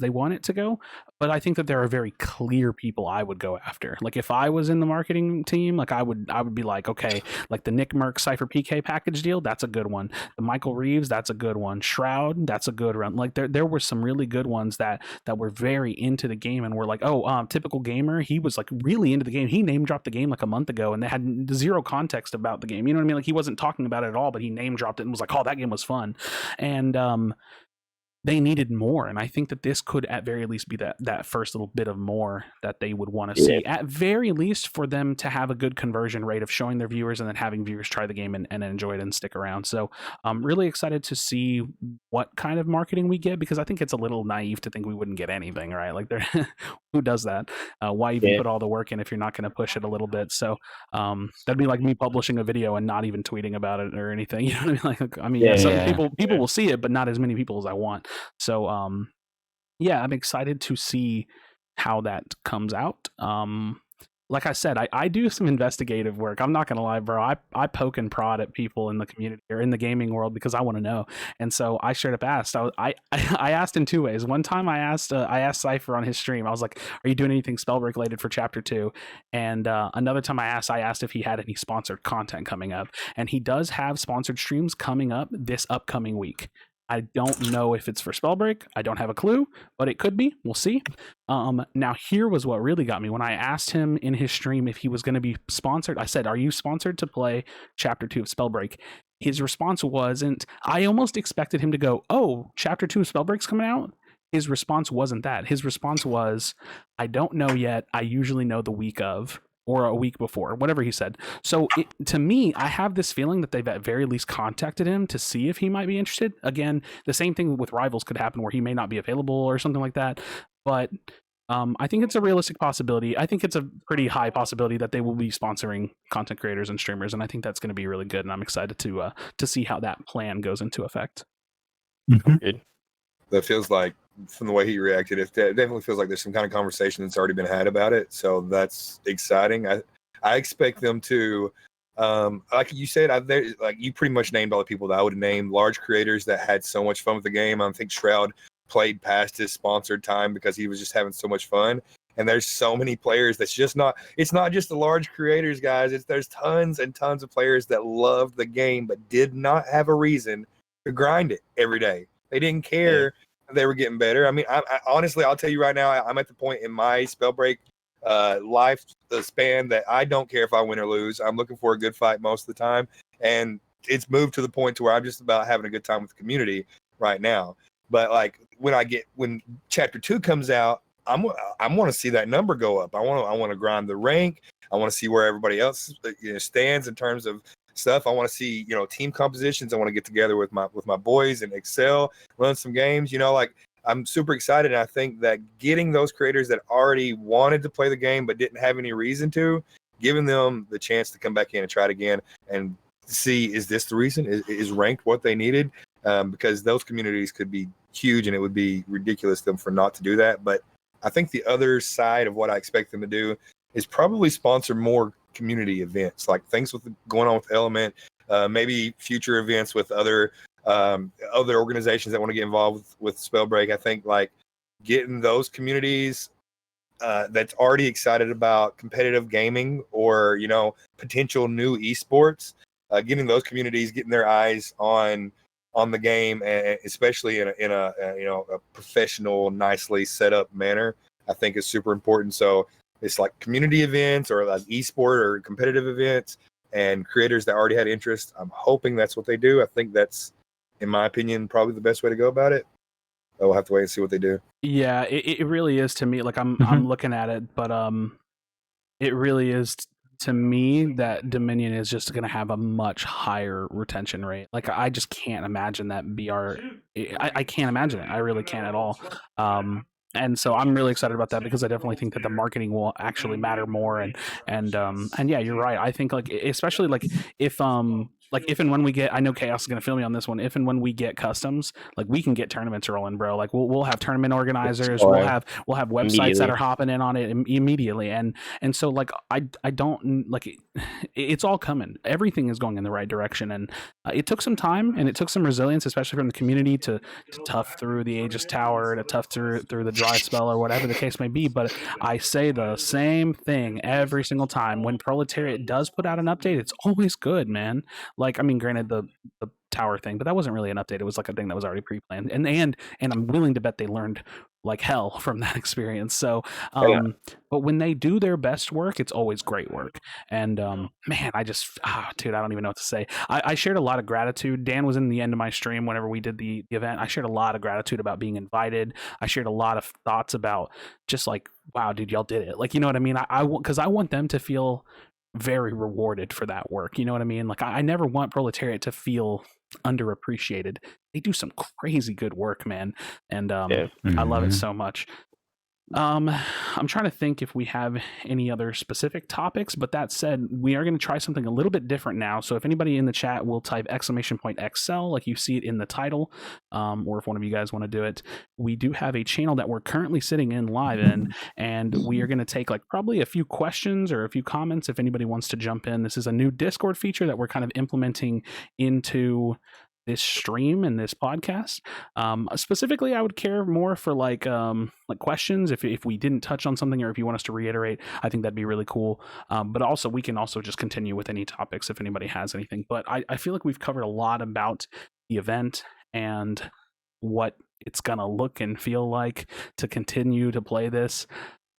they want it to go. But I think that there are very clear people I would go after. Like if I was in the marketing team, like I would be like, okay, like the Nick Merck Cypher PK package deal, that's a good one. The Michael Reeves, that's a good one. Shroud, that's a good one. Like there were some really good ones that were very into the game and were like, oh, Typical Gamer, he was like really into the game. He name dropped the game like a month ago, and they had zero context about the game. You know what I mean? Like he wasn't talking about it at all, but he name dropped it and was like, oh, that game was fun. And they needed more, and I think that this could at very least be that first little bit of more that they would want to see, at very least, for them to have a good conversion rate of showing their viewers and then having viewers try the game and enjoy it and stick around. So I'm really excited to see what kind of marketing we get, because I think it's a little naive to think we wouldn't get anything, right? Like, who does that? Why even put all the work in if you're not going to push it a little bit? So that'd be like me publishing a video and not even tweeting about it or anything. You know what I mean? Like, I mean, some people will see it, but not as many people as I want. So yeah, I'm excited to see how that comes out. Like I said, I do some investigative work. I'm not gonna lie, bro. I poke and prod at people in the community or in the gaming world because I want to know. And so I straight up asked. I asked in two ways. One time I asked Cypher on his stream. I was like, "Are you doing anything Spellbreak related for Chapter 2?" And another time I asked if he had any sponsored content coming up, and he does have sponsored streams coming up this upcoming week. I don't know if it's for Spellbreak. I don't have a clue, but it could be. We'll see. Now, here was what really got me. When I asked him in his stream if he was going to be sponsored, I said, "Are you sponsored to play Chapter 2 of Spellbreak?" His response wasn't. I almost expected him to go, "Oh, Chapter 2 of Spellbreak's coming out." His response wasn't that. His response was, "I don't know yet. I usually know the week of, or a week before," whatever he said. So to me, I have this feeling that they've at very least contacted him to see if he might be interested. Again, the same thing with Rivals could happen where he may not be available or something like that. But I think it's a realistic possibility. I think it's a pretty high possibility that they will be sponsoring content creators and streamers, and I think that's going to be really good. And I'm excited to see how that plan goes into effect. Good. That feels like, from the way he reacted, it definitely feels like there's some kind of conversation that's already been had about it. So that's exciting. I expect them to, like you said, like you pretty much named all the people that I would name, large creators that had so much fun with the game. I think Shroud played past his sponsored time because he was just having so much fun. And there's so many players that's just not, it's not just the large creators, guys. There's tons and tons of players that loved the game but did not have a reason to grind it every day. They didn't care. They were getting better. I mean, I honestly, I'll tell you right now, I'm at the point in my Spellbreak life span that I don't care if I win or lose. I'm looking for a good fight most of the time, and it's moved to the point to where I'm just about having a good time with the community right now. But like when Chapter 2 comes out, I want to see that number go up. I want to grind the rank. I want to see where everybody else stands in terms of stuff. I want to see, team compositions. I want to get together with my boys and XCEL, run some games. Like, I'm super excited. And I think that getting those creators that already wanted to play the game but didn't have any reason to, giving them the chance to come back in and try it again and see, is this the reason? Is ranked what they needed? Because those communities could be huge, and it would be ridiculous them for not to do that. But I think the other side of what I expect them to do is probably sponsor more community events, like things going on with Element, maybe future events with other organizations that want to get involved with Spellbreak. I think like getting those communities that's already excited about competitive gaming or potential new esports, getting those communities getting their eyes on the game, and especially in a professional, nicely set up manner, I think is super important. So it's like community events or like esport or competitive events and creators that already had interest. I'm hoping that's what they do. I think that's, in my opinion, probably the best way to go about it. We'll have to wait and see what they do. Yeah, it really is to me. Like I'm looking at it, but it really is to me that Dominion is just going to have a much higher retention rate. Like I just can't imagine that BR. I can't imagine it. I really can't at all. And so I'm really excited about that because I definitely think that the marketing will actually matter more. And yeah, you're right. I think like, especially like if and when we get, I know Kaos is going to feel me on this one. If and when we get customs, like we can get tournaments rolling, bro. Like we'll have tournament organizers. We'll have websites that are hopping in on it immediately. And so like I don't like it's all coming. Everything is going in the right direction. And it took some time and it took some resilience, especially from the community to tough through the Aegis Tower, to tough through the dry spell or whatever the case may be. But I say the same thing every single time. When Proletariat does put out an update, it's always good, man. Like, I mean, granted the tower thing, but that wasn't really an update. It was like a thing that was already pre-planned, and I'm willing to bet they learned like hell from that experience. So, but when they do their best work, it's always great work. And man, dude, I don't even know what to say. I shared a lot of gratitude. Dan was in the end of my stream whenever we did the event. I shared a lot of gratitude about being invited. I shared a lot of thoughts about just like, wow, dude, y'all did it. Like, you know what I mean? Because I want them to feel very rewarded for that work. You know what I mean? Like, I never want Proletariat to feel underappreciated. They do some crazy good work, man. And I love it so much. I'm trying to think if we have any other specific topics, but that said, we are going to try something a little bit different now. So if anybody in the chat will type !XCEL like you see it in the title, or if one of you guys want to do it, we do have a channel that we're currently sitting in live in, and we are going to take like probably a few questions or a few comments if anybody wants to jump in. This is a new Discord feature that we're kind of implementing into this stream and this podcast. Specifically, I would care more for like questions if we didn't touch on something, or if you want us to reiterate. I think that'd be really cool. But also we can also just continue with any topics if anybody has anything. But I feel like we've covered a lot about the event and what it's gonna look and feel like to continue to play this.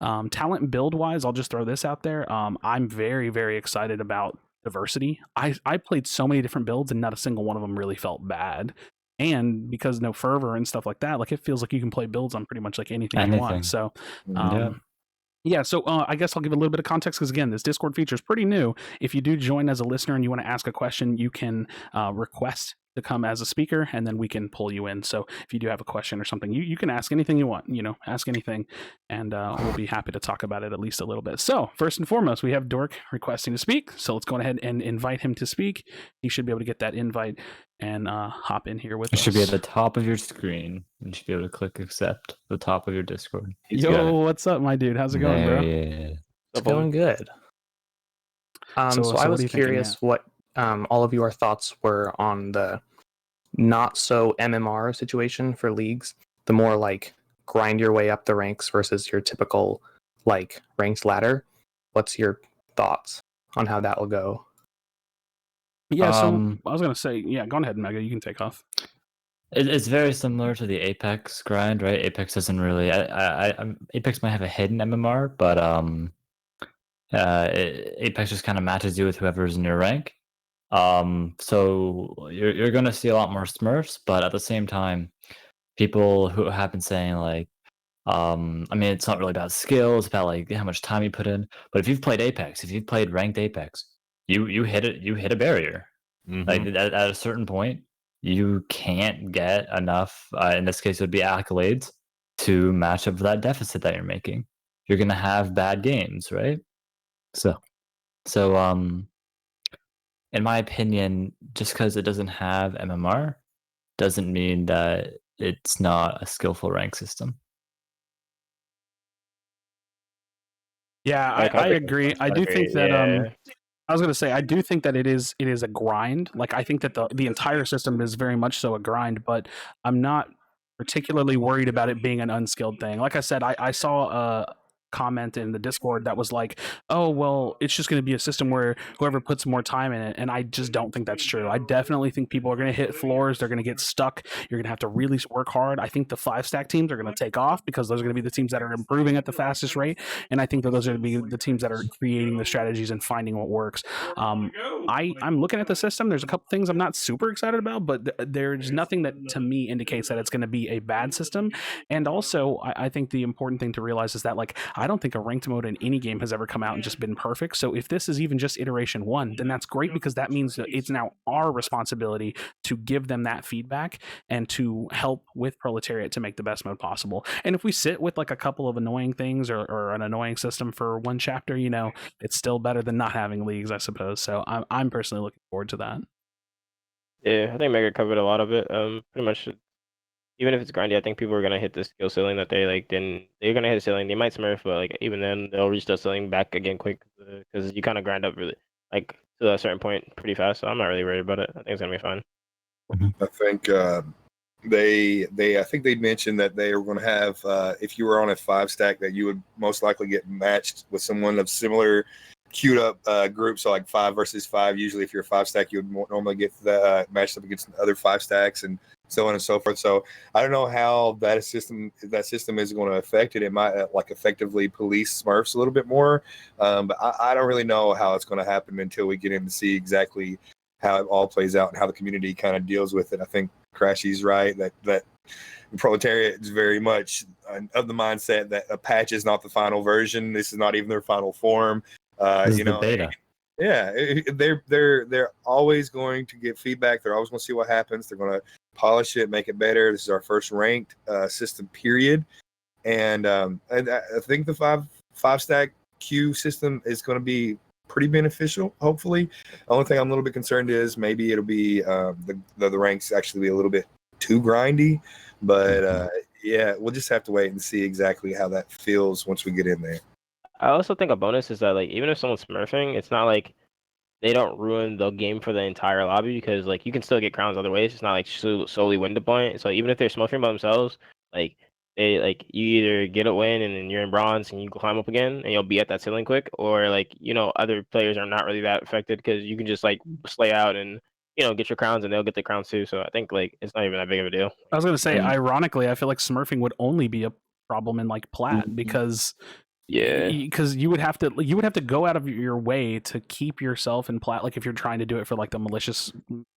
Talent build wise, I'll just throw this out there. I'm very, very excited about diversity. I played so many different builds and not a single one of them really felt bad. And because no fervor and stuff like that, like it feels like you can play builds on pretty much like anything you want. So yeah, so I guess I'll give a little bit of context because, again, this Discord feature is pretty new. If you do join as a listener and you want to ask a question, you can request to come as a speaker, and then we can pull you in. So if you do have a question or something, you can ask anything you want, ask anything, and we'll be happy to talk about it at least a little bit. So first and foremost, we have Dork requesting to speak. So let's go ahead and invite him to speak. He should be able to get that invite and hop in here with us. It should be at the top of your screen. You should be able to click accept at the top of your Discord. Yo, what's up, my dude? How's it going, bro? It's going good. So I was curious what all of your thoughts were on the not so MMR situation for leagues, the more like grind your way up the ranks versus your typical like ranked ladder. What's your thoughts on how that will go? Yeah, so I was gonna say, go ahead, Mega. You can take off. It's very similar to the Apex grind, right? Apex doesn't really. Apex might have a hidden MMR, but Apex just kind of matches you with whoever's in your rank. So you're gonna see a lot more Smurfs, but at the same time, people who have been saying like, I mean, it's not really about skill; it's about like how much time you put in. But if you've played Apex, if you've played ranked Apex, you hit a barrier. Like at a certain point, you can't get enough. In this case, it would be accolades to match up with that deficit that you're making. You're gonna have bad games, right? So in my opinion, just because it doesn't have MMR doesn't mean that it's not a skillful rank system. Yeah, I agree. I do think that I was going to say, I do think that it is a grind. Like, I think that the entire system is very much so a grind, but I'm not particularly worried about it being an unskilled thing. Like I said, I saw a comment in the Discord that was like, oh, well, it's just going to be a system where whoever puts more time in it, and I just don't think that's true. I definitely think people are going to hit floors. They're going to get stuck. You're going to have to really work hard. I think the 5-stack teams are going to take off because those are going to be the teams that are improving at the fastest rate, and I think that those are going to be the teams that are creating the strategies and finding what works. I'm looking at the system. There's a couple things I'm not super excited about, but there's nothing that to me indicates that it's going to be a bad system. And also, I think the important thing to realize is that, like, I don't think a ranked mode in any game has ever come out and just been perfect. So if this is even just iteration 1, then that's great, because that means that it's now our responsibility to give them that feedback and to help with Proletariat to make the best mode possible. And if we sit with like a couple of annoying things or an annoying system for one chapter, it's still better than not having leagues, I suppose. So I'm personally looking forward to that. Yeah, I think Mega covered a lot of it. Pretty much, even if it's grindy, I think people are gonna hit the skill ceiling that they like. Then they're gonna hit the ceiling. They might smurf, but like even then, they'll reach the ceiling back again quick because you kind of grind up really like to a certain point pretty fast. So I'm not really worried about it. I think it's gonna be fine. I think I think they mentioned that they were going to have if you were on a 5-stack that you would most likely get matched with someone of similar queued up groups, so like 5 versus 5. Usually, if you're a 5 stack, you would normally get the matched up against other 5 stacks, and so on and so forth. So I don't know how that system is going to affect it. It might like effectively police Smurfs a little bit more, but I don't really know how it's going to happen until we get in to see exactly how it all plays out and how the community kind of deals with it. I think Krashy's right that the proletariat is very much of the mindset that a patch is not the final version. This is not even their final form. This is the beta. Yeah, they're always going to get feedback. They're always going to see what happens. They're going to polish it, make it better. This is our first ranked system, period. And I think the five stack queue system is going to be pretty beneficial. Hopefully, the only thing I'm a little bit concerned is maybe it'll be the ranks actually be a little bit too grindy. But yeah, we'll just have to wait and see exactly how that feels once we get in there. I also think a bonus is that like even if someone's smurfing, it's not like they don't ruin the game for the entire lobby, because like you can still get crowns other ways. It's not like solely win to point. So even if they're smurfing by themselves, like you either get a win and then you're in bronze and you climb up again and you'll be at that ceiling quick, or like other players are not really that affected because you can just like slay out and get your crowns and they'll get the crowns too. So I think like it's not even that big of a deal. I was gonna say, ironically, I feel like smurfing would only be a problem in like plat because you would have to go out of your way to keep yourself in plat, like if you're trying to do it for like the malicious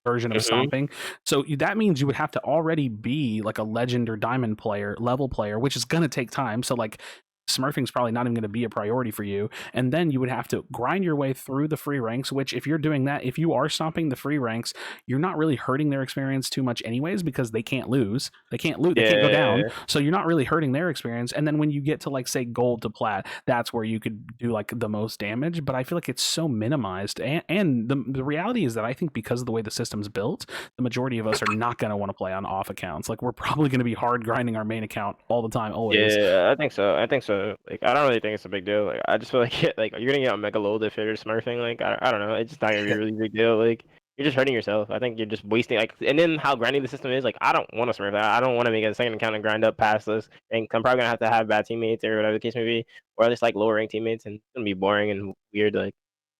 version of stomping. So that means you would have to already be like a legend or diamond level player, which is gonna take time. So like smurfing's probably not even going to be a priority for you, and then you would have to grind your way through the free ranks, which if you're doing that, if you are stomping the free ranks, you're not really hurting their experience too much anyways, because they can't lose, they can't go down, so you're not really hurting their experience. And then when you get to like say gold to plat, that's where you could do like the most damage, but I feel like it's so minimized. And the reality is that I think because of the way the system's built, the majority of us are not going to want to play on off accounts. Like we're probably going to be hard grinding our main account all the time, always. I think so. Like I don't really think it's a big deal. Like I just feel like like you're gonna get on mega load if you're smurfing. Like I don't know. It's just not gonna be a really big deal. Like you're just hurting yourself. I think you're just wasting like. And then how grindy the system is. Like I don't want to smurf. I don't want to make a second account and grind up past this. And I'm probably gonna have to have bad teammates or whatever the case may be, or at least like lower ranked teammates, and it's gonna be boring and weird. Like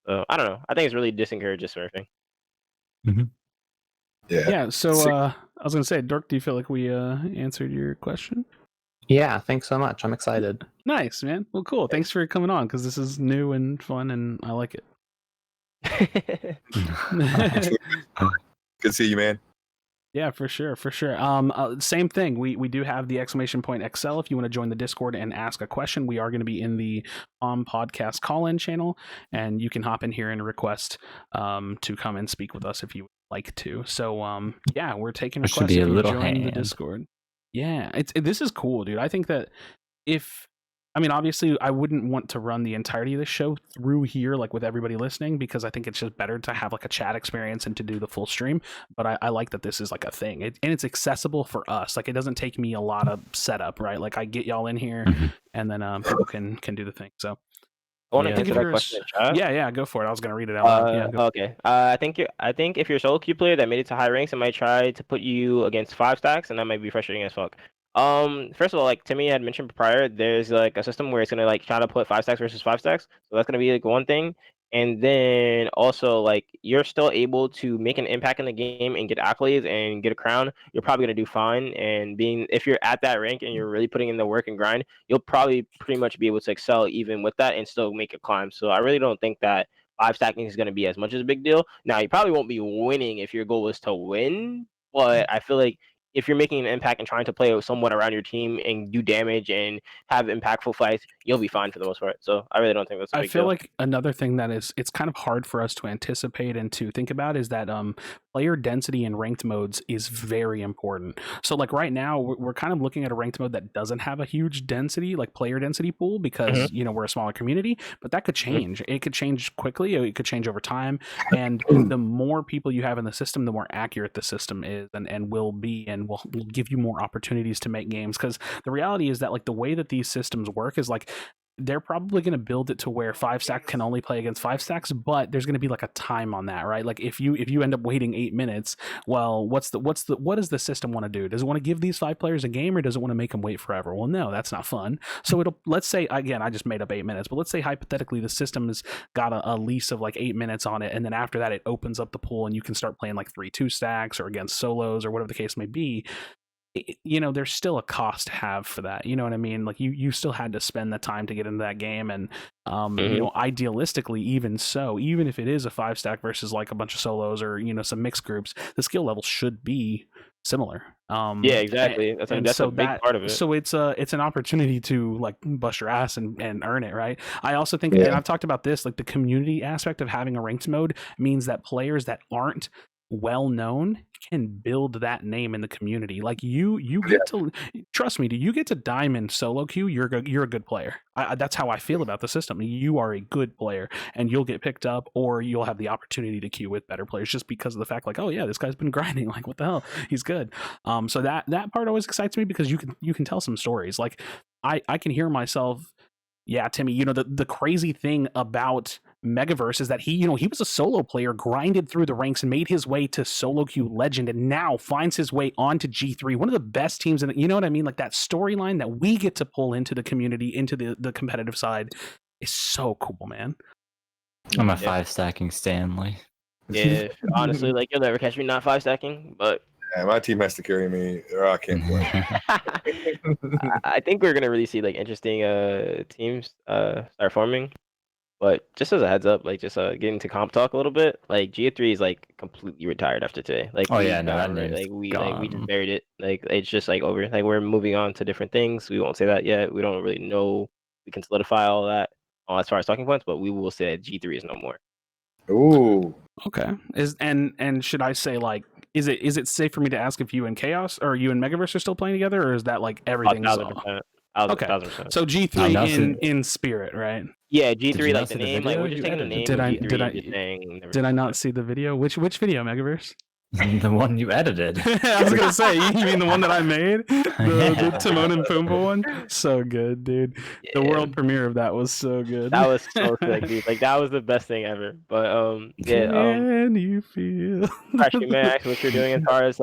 I don't know. I think it's really disencourages smurfing. Yeah. So I was gonna say, Dirk, do you feel like we answered your question? Yeah, thanks so much. I'm excited. Nice, man. Well, cool. Thanks for coming on, because this is new and fun, and I like it. Good to see you, man. Yeah, for sure. Same thing. We do have the !XCEL if you want to join the Discord and ask a question. We are going to be in the podcast call-in channel, and you can hop in here and request to come and speak with us if you would like to. So yeah, we're taking requests if you join the Discord. Yeah, this is cool, dude. I think that obviously I wouldn't want to run the entirety of the show through here, like with everybody listening, because I think it's just better to have like a chat experience and to do the full stream. But I like that this is like a thing, and it's accessible for us. Like it doesn't take me a lot of setup, right? Like I get y'all in here, and then people can do the thing. So I want to answer that question in chat. Yeah, go for it. I was gonna read it out loud. Okay. I think if you're a solo queue player that made it to high ranks, it might try to put you against 5 stacks, and that might be frustrating as fuck. First of all, like Timmy had mentioned prior, there's like a system where it's gonna like try to put 5 stacks versus 5 stacks. So that's gonna be like one thing. And then also like you're still able to make an impact in the game and get accolades and get a crown. You're probably gonna do fine. And if you're at that rank and you're really putting in the work and grind, you'll probably pretty much be able to excel even with that and still make a climb. So I really don't think that 5 stacking is gonna be as much as a big deal. Now you probably won't be winning if your goal is to win, but I feel like if you're making an impact and trying to play somewhat around your team and do damage and have impactful fights, you'll be fine for the most part. So I really don't think that's a big deal. I feel like another thing that it's kind of hard for us to anticipate and to think about is that player density in ranked modes is very important. So like right now we're kind of looking at a ranked mode that doesn't have a huge density, like player density pool, because we're a smaller community, but that could change. It could change quickly, or it could change over time. And the more people you have in the system, the more accurate the system is and will be, and will give you more opportunities to make games. Because the reality is that like the way that these systems work is like they're probably going to build it to where 5-stack can only play against 5-stacks, but there's going to be like a time on that, right? Like if you end up waiting 8 minutes, well, what does the system want to do? Does it want to give these 5 players a game, or does it want to make them wait forever? Well, no, that's not fun. So let's say, again, I just made up 8 minutes, but let's say hypothetically the system has got a lease of like 8 minutes on it, and then after that it opens up the pool and you can start playing like 3 2-stacks or against solos or whatever the case may be. There's still a cost to have for that. You know what I mean? Like you still had to spend the time to get into that game, and idealistically, even if it is a 5-stack versus like a bunch of solos or some mixed groups, the skill level should be similar. Yeah, exactly. That's a big part of it. So it's an opportunity to like bust your ass and earn it, right? I also think, and I've talked about this, like the community aspect of having a ranked mode means that players that aren't well known can build that name in the community. Like you get to, trust me, do you get to diamond solo queue, you're a good player. That's how I feel about the system. You are a good player and you'll get picked up, or you'll have the opportunity to queue with better players just because of the fact like, oh yeah, this guy's been grinding, like what the hell, he's good. So that part always excites me because you can tell some stories. Like I can hear myself, yeah, Timmy, the crazy thing about Megaverse is that he was a solo player, grinded through the ranks and made his way to solo queue legend, and now finds his way onto G3, one of the best teams in it. You know what I mean? Like that storyline that we get to pull into the community, into the competitive side is so cool, man. I'm a 5-stacking Stanley. Yeah, honestly, like you'll never catch me not 5-stacking, but yeah, my team has to carry me, or I can't play. I think we're gonna really see like interesting teams start forming. But just as a heads up, like just getting to comp talk a little bit, like G3 is like completely retired after today. Like that name's we gone. just buried it. Like it's just like over. Like we're moving on to different things. We won't say that yet. We don't really know. We can solidify all that as far as talking points, but we will say that G3 is no more. Ooh. Okay. And should I say like, is it safe for me to ask if you and Kaos or you and Megaverse are still playing together, or is that like everything's 1,000%. Okay. 1,000%. So G3 in spirit, right? Yeah, G3 like the name. Like we're just taking the name. Did I not see see the video? Which video, Megaverse? The one you edited. I was gonna say, you mean the one that I made, the Timon and Pumbaa one? So good, dude. Yeah. The world premiere of that was so good. That was so sick, dude. Like that was the best thing ever. But yeah. Can you feel? Krashy, may I ask what you're doing as far as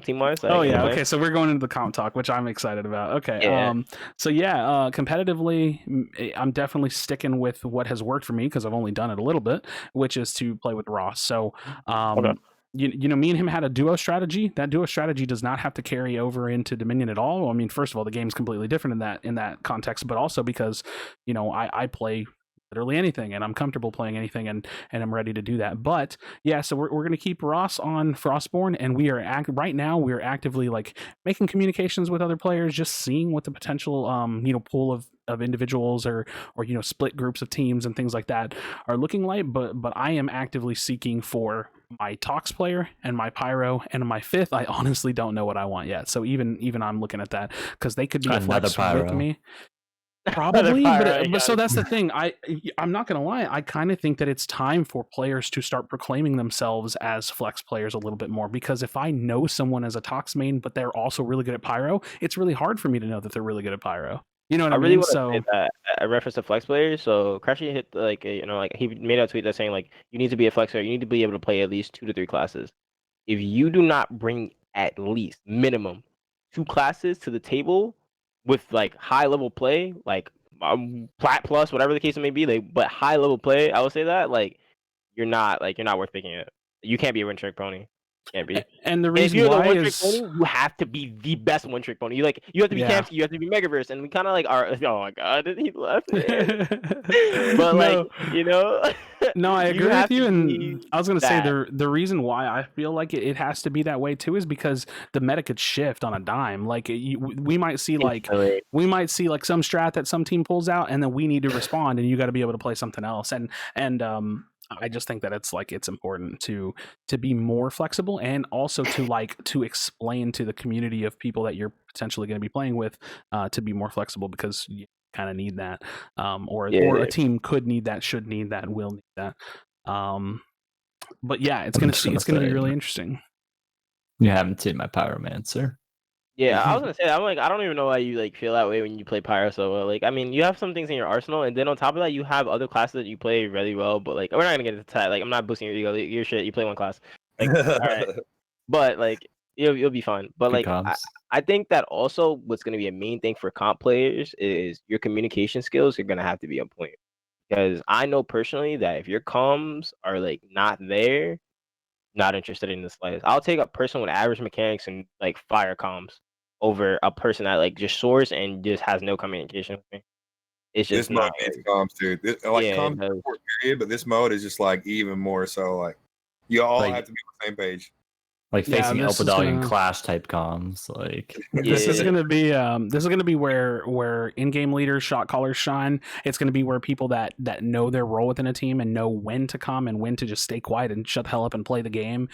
team wise? Like, okay. So we're going into the comp talk, which I'm excited about. Okay. Yeah. Competitively, I'm definitely sticking with what has worked for me because I've only done it a little bit, which is to play with Ross. So okay. Me and him had a duo strategy. That duo strategy does not have to carry over into Dominion at all. I mean, first of all, the game's completely different in that context, but also because, I play literally anything and I'm comfortable playing anything and I'm ready to do that. But yeah, so we're going to keep Ross on Frostborn, and we are right now we're actively like making communications with other players, just seeing what the potential pool of individuals or split groups of teams and things like that are looking like. But I am actively seeking for my Talkohsss player and my Pyro and my 5th. I honestly don't know what I want yet. So even I'm looking at that because they could be a flex with me. Probably, but so that's the thing. I'm not gonna lie. I kind of think that it's time for players to start proclaiming themselves as flex players a little bit more. Because if I know someone as a Talkohsss main, but they're also really good at Pyro, it's really hard for me to know that they're really good at Pyro. You know what I mean? Really want to say that a reference to flex players. So Krashy hit like he made a tweet that's saying like you need to be a flex player. You need to be able to play at least 2 to 3 classes. If you do not bring at least minimum 2 classes to the table with like high level play, like plat plus, whatever the case may be, like but high level play, I would say that like you're not worth picking it. You can't be a one-trick pony. Can't be. And the reason why is pony, you have to be the best one-trick pony. You have to be Campy, you have to be Megaverse, and we kind of like are. Oh my god, he left. But No, I agree with you, and I was gonna say the reason why I feel like it has to be that way too is because the meta could shift on a dime. Like we might see some strat that some team pulls out, and then we need to respond, and you got to be able to play something else. And I just think that it's important to be more flexible, and also to explain to the community of people that you're potentially going to be playing with to be more flexible, because you kind of need that, or a team could need that, should need that, will need that. But yeah, it's going to be really interesting. You haven't seen my Pyromancer. Yeah, I was gonna say, I'm like, I don't even know why you like feel that way when you play Pyro so well. Like, I mean, you have some things in your arsenal, and then on top of that, you have other classes that you play really well. But like, we're not gonna get into that. Like, I'm not boosting your ego. Your shit, you play one class. Like, all right, but like, you'll be fine. But Good like, comps. I think that also what's gonna be a main thing for comp players is your communication skills are gonna have to be on point. Because I know personally that if your comms are like not there, not interested in the slightest. I'll take a person with average mechanics and like fire comms over a person that like just soars and just has no communication with me. It's just This mode not needs comms too. Like yeah, comms support period, but this mode is just like even more so. Like you all Like- have to be on the same page. Like Yeah, facing this Elpa is Dog gonna- and Clash type comms. Like This is Yeah. gonna be where in-game leaders, shot callers shine. It's gonna be where people that know their role within a team and know when to come and when to just stay quiet and shut the hell up and play the game.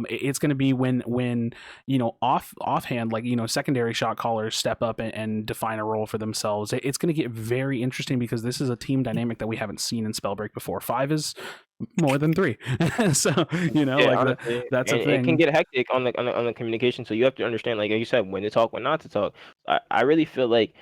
It's gonna be when you know offhand, like, you know, secondary shot callers step up and define a role for themselves. It's gonna get very interesting because this is a team dynamic that we haven't seen in Spellbreak before. 5 is more than 3, so you know, yeah, like honestly. that's and a thing. it can get hectic on the communication. So you have to understand, like you said, when to talk, when not to talk. I really feel like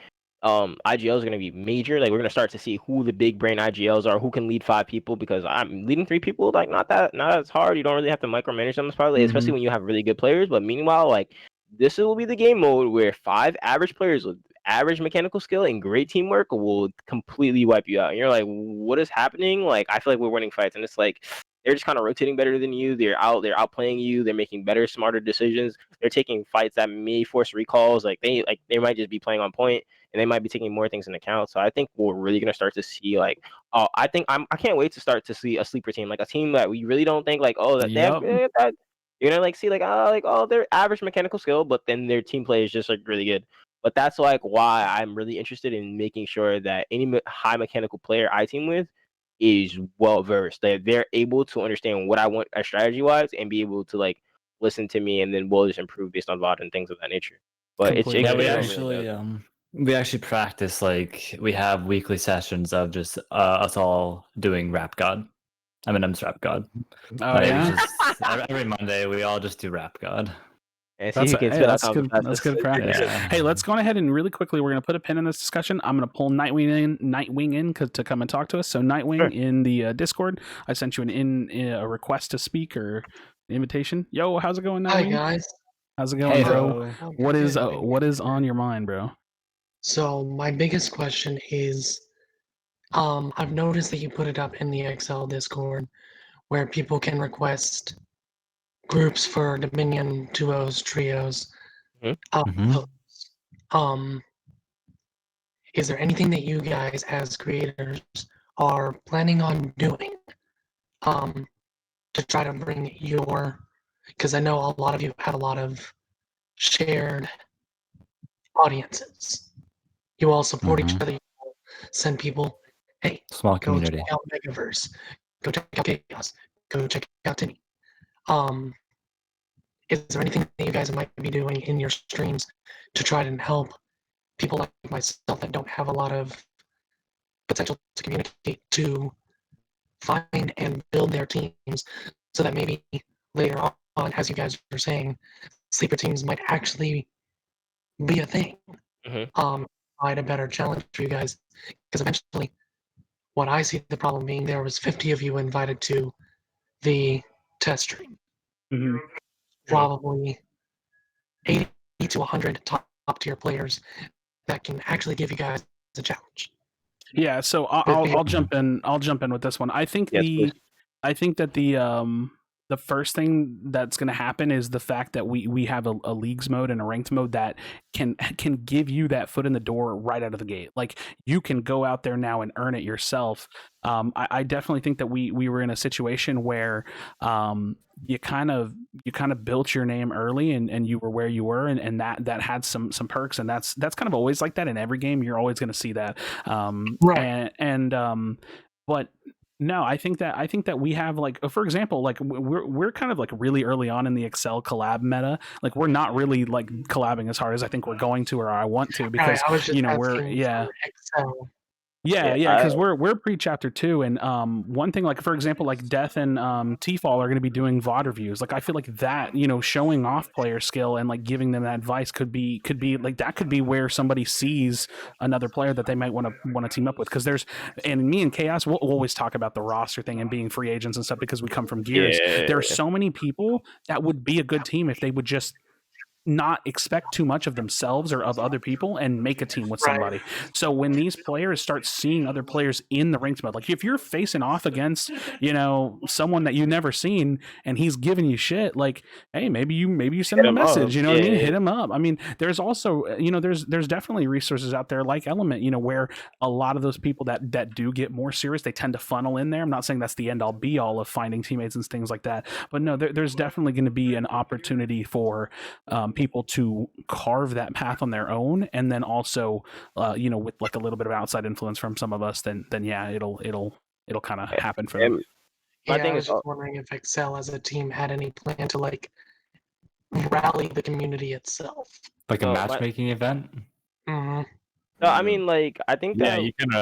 IGL is going to be major. Like we're going to start to see who the big brain IGLs are, who can lead 5 people, because I'm leading 3 people, like not as hard. You don't really have to micromanage them, probably, especially when you have really good players. But meanwhile, like this will be the game mode where 5 average players with average mechanical skill and great teamwork will completely wipe you out. And you're like, what is happening? Like I feel like we're winning fights, and it's like they're just kind of rotating better than you. They're outplaying you. They're making better, smarter decisions. They're taking fights that may force recalls. Like they might just be playing on point, and they might be taking more things into account. So I think we're really gonna start to see like, I can't wait to start to see a sleeper team, like a team that we really don't think like, that they have that. You're gonna like see like they're average mechanical skill, but then their team play is just like really good. But that's like why I'm really interested in making sure that any high mechanical player I team with is well versed. That they're able to understand what I want strategy wise and be able to like listen to me, and then we'll just improve based on VOD and things of that nature. But it's Completely. yeah, really we actually practice, like we have weekly sessions of just us all doing Rap God. I'm Rap God. Oh yeah, Every Monday we all just do Rap God. and see who can spit out good. That's good practice. Yeah. Hey, let's go ahead and really quickly, we're going to put a pin in this discussion. I'm going to pull Nightwing in to come and talk to us. So Nightwing in the Discord, I sent you a request to speak or an invitation. Yo, how's it going, Nightwing? Hi guys. How's it going, Hey, bro? What is on your mind, bro? So my biggest question is, I've noticed that you put it up in the XCEL Discord, where people can request groups for Dominion, duos, trios. Is there anything that you guys as creators are planning on doing, to try to bring your? Because I know a lot of you have a lot of shared audiences. You all support each other. You all send people, hey, Small go community. check out Megaverse, go check out Kaos, go check out Timmy. Is there anything that you guys might be doing in your streams to try to help people like myself that don't have a lot of potential to communicate to find and build their teams, so that maybe later on, as you guys are saying, sleeper teams might actually be a thing. Provide a better challenge for you guys, because eventually, what I see the problem being, there was 50 of you invited to the test stream. Probably 80 to 100 top tier players that can actually give you guys a challenge. Yeah, so I'll jump in. I'll jump in with this one. I think I think that the first thing that's going to happen is the fact that we have a leagues mode and a ranked mode that can give you that foot in the door right out of the gate. Like you can go out there now and earn it yourself. I definitely think that we were in a situation where you kind of built your name early and you were where you were, and that had some perks, and that's kind of always like that in every game. You're always going to see that. Right. But no, I think that we have, like, for example, like we're kind of like really early on in the XCEL collab meta. Like we're not really like collabing as hard as I think we're going to or I want to, because I was just we're XCEL. Yeah, because we're pre-chapter 2, and one thing, like for example, like Death and T-Fall are going to be doing VOD reviews. Like I feel like that, showing off player skill and like giving them that advice could be like that could be where somebody sees another player that they might want to team up with. Because and me and Kaos, we'll always talk about the roster thing and being free agents and stuff because we come from Gears. There are so many people that would be a good team if they would just not expect too much of themselves or of other people and make a team with somebody. So when these players start seeing other players in the ranked mode, like if you're facing off against, someone that you've never seen and he's giving you shit, like, hey, maybe you send him a message, what I mean? Hit him up. I mean, there's also, there's definitely resources out there like Element, where a lot of those people that do get more serious, they tend to funnel in there. I'm not saying that's the end all be all of finding teammates and things like that, but no, there's definitely going to be an opportunity for people to carve that path on their own, and then also with like a little bit of outside influence from some of us, then yeah, it'll kind of happen for them. Yeah, I was just wondering if XCEL as a team had any plan to like rally the community itself, like a matchmaking event. Mm-hmm. No, I mean, like, I think that you can.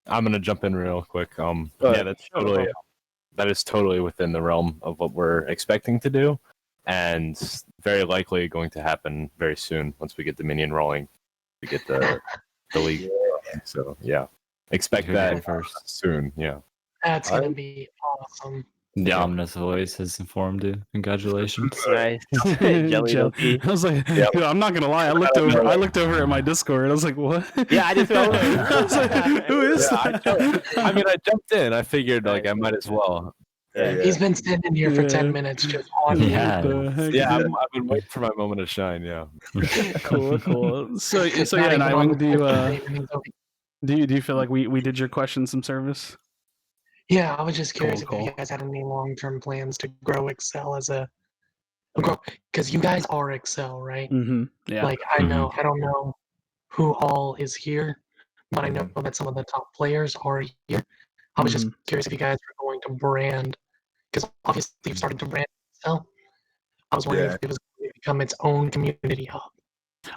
I'm gonna jump in real quick. Yeah, that is totally within the realm of what we're expecting to do, and very likely going to happen very soon once we get the minion rolling. We get the league. So yeah, expect that first soon. Yeah, that's gonna be awesome. The ominous voice has informed you. Congratulations. Nice. I was like, dude, I'm not gonna lie. I looked over at my Discord. I was like, what? Yeah, I just felt I was like, who is that? I mean, I jumped in. I figured like I might as well. He's been standing here for 10 minutes just on. Yeah, I've been waiting for my moment to shine. Yeah. Cool. So yeah, and I do you feel like we did your question some service? Yeah, I was just curious if you guys had any long-term plans to grow XCEL as because you guys are XCEL, right? Mm-hmm. Yeah. Like I don't know who all is here, but I know that some of the top players are here. I was just curious if you guys were going to brand, because obviously you've started to brand XCEL. I was wondering if it was going to become its own community hub.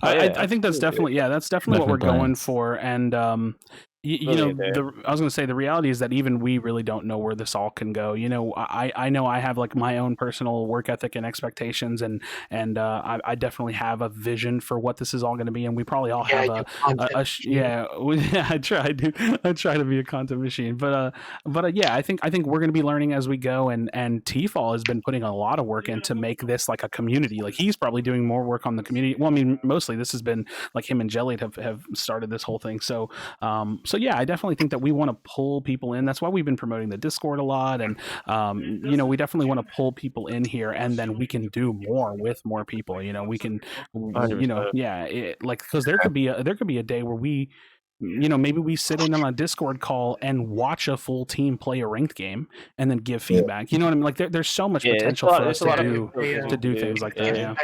I think that's definitely what we're going for, and I was going to say the reality is that even we really don't know where this all can go. I know I have like my own personal work ethic and expectations, and I definitely have a vision for what this is all going to be, and we probably all have I try to be a content machine, but I think we're going to be learning as we go, and T-Fall has been putting a lot of work in to make this like a community. Like he's probably doing more work on the community. Well, I mean, mostly this has been like him and Jellied have started this whole thing. So yeah, I definitely think that we want to pull people in. That's why we've been promoting the Discord a lot, and we definitely want to pull people in here, and then we can do more with more people. We can, because there could be a day where we, maybe we sit in on a Discord call and watch a full team play a ranked game and then give feedback. You know what I mean? Like there's so much potential for us to do things like that. Yeah,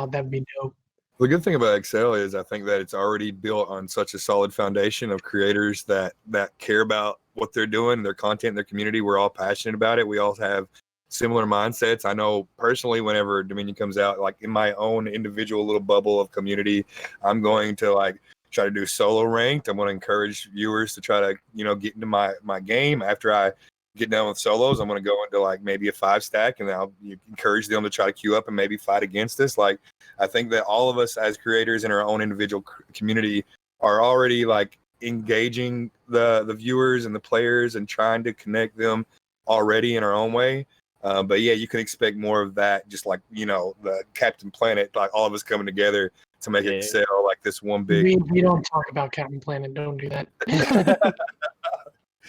that'd be dope. The good thing about XCEL is I think that it's already built on such a solid foundation of creators that care about what they're doing, their content, their community. We're all passionate about it. We all have similar mindsets. I know personally, whenever Dominion comes out, like in my own individual little bubble of community, I'm going to like try to do solo ranked. I'm going to encourage viewers to try to, get into my game. After I get done with solos, I'm going to go into like maybe a 5-stack, and I'll encourage them to try to queue up and maybe fight against us. Like, I think that all of us as creators in our own individual community are already like engaging the viewers and the players and trying to connect them already in our own way. But yeah, you can expect more of that, just like, the Captain Planet, like all of us coming together to make XCEL like this one big. We don't talk about Captain Planet. Don't do that.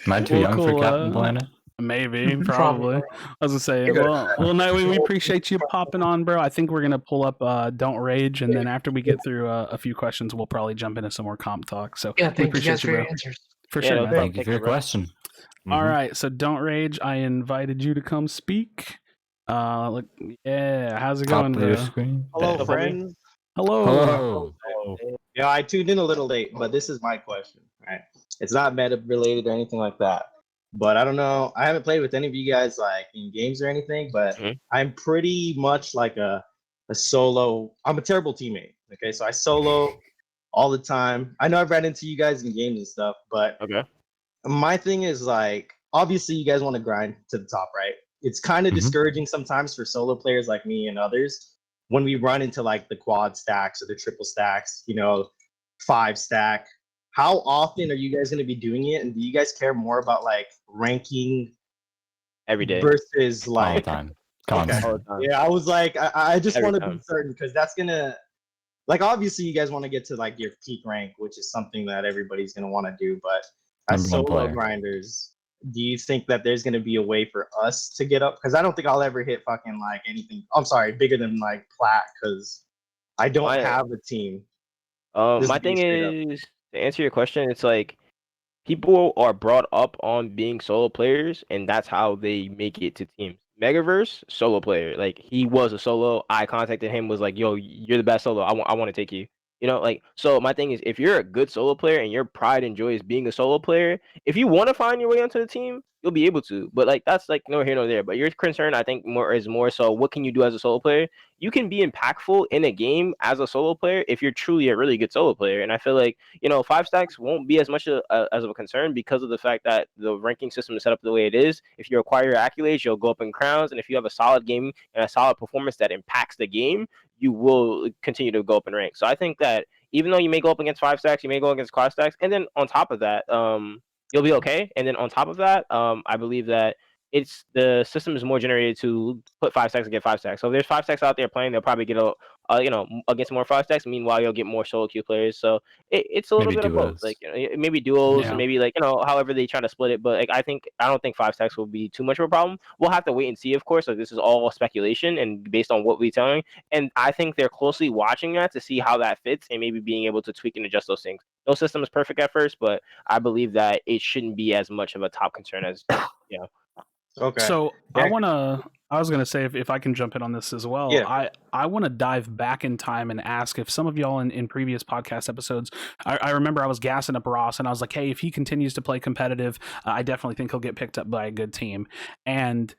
Am I too young for Captain Planet? Maybe, probably. I was gonna say, well, no, we appreciate you popping on, bro. I think we're gonna pull up Don't Rage, and then after we get through a few questions, we'll probably jump into some more comp talk. So yeah, thank you guys for your answers. For sure, man. Thank you for your question. All right, so Don't Rage, I invited you to come speak. How's it going, bro? Hello, friends. Hello. Yeah, I tuned in a little late, but this is my question. Right, it's not meta related or anything like that. But I don't know. I haven't played with any of you guys like in games or anything, but I'm pretty much like a solo. I'm a terrible teammate. Okay, so I solo all the time. I know I've ran into you guys in games and stuff, but my thing is like, obviously you guys want to grind to the top, right? It's kind of discouraging sometimes for solo players like me and others when we run into like the quad stacks or the triple stacks, 5-stack. How often are you guys going to be doing it? And do you guys care more about like ranking every day versus like all the time? All the time. Yeah, I was like, I just want to be certain because that's gonna, like, obviously you guys want to get to like your peak rank, which is something that everybody's gonna want to do. But as solo grinders, do you think that there's gonna be a way for us to get up? Because I don't think I'll ever hit fucking like anything. I'm sorry, bigger than like plat because I don't have a team. My thing is to answer your question. It's like people are brought up on being solo players, and that's how they make it to teams. Megaverse, solo player. Like, he was a solo. I contacted him, was like, yo, you're the best solo. I want to take you. Like, so my thing is, if you're a good solo player and your pride and joy is being a solo player, if you want to find your way onto the team, you'll be able to. But like, that's like no here, no there. But your concern, I think, more so what can you do as a solo player? You can be impactful in a game as a solo player if you're truly a really good solo player. And I feel like, 5-stacks won't be as much as of a concern because of the fact that the ranking system is set up the way it is. If you acquire your accolades, you'll go up in crowns. And if you have a solid game and a solid performance that impacts the game, you will continue to go up in rank. So I think that even though you may go up against 5-stacks, you may go against quad stacks, and then on top of that, you'll be okay. And then on top of that, I believe that the system is more generated to put 5-stacks and get 5-stacks. So if there's 5-stacks out there playing, they'll probably get against more 5-stacks. Meanwhile, you'll get more solo queue players. So it's a little bit of both. Like, maybe duos, maybe like, however they try to split it. But like, I don't think 5-stacks will be too much of a problem. We'll have to wait and see, of course. Like, this is all speculation and based on what we're telling. And I think they're closely watching that to see how that fits and maybe being able to tweak and adjust those things. No system is perfect at first, but I believe that it shouldn't be as much of a top concern as Okay. So I was gonna say if I can jump in on this as well. Yeah. I want to dive back in time and ask if some of y'all in previous podcast episodes. I remember I was gassing up Ross and I was like, hey, if he continues to play competitive, I definitely think he'll get picked up by a good team. And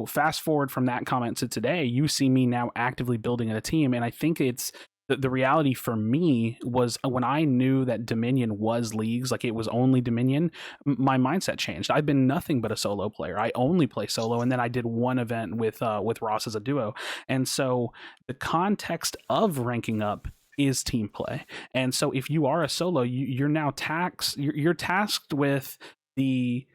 fast forward from that comment to today, you see me now actively building a team, and I think it's. The reality for me was when I knew that Dominion was leagues, like it was only Dominion, my mindset changed. I've been nothing but a solo player. I only play solo, and then I did one event with Ross as a duo. And so the context of ranking up is team play. And so if you are a solo, you're now you're tasked with the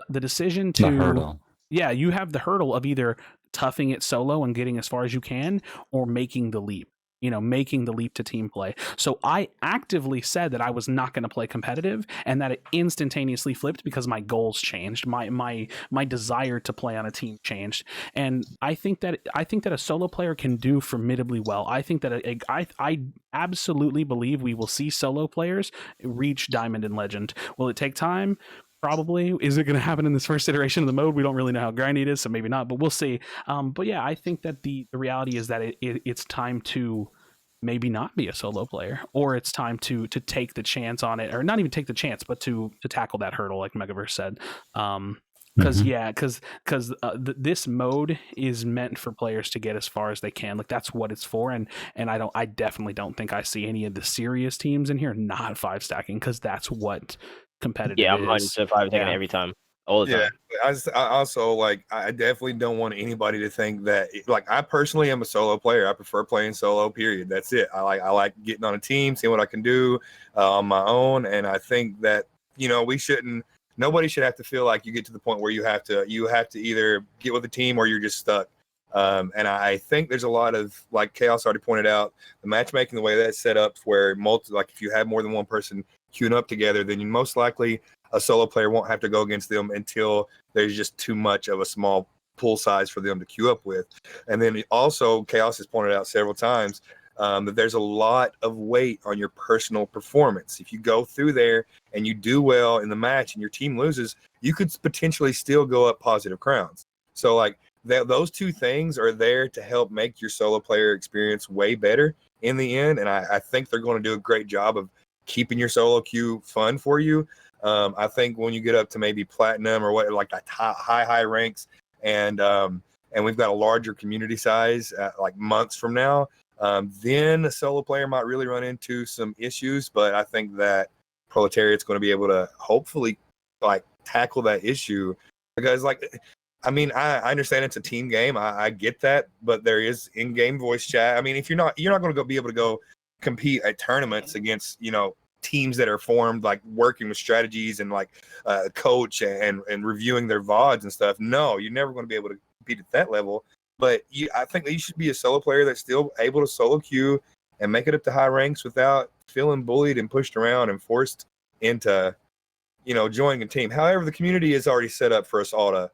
decision to the hurdle. Yeah, you have the hurdle of either toughing it solo and getting as far as you can, or making the leap. Making the leap to team play. So I actively said that I was not going to play competitive, and that it instantaneously flipped because my goals changed. My desire to play on a team changed. And I think that a solo player can do formidably well. I think that I absolutely believe we will see solo players reach Diamond and Legend. Will it take time? Probably. Is it going to happen in this first iteration of the mode? We don't really know how grindy it is, so maybe not, but we'll see. But yeah, I think that the reality is that it's time to maybe not be a solo player, or it's time to take the chance on it, or not even take the chance, but to tackle that hurdle, like Megaverse said. Because this mode is meant for players to get as far as they can. Like, that's what it's for. And I definitely don't think I see any of the serious teams in here not 5-stacking, because that's what competitive is. I'm 100% taking it every time, all the time. I also I definitely don't want anybody to think that I personally am a solo player. I prefer playing solo, period. That's it. I like getting on a team, seeing what I can do on my own. And I think that nobody should have to feel like you get to the point where you have to either get with a team or you're just stuck. And I think there's a lot of, like Kaos already pointed out, the matchmaking, the way that's set up, where if you have more than one person queuing up together, then you most likely a solo player won't have to go against them until there's just too much of a small pool size for them to queue up with. And then also, Kaos has pointed out several times that there's a lot of weight on your personal performance. If you go through there and you do well in the match and your team loses, you could potentially still go up positive crowns. So those two things are there to help make your solo player experience way better in the end. And I think they're going to do a great job of keeping your solo queue fun for you. I think when you get up to maybe platinum or the high ranks, and we've got a larger community size months from now, then a solo player might really run into some issues. But I think that Proletariat's going to be able to hopefully like tackle that issue, because like, I mean, I understand it's a team game. I get that, but there is in-game voice chat. I mean, if you're not going to be able to go compete at tournaments against, you know, teams that are formed, like working with strategies and like coach and reviewing their VODs and stuff. No, you're never going to be able to compete at that level. But I think that you should be a solo player that's still able to solo queue and make it up to high ranks without feeling bullied and pushed around and forced into, you know, joining a team. However, the community is already set up for us all to,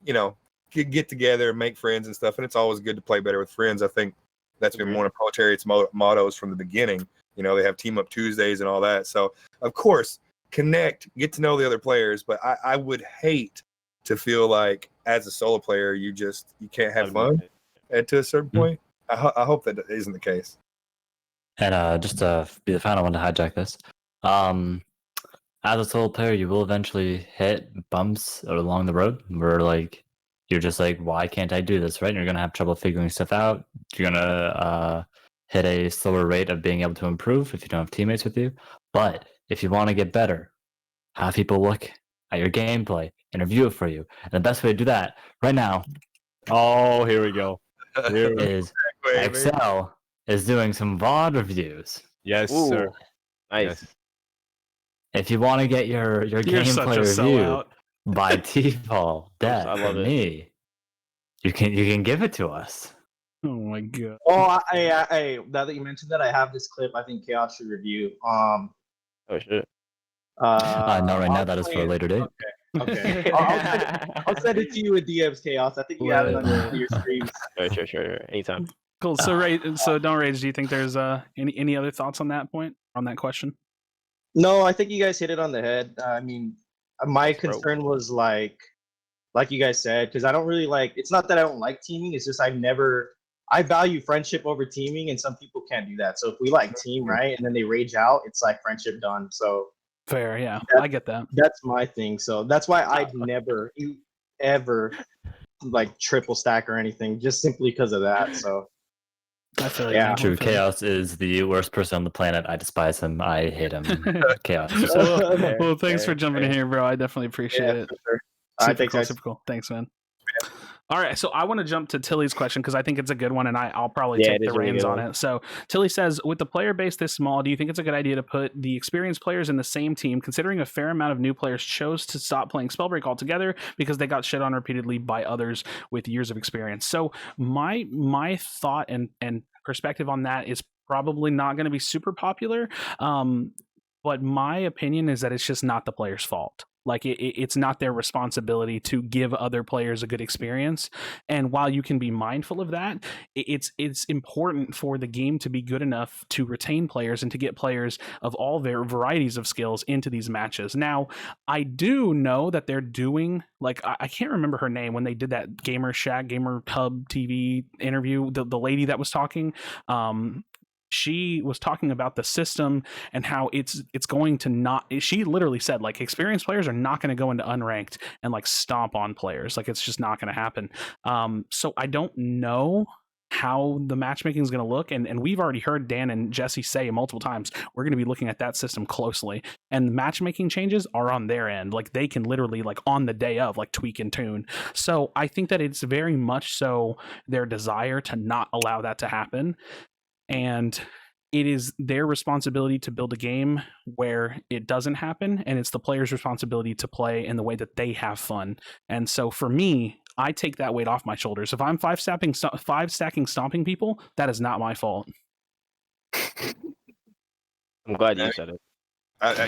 you know, get together and make friends and stuff. And it's always good to play better with friends. I think that's been one of Proletariat's mottos from the beginning. You know, they have Team Up Tuesdays and all that. So, of course, connect, get to know the other players. But I would hate to feel like as a solo player, you can't have fun to a certain point. I hope that isn't the case. And just to be the final one to hijack this, as a solo player, you will eventually hit bumps along the road where like you're just like, why can't I do this, right? And you're gonna have trouble figuring stuff out. You're gonna hit a slower rate of being able to improve if you don't have teammates with you. But if you want to get better, have people look at your gameplay and review it for you. And the best way to do that right now, here we go. is XCEL is doing some VOD reviews. Yes, sir. Nice. Yes. If you want to get your gameplay review by T-Fall, Death, and me, you can give it to us. Oh my god. Oh, I now that you mentioned that, I have this clip I think Kaos should review. Oh shit. Not right now. That is for a later date. Okay. I'll send it to you with DMs, Kaos. I think you have it on your streams. Sure. Anytime. Cool. So don't rage. Do you think there's any other thoughts on that point, on that question? No, I think you guys hit it on the head. I mean, my concern was like you guys said, because I don't really like. It's not that I don't like teaming. It's just I value friendship over teaming, and some people can't do that. So if we like team, right, and then they rage out, it's like friendship done. So fair, yeah, I get that. That's my thing. So that's why I'd never ever like triple stack or anything, just simply because of that. So I feel like yeah, true. Kaos is the worst person on the planet. I despise him. I hate him. Kaos. Well, thanks for jumping in here, bro. I definitely appreciate it. Sure. Super cool. Thanks, man. All right, so I want to jump to Tilly's question because I think it's a good one, and I'll probably take the reins on it. So Tilly says, with the player base this small, do you think it's a good idea to put the experienced players in the same team, considering a fair amount of new players chose to stop playing Spellbreak altogether because they got shit on repeatedly by others with years of experience? So my thought and perspective on that is probably not going to be super popular, but my opinion is that it's just not the player's fault. Like it's not their responsibility to give other players a good experience. And while you can be mindful of that, it's important for the game to be good enough to retain players and to get players of all their varieties of skills into these matches. Now, I do know that they're doing, like, I can't remember her name when they did that Gamer Shack, Gamer Hub TV interview, the lady that was talking, she was talking about the system and how it's going to not, she literally said, like, experienced players are not going to go into unranked and like stomp on players. Like, it's just not going to happen. So I don't know how the matchmaking is going to look, and we've already heard Dan and Jesse say multiple times we're going to be looking at that system closely, and the matchmaking changes are on their end. Like, they can literally, like, on the day of, like, tweak and tune. So I think that it's very much so their desire to not allow that to happen. And it is their responsibility to build a game where it doesn't happen, and it's the player's responsibility to play in the way that they have fun. And so for me, I take that weight off my shoulders. If I'm five stacking stomping people, that is not my fault. I'm glad you said it.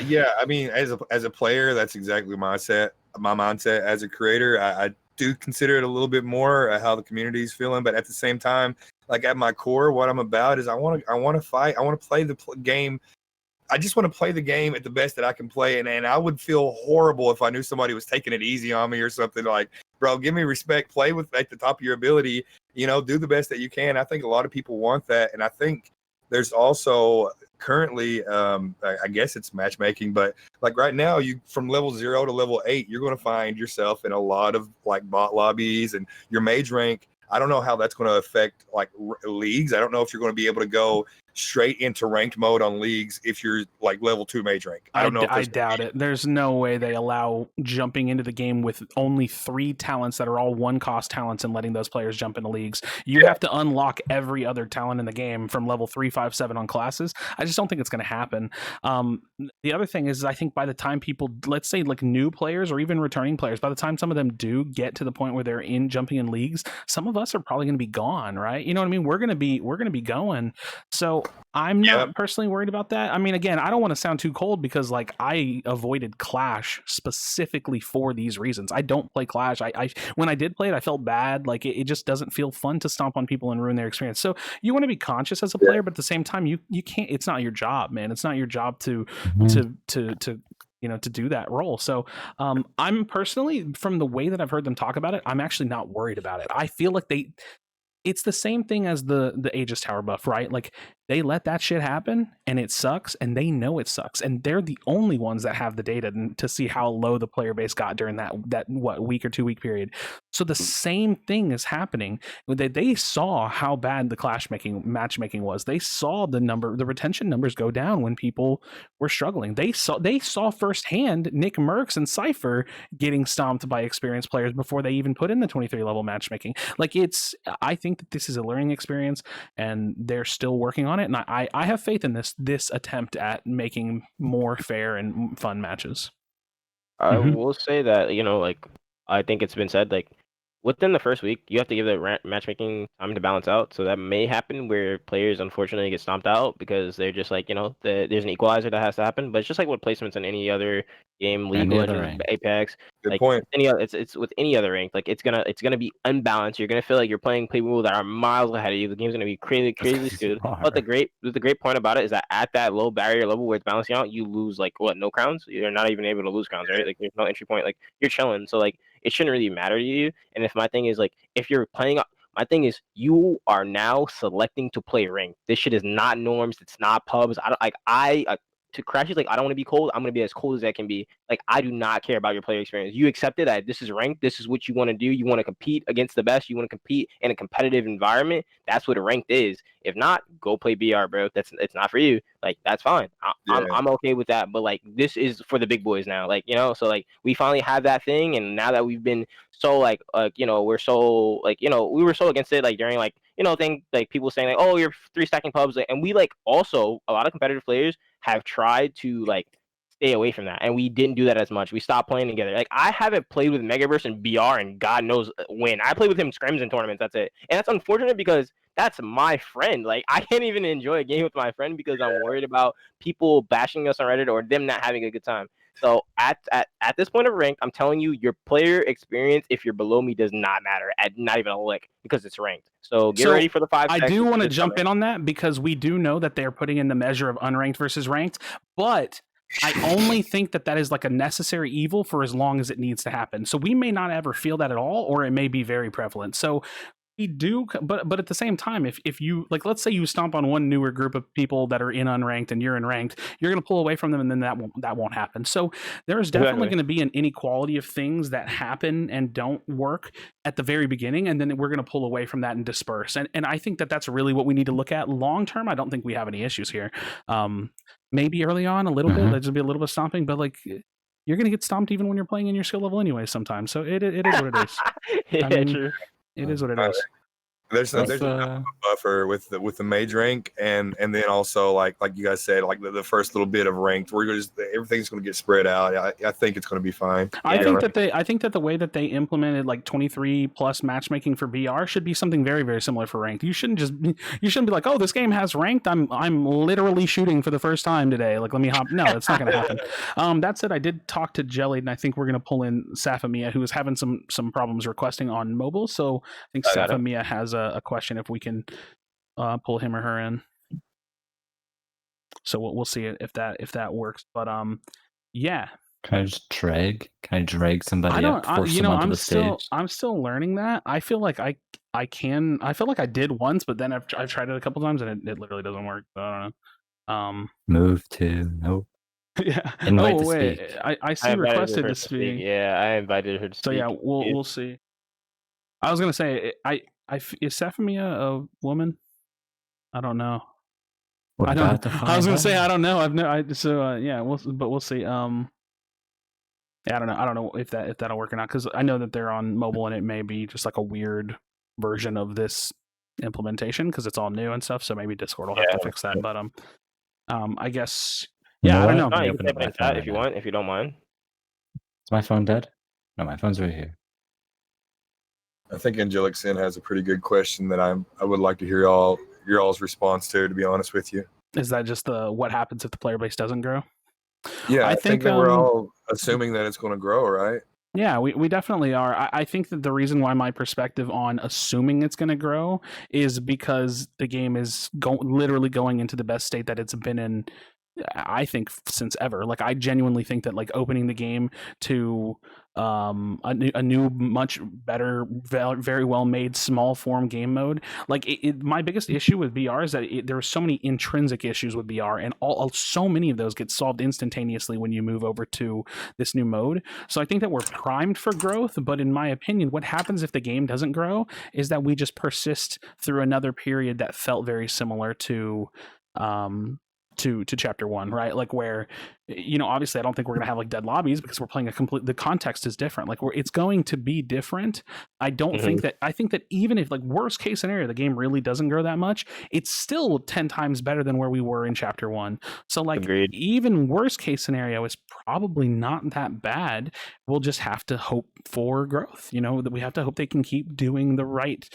Yeah, I mean, as a player, that's exactly my mindset. As a creator, I do consider it a little bit more how the community is feeling, but at the same time, like, at my core, what I'm about is I want to fight. I want to play the game. I just want to play the game at the best that I can play. And I would feel horrible if I knew somebody was taking it easy on me or something. Like, bro, give me respect. Play with at the top of your ability. You know, do the best that you can. I think a lot of people want that. And I think there's also currently, I guess it's matchmaking, but like right now, you from level 0 to level 8, you're going to find yourself in a lot of like bot lobbies, and your mage rank, I don't know how that's going to affect like leagues. I don't know if you're going to be able to go straight into ranked mode on leagues if you're like level 2 mage rank. I don't know. I doubt it. There's no way they allow jumping into the game with only 3 talents that are all 1-cost talents and letting those players jump into leagues. You have to unlock every other talent in the game from level 3, 5, 7 on classes. I just don't think it's going to happen. The other thing is, I think by the time people, let's say like new players or even returning players, by the time some of them do get to the point where they're jumping in leagues, some of us are probably going to be gone, right? You know what I mean? We're going to be going. So I'm not personally worried about that. I mean, again, I don't want to sound too cold because like I avoided Clash specifically for these reasons. I don't play Clash. I when I did play it, I felt bad. Like it just doesn't feel fun to stomp on people and ruin their experience. So you want to be conscious as a player, but at the same time, you can't. It's not your job, man. It's not your job to do that role. So I'm personally, from the way that I've heard them talk about it, I'm actually not worried about it. I feel like it's the same thing as the Aegis Tower buff, right? Like they let that shit happen and it sucks and they know it sucks. And they're the only ones that have the data to see how low the player base got during that week or 2 week period. So the same thing is happening. They saw how bad the matchmaking was. They saw the retention numbers go down when people were struggling. They saw firsthand Nick Merckx and Cypher getting stomped by experienced players before they even put in the 23 level matchmaking. Like I think that this is a learning experience and they're still working on it. And I have faith in this attempt at making more fair and fun matches. I will say that, like, I think it's been said, like, within the first week, you have to give the matchmaking time to balance out. So that may happen where players unfortunately get stomped out because they're just like, there's an equalizer that has to happen. But it's just like with placements in any other game, League of Legends, Apex. Good point. It's with any other rank. Like it's gonna be unbalanced. You're gonna feel like you're playing people that are miles ahead of you. The game's gonna be crazy skewed. But the great point about it is that at that low barrier level where it's balancing out, you lose like no crowns. You're not even able to lose crowns, right? Like there's no entry point. Like you're chilling. So like it shouldn't really matter to you. And if my thing is like if you're playing, my thing is you are now selecting to play rank. This shit is not norms. It's not pubs. To Krashy, like I don't want to be cold. I'm gonna be as cold as I can be. Like I do not care about your player experience. You accepted that this is ranked. This is what you want to do. You want to compete against the best. You want to compete in a competitive environment. That's what a ranked is. If not, go play BR, bro. It's not for you. Like that's fine. I'm okay with that. But like this is for the big boys now. Like so like we finally have that thing, and now that we've been so we're so like we were so against it like during like thing like people saying like oh you're 3 stacking pubs and we like also a lot of competitive players have tried to like stay away from that and we didn't do that as much. We stopped playing together. Like I haven't played with Megaverse and BR and God knows when. I played with him scrims and tournaments, that's it. And that's unfortunate because that's my friend. Like I can't even enjoy a game with my friend because I'm worried about people bashing us on Reddit or them not having a good time. So at this point of rank, I'm telling you, your player experience, if you're below me, does not matter at not even a lick because it's ranked. So get ready for the 5 seconds. I do want to jump in on that because we do know that they're putting in the measure of unranked versus ranked, but I only think that is like a necessary evil for as long as it needs to happen. So we may not ever feel that at all, or it may be very prevalent. So we do, but at the same time, if you like, let's say you stomp on one newer group of people that are in unranked and you're in ranked, you're going to pull away from them, and then that won't happen. So there's definitely going to be an inequality of things that happen and don't work at the very beginning, and then we're going to pull away from that and disperse. And I think that's really what we need to look at long term. I don't think we have any issues here. Maybe early on a little bit, there's just be a little bit of stomping, but like you're going to get stomped even when you're playing in your skill level anyway. Sometimes, so it is what it is. True. It is what it is. There's a buffer with the mage rank and then also like you guys said like the first little bit of ranked where everything's going to get spread out. I think it's going to be fine. I think that the way that they implemented like 23 plus matchmaking for BR should be something very very similar for ranked. You shouldn't be like, oh, this game has ranked. I'm literally shooting for the first time today. Like let me hop. No, that's not going to happen. That said, I did talk to Jelly and I think we're going to pull in Safamia, who is having some problems requesting on mobile. So I think Safamia has a question if we can pull him or her in. So we'll see if that works. But yeah. Can I just drag? Can I drag somebody up? I'm still learning that. I feel like I can. I feel like I did once, but then I've tried it a couple times and it literally doesn't work. So I don't know. Move to nope. Yeah. Invite to speak. I see requested to speak. Yeah, I invited her to speak. So yeah, we'll see. I was gonna say is Sephmia a woman? I don't know. I was gonna say I don't know. Yeah, we'll see. Yeah, I don't know if that'll work or not, because I know that they're on mobile and it may be just like a weird version of this implementation because it's all new and stuff. So maybe Discord will have to fix that. But I guess I don't know. No, you can type it in chat if you want, if you don't mind. Is my phone dead? No, my phone's right here. I think Angelic Sin has a pretty good question that I would like to hear your all's response to be honest with you. Is that just what happens if the player base doesn't grow? Yeah, I think that we're all assuming that it's going to grow, right? Yeah, we definitely are. I think that the reason why my perspective on assuming it's going to grow is because the game is literally going into the best state that it's been in, I think, since ever. Like, I genuinely think that like opening the game to a new, much better, very well made small form game mode. Like, my biggest issue with VR is that there are so many intrinsic issues with VR, and so many of those get solved instantaneously when you move over to this new mode. So I think that we're primed for growth, but in my opinion, what happens if the game doesn't grow is that we just persist through another period that felt very similar to chapter 1, right? Like, where, obviously I don't think we're going to have like dead lobbies because we're playing the context is different. Like, it's going to be different. I think that even if, like, worst case scenario, the game really doesn't grow that much, it's still 10 times better than where we were in chapter 1. So like, Agreed. Even worst case scenario is probably not that bad. We'll just have to hope for growth, that we have to hope they can keep doing the right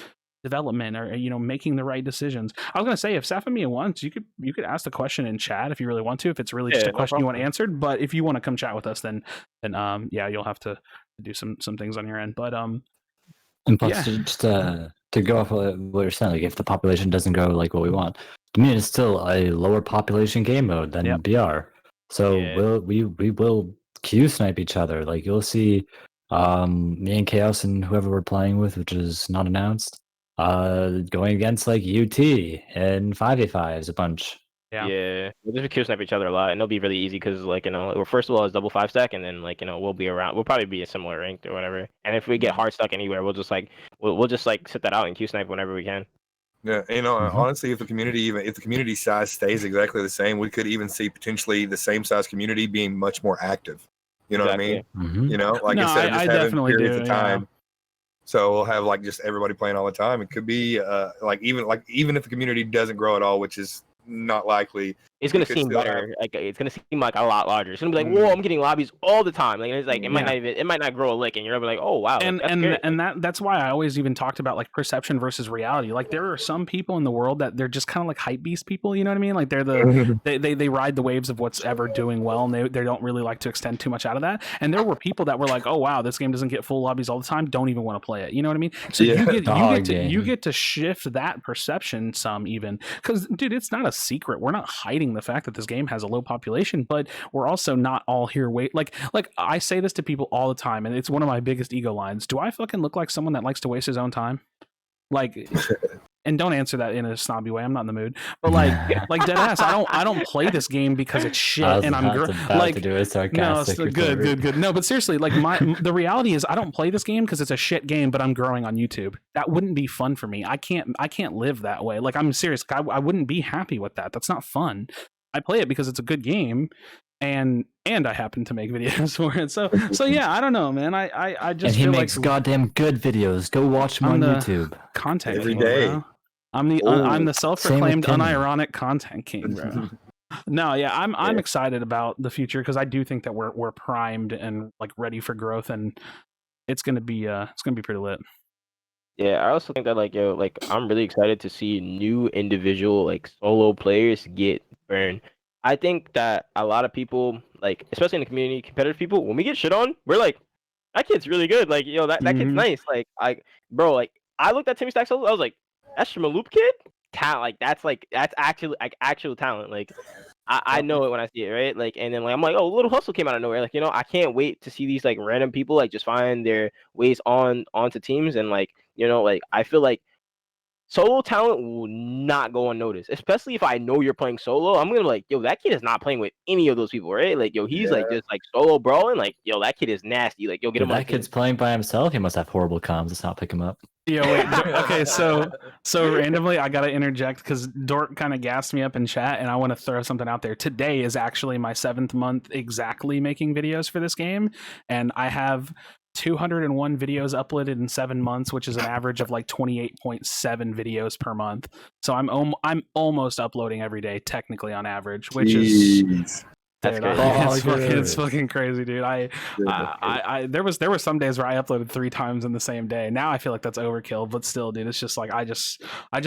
development or making the right decisions. I was going to say, if Sephmia wants, you could ask the question in chat if you really want to, if it's really just a question you want answered. But if you want to come chat with us, then you'll have to do some things on your end. But and plus, just to go off what you're saying, like, if the population doesn't grow like what we want, to me it's still a lower population game mode than BR. So we will queue snipe each other. Like, you'll see me and Kaos and whoever we're playing with, which is not announced, going against like UT and 5v5s a bunch. We'll just queue snipe each other a lot, and it'll be really easy because, like, well, first of all, it's double 5 stack, and then, like, we'll be around. We'll probably be a similar ranked or whatever. And if we get hard stuck anywhere, we'll just sit that out and queue snipe whenever we can. Yeah, honestly, if the community size stays exactly the same, we could even see potentially the same size community being much more active. You know what I mean? Mm-hmm. Instead of just having periods of time. Yeah. So we'll have like just everybody playing all the time. It could be even if the community doesn't grow at all, which is not likely, it's gonna seem better. Like, it's gonna seem like a lot larger. It's gonna be like, whoa, I'm getting lobbies all the time. Like, it's like it might not grow a lick, and you're gonna be like, oh wow. And that's why I always even talked about like perception versus reality. Like, there are some people in the world that they're just kind of like hype beast people. You know what I mean? Like, they're they ride the waves of what's ever doing well, and they don't really like to extend too much out of that. And there were people that were like, oh wow, this game doesn't get full lobbies all the time. Don't even want to play it. You know what I mean? So you get to shift that perception some, even, because dude, it's not a secret. We're not hiding the fact that this game has a low population, but we're also not all here like I say this to people all the time, and it's one of my biggest ego lines. Do I fucking look like someone that likes to waste his own time? Like, and don't answer that in a snobby way. I'm not in the mood. But like dead ass, I don't play this game because it's shit and I'm like to do it sarcastic. No, good. No, but seriously, like, the reality is I don't play this game because it's a shit game, but I'm growing on YouTube. That wouldn't be fun for me. I can't live that way. Like, I'm serious. I wouldn't be happy with that. That's not fun. I play it because it's a good game, and I happen to make videos for it. So yeah, I don't know, man. I just feel makes goddamn good videos. Go watch him on YouTube. Content every king, day. Bro. I'm the self-proclaimed unironic content king, bro. No, yeah, I'm excited about the future because I do think that we're primed and like ready for growth, and it's gonna be pretty lit. Yeah, I also think that I'm really excited to see new individual like solo players get burned. I think that a lot of people, like, especially in the community, competitive people, when we get shit on, we're like, that kid's really good. Like, that kid's nice. Like, bro, like, I looked at Timmy Stack Solo, I was like, that's Shmaloop kid? Talent. That's actually like actual talent. Like, I know it when I see it, right? Like, and then, like, I'm like, oh, Little Hustle came out of nowhere. Like, I can't wait to see these like random people like just find their ways onto teams, and like, like, I feel like solo talent will not go unnoticed, especially if I know you're playing solo. I'm gonna be like, yo, that kid is not playing with any of those people, right? Like, yo, he's like just like solo bro, and like, yo, that kid is nasty. Like, yo, get him on that kid's playing by himself. He must have horrible comms. Let's not pick him up. Yeah, wait. Okay, so randomly, I gotta interject because Dort kind of gassed me up in chat, and I want to throw something out there. Today is actually my 7th month exactly making videos for this game, and I have 201 videos uploaded in 7 months, which is an average of like 28.7 videos per month. So I'm almost uploading every day, technically on average, which is. That's crazy. It's fucking crazy, dude. There were some days where I uploaded 3 times in the same day. Now I feel like that's overkill, but still, dude, it's just like I just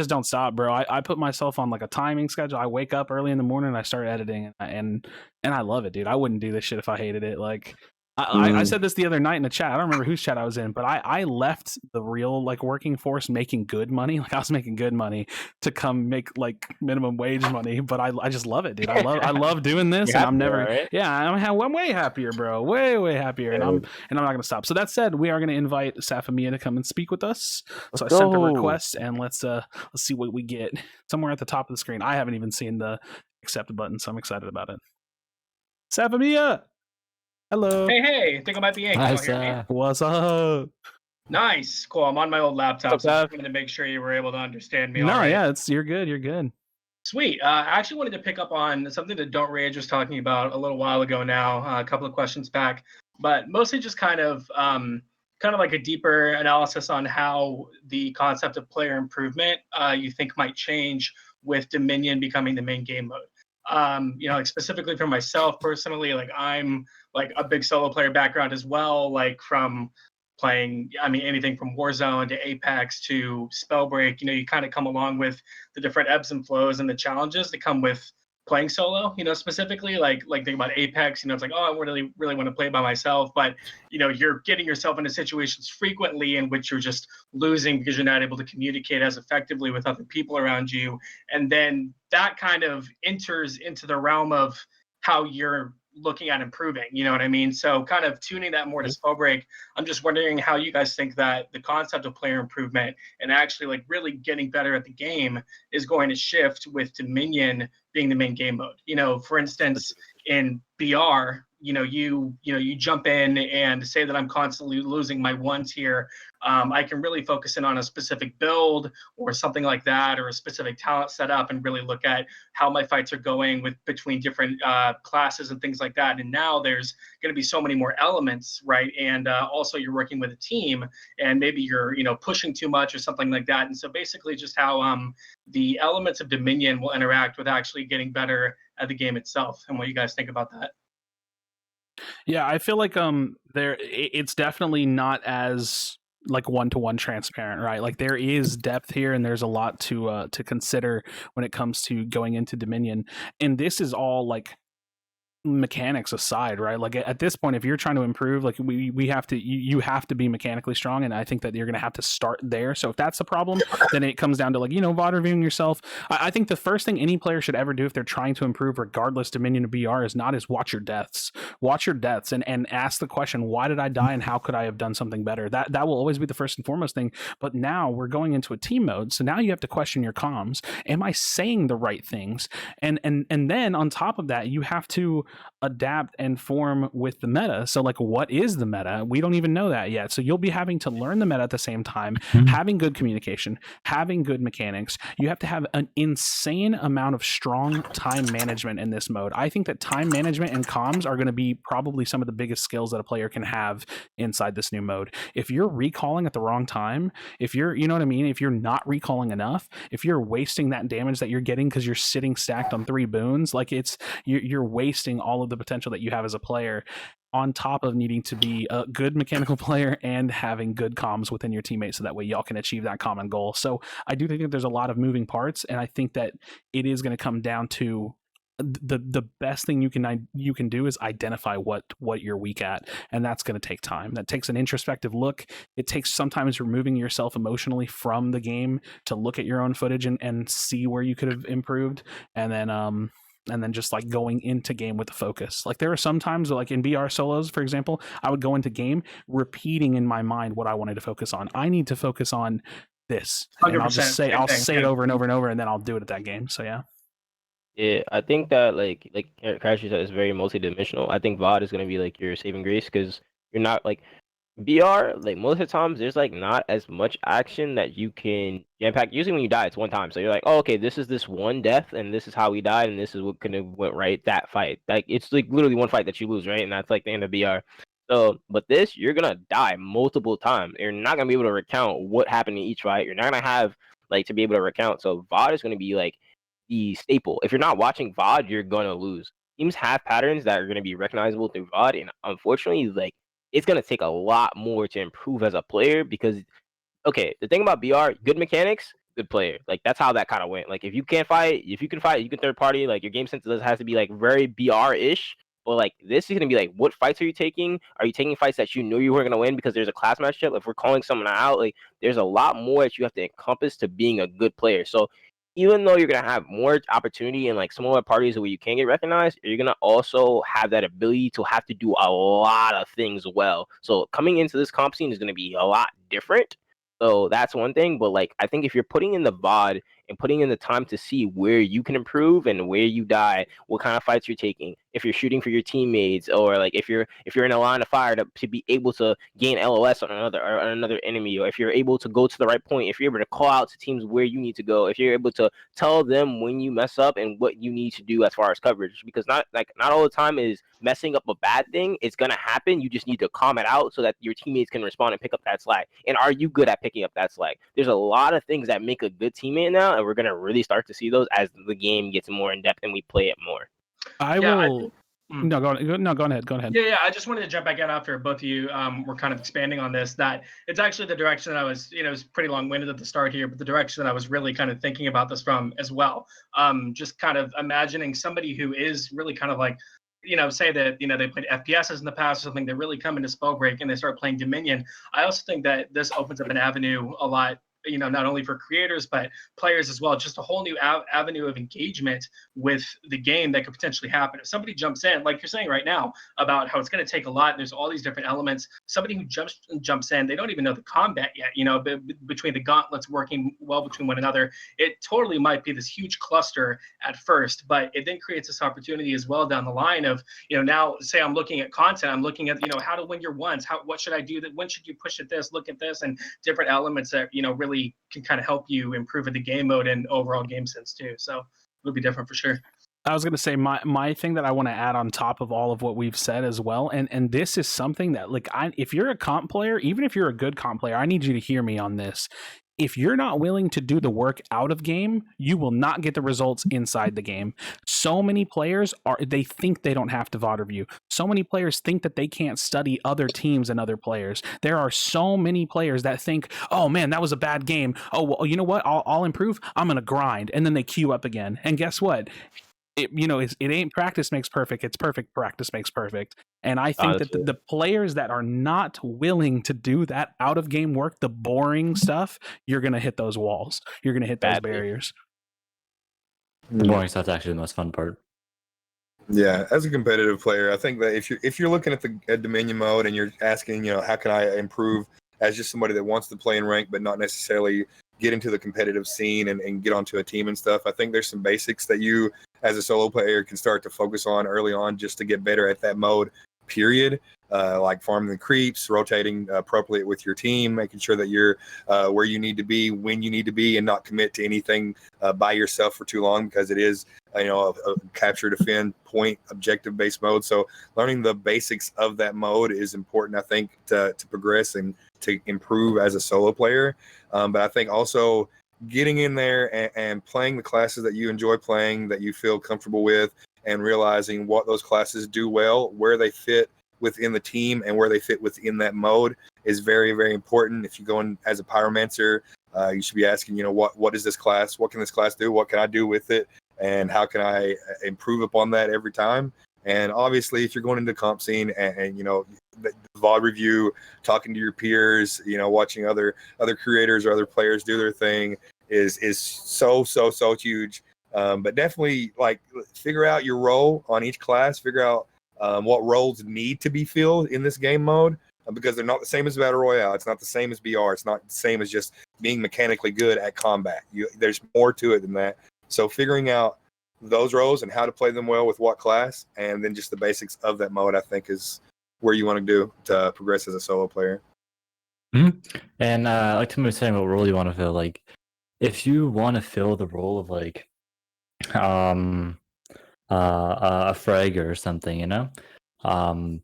don't stop, bro. I put myself on like a timing schedule. I wake up early in the morning and I start editing, and I love it, dude. I wouldn't do this shit if I hated it. Like I said this the other night in the chat. I don't remember whose chat I was in, but I left the real like working force making good money. Like I was making good money to come make like minimum wage money, but I just love it, dude. I love doing this, and I'm never I'm way happier, bro. Way happier, and I'm not gonna stop. So that said, we are gonna invite Safamia to come and speak with us. So I sent the request, and let's see what we get. Somewhere at the top of the screen. I haven't even seen the accept button, so I'm excited about it. Safamia. Hello. Hey, I think I might be in. What's up? Nice. Cool. I'm on my old laptop, so I wanted to make sure you were able to understand me. No, yeah, you're good. Sweet. I actually wanted to pick up on something that Don't Rage was talking about a little while ago now, a couple of questions back, but mostly just kind of like a deeper analysis on how the concept of player improvement you think might change with Dominion becoming the main game mode. Like specifically for myself personally, like I'm like a big solo player background as well, like from playing, anything from Warzone to Apex to Spellbreak. You kind of come along with the different ebbs and flows and the challenges that come with playing solo, specifically like think about Apex, it's like, oh, I really want to play by myself, but you're getting yourself into situations frequently in which you're just losing because you're not able to communicate as effectively with other people around you. And then that kind of enters into the realm of how you're looking at improving, you know what I mean? So kind of tuning that more to Spellbreak, I'm just wondering how you guys think that the concept of player improvement and actually like really getting better at the game is going to shift with Dominion being the main game mode. For instance, in BR, you jump in and say that I'm constantly losing my ones here. I can really focus in on a specific build or something like that, or a specific talent setup, and really look at how my fights are going between different classes and things like that. And now there's going to be so many more elements, right? And also you're working with a team, and maybe you're pushing too much or something like that. And so basically just how the elements of Dominion will interact with actually getting better at the game itself, and what you guys think about that. Yeah, I feel like it's definitely not as like one-to-one transparent, right? Like there is depth here, and there's a lot to consider when it comes to going into Dominion. And this is all like mechanics aside, right? Like at this point, if you're trying to improve, like we have to, you have to be mechanically strong, and I think that you're going to have to start there. So if that's the problem, then it comes down to like VOD reviewing yourself. I think the first thing any player should ever do if they're trying to improve, regardless Dominion or BR, is watch your deaths, and ask the question, why did I die, and how could I have done something better? That will always be the first and foremost thing. But now we're going into a team mode, so now you have to question your comms. Am I saying the right things? And then on top of that, you have to adapt and form with the meta. So like, what is the meta? We don't even know that yet. So you'll be having to learn the meta at the same time, having good communication, having good mechanics. You have to have an insane amount of strong time management in this mode. I think that time management and comms are going to be probably some of the biggest skills that a player can have inside this new mode. If you're recalling at the wrong time, if you're, if you're not recalling enough, if you're wasting that damage that you're getting because you're sitting stacked on 3 boons, like you're wasting all of the potential that you have as a player, on top of needing to be a good mechanical player and having good comms within your teammates, so that way y'all can achieve that common goal. So I do think that there's a lot of moving parts, and I think that it is going to come down to the best thing you can do is identify what you're weak at, and that's going to take time. That takes an introspective look. It takes sometimes removing yourself emotionally from the game to look at your own footage and see where you could have improved, and then just like going into game with the focus. Like there are some times like in BR solos, for example, I would go into game repeating in my mind what I wanted to focus on. I need to focus on this, and I'll just say it over and over and over, and then I'll do it at that game. So yeah. Yeah, I think that like Krashy said, it's very multidimensional. I think VOD is gonna be like your saving grace because you're not like VR. Like most of the times, there's like not as much action that you can jam pack. Usually, when you die, it's one time. So you're like, oh, okay, this is this one death, and this is how we died, and this is what kind of went right. That fight, like it's like literally one fight that you lose, right? And that's like the end of VR. So, but this, you're gonna die multiple times. You're not gonna be able to recount what happened in each fight. You're not gonna have like to be able to recount. So VOD is gonna be like the staple. If you're not watching VOD, you're gonna lose. Teams have patterns that are gonna be recognizable through VOD, and unfortunately, like it's gonna take a lot more to improve as a player because okay, the thing about BR, good mechanics, good player. Like that's how that kind of went. Like if you can fight, you can third party. Like your game sense has to be like very BR-ish. But like this is gonna be like, what fights are you taking? Are you taking fights that you knew you were gonna win because there's a class matchup? If we're calling someone out, like there's a lot more that you have to encompass to being a good player. So even though you're gonna have more opportunity in like smaller parties where you can get recognized, you're gonna also have that ability to have to do a lot of things well. So coming into this comp scene is gonna be a lot different. So that's one thing. But like I think if you're putting in the VOD and putting in the time to see where you can improve and where you die, what kind of fights you're taking, if you're shooting for your teammates, or like if you're in a line of fire to be able to gain LOS on another enemy, or if you're able to go to the right point, if you're able to call out to teams where you need to go, if you're able to tell them when you mess up and what you need to do as far as coverage, because not all the time is messing up a bad thing. It's gonna happen. You just need to calm it out so that your teammates can respond and pick up that slack. And are you good at picking up that slack? There's a lot of things that make a good teammate now, and we're gonna really start to see those as the game gets more in depth and we play it more. No, go ahead. Yeah, I just wanted to jump back in after both of you were kind of expanding on this. That it's actually the direction that I was, it was pretty long-winded at the start here, but the direction that I was really kind of thinking about this from as well. Just kind of imagining somebody who is really kind of like, say that, they played FPSs in the past or something, they really come into Spellbreak and they start playing Dominion. I also think that this opens up an avenue a lot, not only for creators, but players as well, just a whole new avenue of engagement with the game that could potentially happen. If somebody jumps in, like you're saying right now, about how it's going to take a lot, and there's all these different elements, somebody who jumps in, they don't even know the combat yet, between the gauntlets working well between one another, it totally might be this huge cluster at first, but it then creates this opportunity as well down the line of, now say I'm looking at content, I'm looking at, how to win your ones, what should I do, that when should you push at this, look at this, and different elements that, really can kind of help you improve at the game mode and overall game sense too. So it'll be different for sure. I was going to say my thing that I want to add on top of all of what we've said as well, and this is something that like if you're a comp player, even if you're a good comp player, I need you to hear me on this. If you're not willing to do the work out of game, you will not get the results inside the game. So many players they think they don't have to VOD review. So many players think that they can't study other teams and other players. There are so many players that think, oh man, that was a bad game. Oh, well, you know what? I'll improve. I'm going to grind. And then they queue up again. And guess what? It ain't practice makes perfect. It's perfect practice makes perfect. And I think that the players that are not willing to do that out of game work, the boring stuff, you're going to hit those walls. You're going to hit those barriers. The boring stuff's actually the most fun part. Yeah, as a competitive player, I think that if you're looking at Dominion mode and you're asking, how can I improve as just somebody that wants to play in rank but not necessarily get into the competitive scene and get onto a team and stuff, I think there's some basics that you as a solo player can start to focus on early on just to get better at that mode, period. Like farming the creeps, rotating appropriately with your team, making sure that you're where you need to be, when you need to be, and not commit to anything by yourself for too long, because it is a capture, defend, point, objective based mode. So learning the basics of that mode is important, I think, to progress and to improve as a solo player. But I think also getting in there and playing the classes that you enjoy playing, that you feel comfortable with, and realizing what those classes do well, where they fit within the team and where they fit within that mode is very, very important. If you go in as a pyromancer, you should be asking, what is this class? What can this class do? What can I do with it? And how can I improve upon that every time? And obviously, if you're going into comp scene and the VOD review, talking to your peers, watching other creators or other players do their thing is so huge. But definitely, like, figure out your role on each class. Figure out what roles need to be filled in this game mode, because they're not the same as Battle Royale. It's not the same as BR. It's not the same as just being mechanically good at combat. There's more to it than that. So figuring out those roles and how to play them well with what class, and then just the basics of that mode, I think is where you want to do to progress as a solo player. Mm-hmm. And like Timmy was saying, what role you want to fill? Like, if you want to fill the role of like a fragger or something, you know, and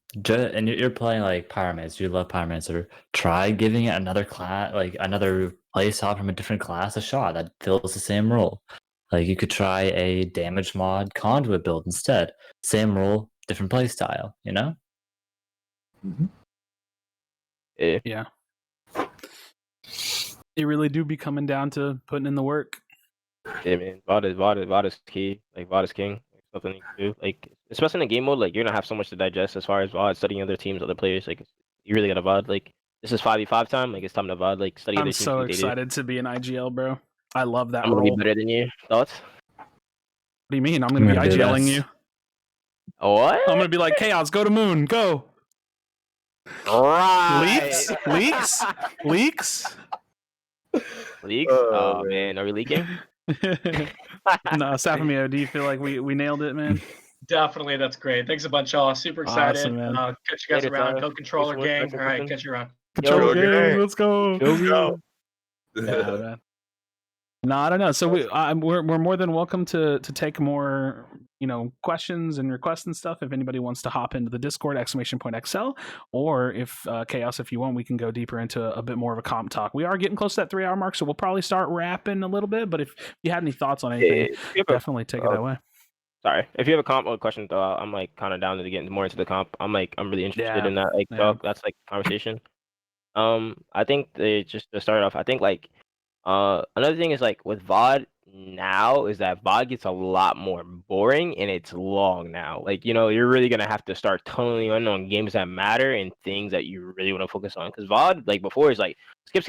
you're playing like pyramids, you love pyramids, or try giving it another class, like another playstyle from a different class, a shot that fills the same role. Like you could try a damage mod conduit build instead, same role, different playstyle, you know. Mm-hmm. Yeah. It really do be coming down to putting in the work. Yeah, man. VOD is key. Like VOD is king. Like, something you can do. Like especially in a game mode, like you're gonna have so much to digest as far as VOD, studying other teams, other players. Like you really gotta VOD. Like this is 5v5 time. Like it's time to VOD. Like study I'm other teams. so excited to be an IGL, bro. I love that I'm gonna role. be better than you. Thoughts? What do you mean? I'm gonna be IGLing you. What? I'm gonna be like, Kaos, go to moon, go. Right. Leaks. Oh man, are we leaking? No, Safamio, do you feel like we nailed it, man? Definitely, that's great. Thanks a bunch, y'all. Super excited. Awesome, man. Catch you guys around. Code Controller gang. All right, catch you around. Controller gang, let's go. Go. Yeah, man. No, I don't know. So we're more than welcome to take more, questions and requests and stuff. If anybody wants to hop into the Discord, !XCEL, or if Kaos, if you want, we can go deeper into a bit more of a comp talk. We are getting close to that 3 hour mark, so we'll probably start wrapping a little bit. But if you had any thoughts on anything, definitely take it that way. Sorry, if you have a comp question, though, I'm like kind of down to get more into the comp. I'm really interested in that talk. That's like conversation. I think just to start off, I think like another thing is like with VOD now is that VOD gets a lot more boring and it's long now. Like, you're really gonna have to start tunneling in on games that matter and things that you really want to focus on. Because VOD, like before, is like skip.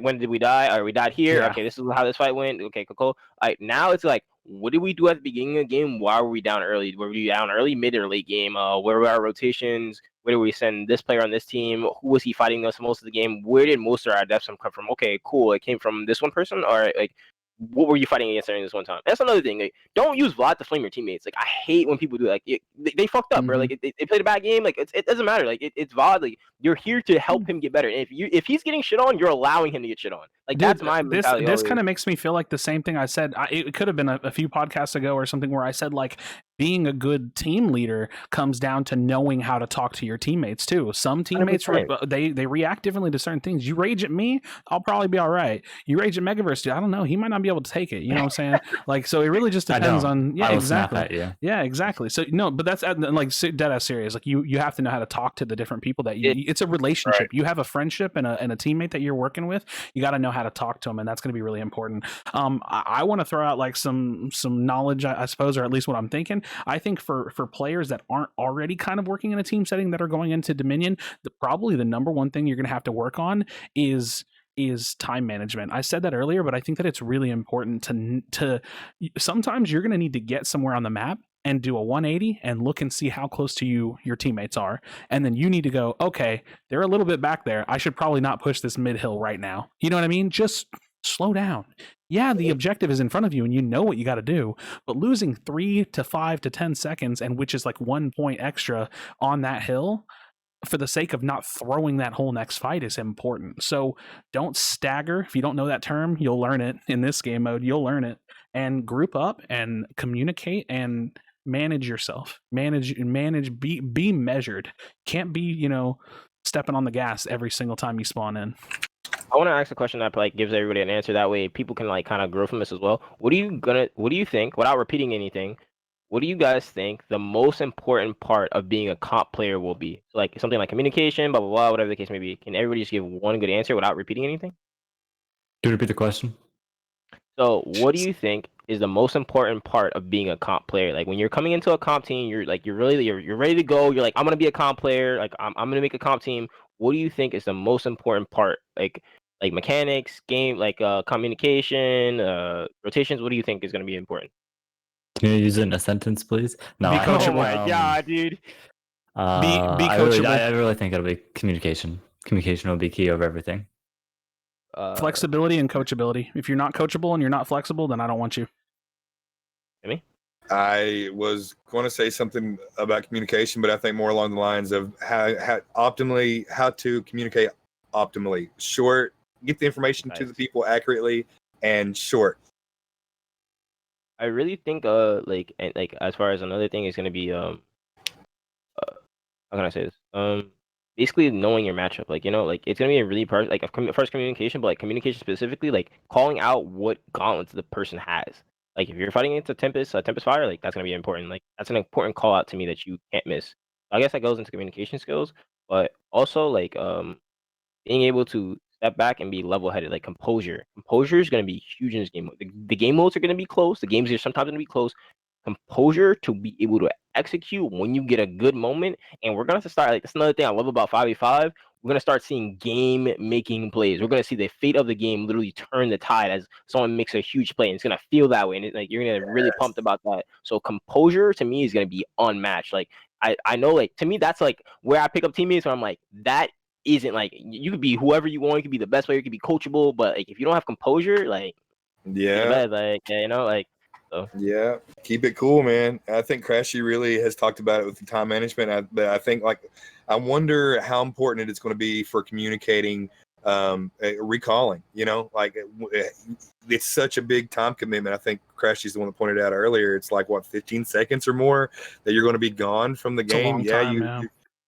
When did we die? Or we died here. Yeah. Okay, this is how this fight went. Okay, cool. Like now it's like, what did we do at the beginning of the game? Why were we down early? Were we down early, mid, or late game? Where were our rotations? Where did we send this player on this team? Who was he fighting us most of the game? Where did most of our deaths come from? Okay, cool. It came from this one person? Or like, what were you fighting against during this one time? That's another thing. Like, don't use VOD to flame your teammates. Like, I hate when people do that. Like, they fucked up, bro. Like, they played a bad game. Like, it doesn't matter. Like, it's VOD. Like, you're here to help him get better. And if he's getting shit on, you're allowing him to get shit on. Like, dude, that's my mentality. This kind of makes me feel like the same thing I said. It could have been a few podcasts ago or something where I said, like, being a good team leader comes down to knowing how to talk to your teammates too. Some teammates they react differently to certain things. You rage at me, I'll probably be all right. You rage at Megaverse, dude, I don't know, he might not be able to take it. You know what I'm saying? Like, so it really just depends on. Yeah, exactly. Yeah, exactly. So no, but that's like dead ass serious. Like you have to know how to talk to the different people that it's a relationship. Right. You have a friendship and a teammate that you're working with. You got to know how to talk to them, and that's going to be really important. I want to throw out like some knowledge, I suppose, or at least what I'm thinking. I think for players that aren't already kind of working in a team setting that are going into Dominion, probably the number one thing you're going to have to work on is time management. I said that earlier, but I think that it's really important to sometimes you're going to need to get somewhere on the map and do a 180 and look and see how close to you your teammates are. And then you need to go, okay, they're a little bit back there. I should probably not push this mid hill right now. You know what I mean? Just slow down. Yeah, the objective is in front of you and you know what you got to do, but losing 3 to 5 to 10 seconds, and which is like 1 point extra on that hill for the sake of not throwing that whole next fight is important. So don't stagger. If you don't know that term, you'll learn it in this game mode. You'll learn it, and group up and communicate and manage yourself. Manage, be measured. Can't be, stepping on the gas every single time you spawn in. I want to ask a question that like gives everybody an answer. That way, people can like kind of grow from this as well. What do you think? Without repeating anything, what do you guys think the most important part of being a comp player will be? So, like something like communication, blah blah blah, whatever the case may be. Can everybody just give one good answer without repeating anything? Can you repeat the question? So, what do you think is the most important part of being a comp player? Like when you're coming into a comp team, you're ready to go. You're like, I'm gonna be a comp player. Like I'm gonna make a comp team. What do you think is the most important part? Like mechanics, game, like communication, rotations. What do you think is gonna be important? Can you use it in a sentence, please? No, be coachable. Oh my god, dude. Be coachable. I really think it'll be communication. Communication will be key over everything. flexibility and coachability. If you're not coachable and you're not flexible, then I don't want you. Timmy? I was going to say something about communication, but I think more along the lines of how to communicate optimally. Short, get the information to the people accurately, and short. I really think like as far as another thing is going to be how can I say this? Basically knowing your matchup. Like, you know, like it's going to be a really first communication, but like communication specifically, like calling out what gauntlets the person has. Like if you're fighting against a Tempest Fire, like that's gonna be important. Like that's an important call out to me that you can't miss. I guess that goes into communication skills, but also like being able to step back and be level headed, like composure. Composure is gonna be huge in this game. The game modes are gonna be close. The games are sometimes gonna be close. Composure to be able to execute when you get a good moment, and we're gonna have to start. Like that's another thing I love about 5v5. We're gonna start seeing game-making plays. We're gonna see the fate of the game literally turn the tide as someone makes a huge play, and it's gonna feel that way, and like you're gonna really pumped about that. So composure to me is gonna be unmatched. Like I know, like to me that's like where I pick up teammates where I'm like that isn't like you could be whoever you want. You could be the best player. You could be coachable, but like if you don't have composure, like like you know, like. So. Yeah, keep it cool, man. I think Krashy really has talked about it with the time management. I think like I wonder how important it's going to be for communicating, recalling. You know, like it's such a big time commitment. I think Krashy's the one that pointed out earlier. It's like what 15 seconds or more that you're going to be gone from the game.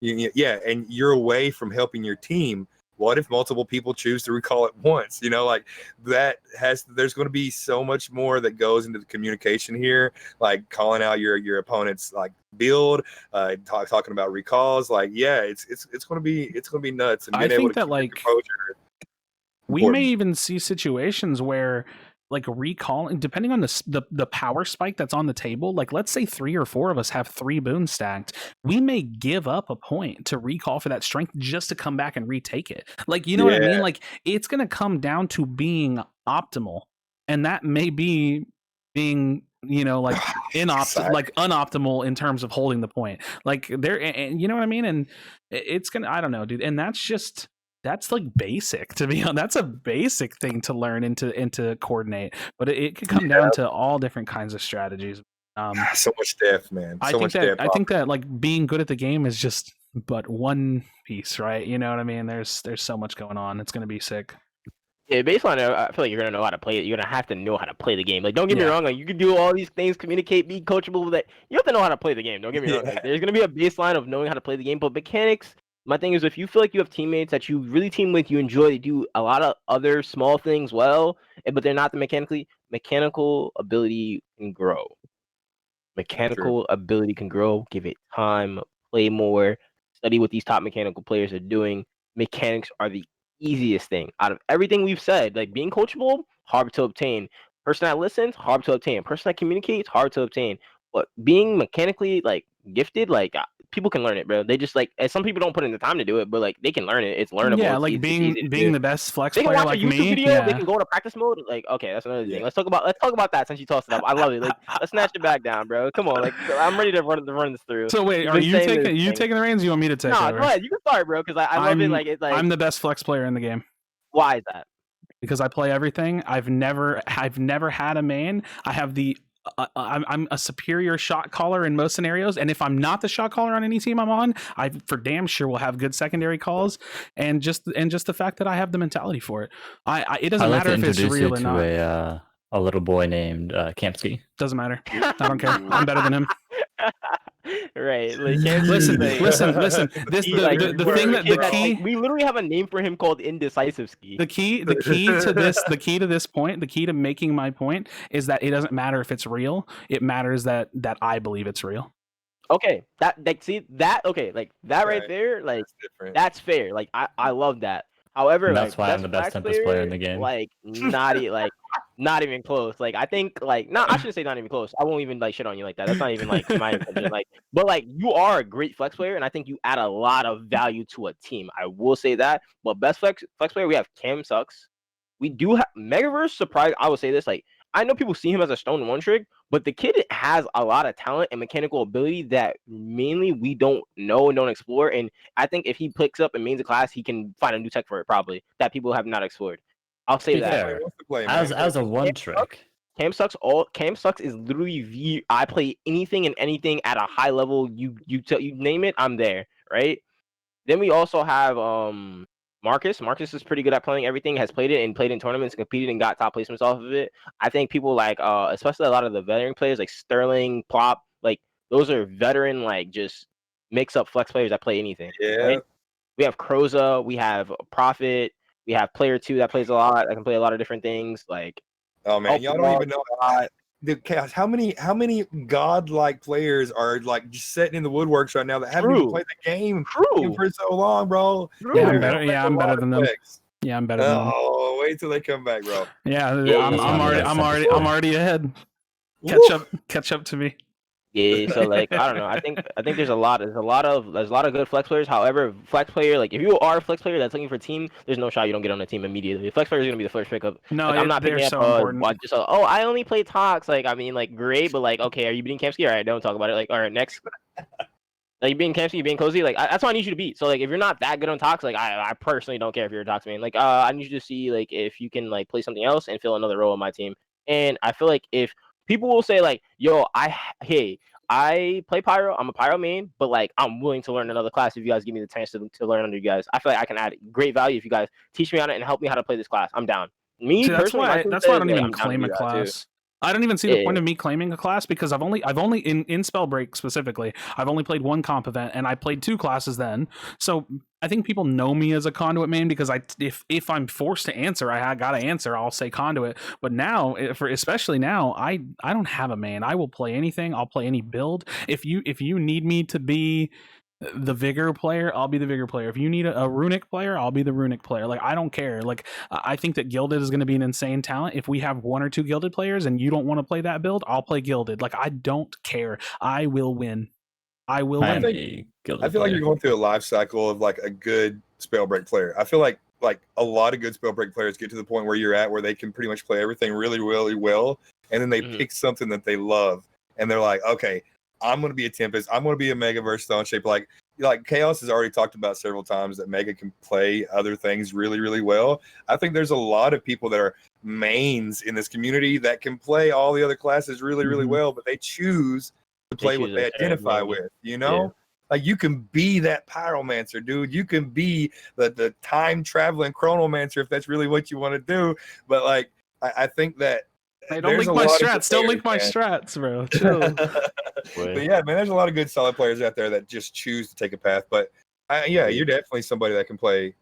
Yeah, and you're away from helping your team. What if multiple people choose to recall at once? You know, like there's going to be so much more that goes into the communication here, like calling out your opponent's like build, talking about recalls. Like, yeah, it's going to be nuts. And I think that like we may even see situations where like recalling, depending on the power spike that's on the table, like let's say 3 or 4 of us have 3 boons stacked, we may give up a point to recall for that strength just to come back and retake it. Like, you know what I mean? Like it's going to come down to being optimal, and that may be being, you know, like unoptimal in terms of holding the point. Like there, and you know what I mean? And it's gonna, I don't know, dude. And that's like basic to be honest. That's a basic thing to learn and to coordinate, but it could come down to all different kinds of strategies. So much depth, man. I think that like being good at the game is just but one piece, right? You know what I mean? There's so much going on. It's gonna be sick. Yeah, based on it, I feel like you're gonna know how to play it. You're gonna have to know how to play the game. Like, don't get me wrong. Like, you can do all these things, communicate, be coachable. That you have to know how to play the game. Don't get me wrong. Like, there's gonna be a baseline of knowing how to play the game, but mechanics. My thing is, if you feel like you have teammates that you really team with, you enjoy, they do a lot of other small things well, but they're not the mechanical ability can grow. Mechanical ability can grow. Give it time. Play more. Study what these top mechanical players are doing. Mechanics are the easiest thing out of everything we've said. Like being coachable, hard to obtain. Person that listens, hard to obtain. Person that communicates, hard to obtain. But being mechanically like gifted, like people can learn it, bro. They just like, and some people don't put in the time to do it, but like they can learn it. It's learnable. Yeah, like being the best flex player like me. Video, they can go to practice mode. Like, okay, that's another thing. Let's talk about that since you tossed it up. I love it. Like, let's snatch it back down, bro. Come on, like I'm ready to run this through. So wait, are you taking the reins? Or you want me to take? No, go ahead. You can start, bro. Because I love it. Like it's like I'm the best flex player in the game. Why is that? Because I play everything. I've never had a main. I have I'm a superior shot caller in most scenarios, and if I'm not the shot caller on any team I'm on, I for damn sure will have good secondary calls, and just the fact that I have the mentality for it. It doesn't matter if it's real or not. A little boy named Kamsky. Doesn't matter. I don't care. I'm better than him. Right. Like, listen. The thing that the key. We literally have a name for him called Indecisive Ski. The key to this point, the key to making my point is that it doesn't matter if it's real. It matters that I believe it's real. Okay, like that right there, like that's fair. Like I love that. However, that's why I'm the best Tempest player in the game. Like not even close. Like I think like I shouldn't say not even close. I won't even like shit on you like that. That's not even like my intention. Like, but like you are a great flex player, and I think you add a lot of value to a team. I will say that. But best flex player, we have Cam Sucks. We do have Megaverse. Surprise! I will say this. Like I know people see him as a stone one trick, but the kid has a lot of talent and mechanical ability that mainly we don't know and don't explore. And I think if he picks up and mains a class, he can find a new tech for it probably that people have not explored. I'll say that. As a one trick. Cam Sucks is literally I play anything and anything at a high level. You name it, I'm there, right? Then we also have Marcus. Marcus is pretty good at playing everything, has played it and played in tournaments, competed and got top placements off of it. I think people like especially a lot of the veteran players like Sterling, Plop, like those are veteran, like just mix up flex players that play anything. Yeah. Right? We have Kroza, we have Prophet, we have player 2 that plays a lot, that can play a lot of different things. Like, oh man, y'all don't even know. Dude, Chaos, how many godlike players are like just sitting in the woodworks right now that haven't even played the game for so long, bro? Yeah, I'm better than them. Yeah, I'm better than them. Oh, wait till they come back, bro. Yeah, I'm already ahead. Catch up to me. Yeah, so like I don't know. I think there's a lot of good flex players. However, flex player, like if you are a flex player that's looking for a team, there's no shot you don't get on a team immediately. Flex player is gonna be the first pickup. No, like, I'm not picking up so important. I only play Talks. Like I mean, like great, but like okay, are you beating Kamsky? All right, don't talk about it. Like all right, next. Like you being Kamsky, you being Cozy, like that's what I need you to beat. So like if you're not that good on Talks, like I personally don't care if you're a Talks man. Like I need you to see like if you can like play something else and fill another role on my team. And I feel like if people will say like, yo, I play Pyro. I'm a Pyro main, but like I'm willing to learn another class if you guys give me the chance to learn under you guys. I feel like I can add great value if you guys teach me on it and help me how to play this class. I'm down. Me personally, that's why I don't even claim a class. I don't even see the point of me claiming a class because I've only in Spellbreak specifically, I've only played one comp event and I played 2 classes then. So I think people know me as a conduit main because if I'm forced to answer, I gotta answer. I'll say conduit. But now, especially now, I don't have a main. I will play anything. I'll play any build. If you need me to be the Vigor player, I'll be the Vigor player. If you need a Runic player, I'll be the Runic player. Like I don't care. Like I think that Gilded is going to be an insane talent. If we have 1 or 2 Gilded players and you don't want to play that build, I'll play Gilded. Like I don't care. I will win. I will win. I feel like you're going through a life cycle of like a good Spellbreak player. I feel like a lot of good Spellbreak players get to the point where you're at where they can pretty much play everything really, really well, and then they pick something that they love, and they're like, okay, I'm going to be a Tempest. I'm going to be a Megaverse Stone Shape. Like Kaos has already talked about several times that Mega can play other things really, really well. I think there's a lot of people that are mains in this community that can play all the other classes really, really well, but they choose to play what they identify with, you know? Yeah. Like you can be that pyromancer, dude. You can be the time traveling chronomancer if that's really what you want to do. But like, I think that hey, don't link my strats. Don't link my strats, bro. Chill. But yeah, man, there's a lot of good solid players out there that just choose to take a path. But you're definitely somebody that can play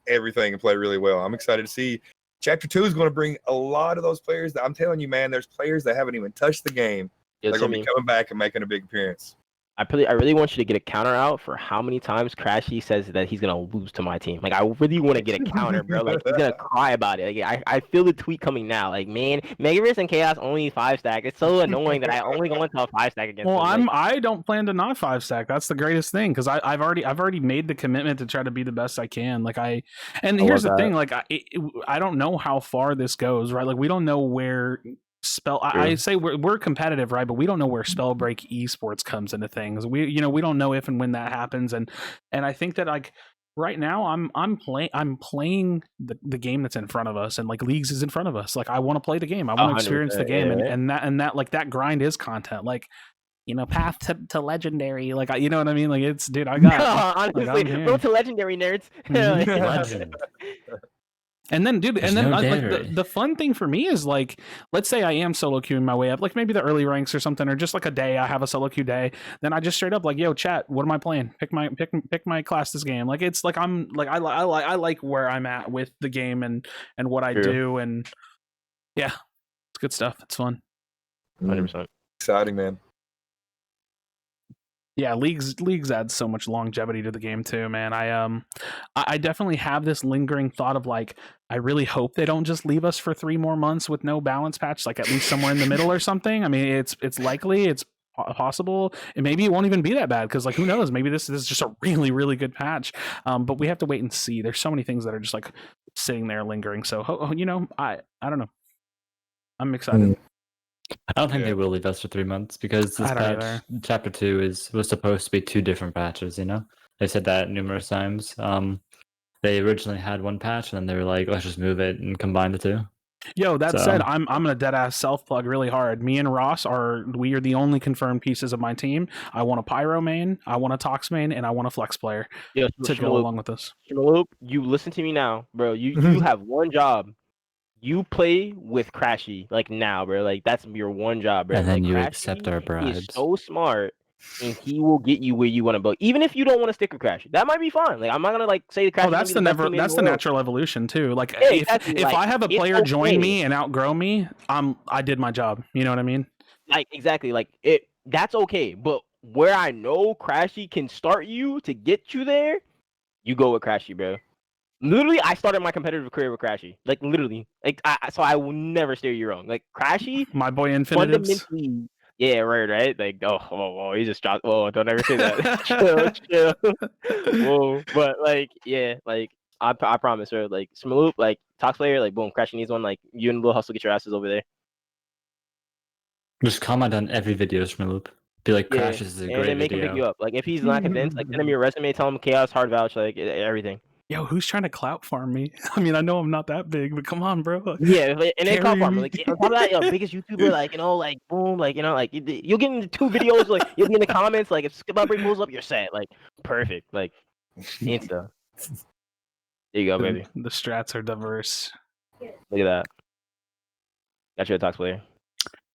everything and play really well. I'm excited to see. Chapter 2 is going to bring a lot of those players. I'm telling you, man, there's players that haven't even touched the game. They're going to be coming back and making a big appearance. I really want you to get a counter out for how many times Krashy says that he's gonna lose to my team. Like I really want to get a counter, bro. Like he's gonna cry about it. Like I feel the tweet coming now. Like man, Megaverse and Chaos only 5-stack. It's so annoying that I only go into a 5-stack against. Well, them. I don't plan to not 5-stack. That's the greatest thing because I've already made the commitment to try to be the best I can. Like here's the thing. Like I don't know how far this goes. Right. Like we don't know where. I say we're competitive, right? But we don't know where Spellbreak esports comes into things. We don't know if and when that happens, and I think that like right now I'm playing the game that's in front of us, and like Leagues is in front of us. Like I want to play the game, I want to experience the game, and that like that grind is content. Like path to legendary. Like you know what I mean? Like it's dude, I got honestly go to legendary nerds. Legend. And then, dude, like, the fun thing for me is like, let's say I am solo queuing my way up, like maybe the early ranks or something, or just like a day I have a solo queue day. Then I just straight up like, yo, chat, what am I playing? Pick my class this game. Like it's like I'm like I like where I'm at with the game and what I do, and yeah, it's good stuff. It's fun. 100%. Exciting, man. Yeah, leagues add so much longevity to the game too, man. I definitely have this lingering thought of like, I really hope they don't just leave us for 3 more months with no balance patch, like at least somewhere in the middle or something. I mean, it's likely, it's possible, and maybe it won't even be that bad because like who knows? Maybe this is just a really, really good patch. But we have to wait and see. There's so many things that are just like sitting there lingering. So I don't know. I'm excited. I don't think they will leave us for 3 months because this patch, Chapter 2, was supposed to be 2 different patches. They said that numerous times. they originally had one patch, and then they were like, let's just move it and combine the two. Yo, that said, I'm gonna dead ass self plug really hard. Me and Ross are the only confirmed pieces of my team. I want a Pyro main, I want a Tox main, and I want a Flex player to go along with this. You listen to me now, bro. You have one job. You play with Krashy like now, bro. Like that's your one job, bro. And then like, you Krashy accept our bribes. He's so smart, and he will get you where you want to go. Even if you don't want to stick with Krashy, that might be fine. Like I'm not gonna like say Krashy. Oh, that's the natural evolution too. Like yeah, if exactly. I have a player join me and outgrow me, I did my job. You know what I mean? Like exactly. Like that's okay. But where I know Krashy can start you to get you there, you go with Krashy, bro. Literally, I started my competitive career with Krashy. Like literally, like so I will never steer you wrong. Like Krashy, my boy Infinitives. Fundamentally, yeah, right. Like oh, he just dropped. Oh, don't ever say that. chill. Whoa, but like yeah, like I promise her. Like Smoop, like Tox player, like boom, Krashy needs one. Like you and Lil Hustle, get your asses over there. Just comment on every video, Smoop. Be like, Crash is a great video. And then make him pick you up. Like if he's not convinced, like send him your resume, tell him Kaos, hard vouch, like everything. Yo, who's trying to clout farm me? I mean, I know I'm not that big, but come on, bro. Yeah, and then clout farm, like on top of that, biggest YouTuber, like like boom, like like you'll get into 2 videos, like you'll be in the comments, like if Spellbreak pulls up, you're set, like perfect, like insta. There you go, baby. The strats are diverse. Look at that. Got you a Tox player.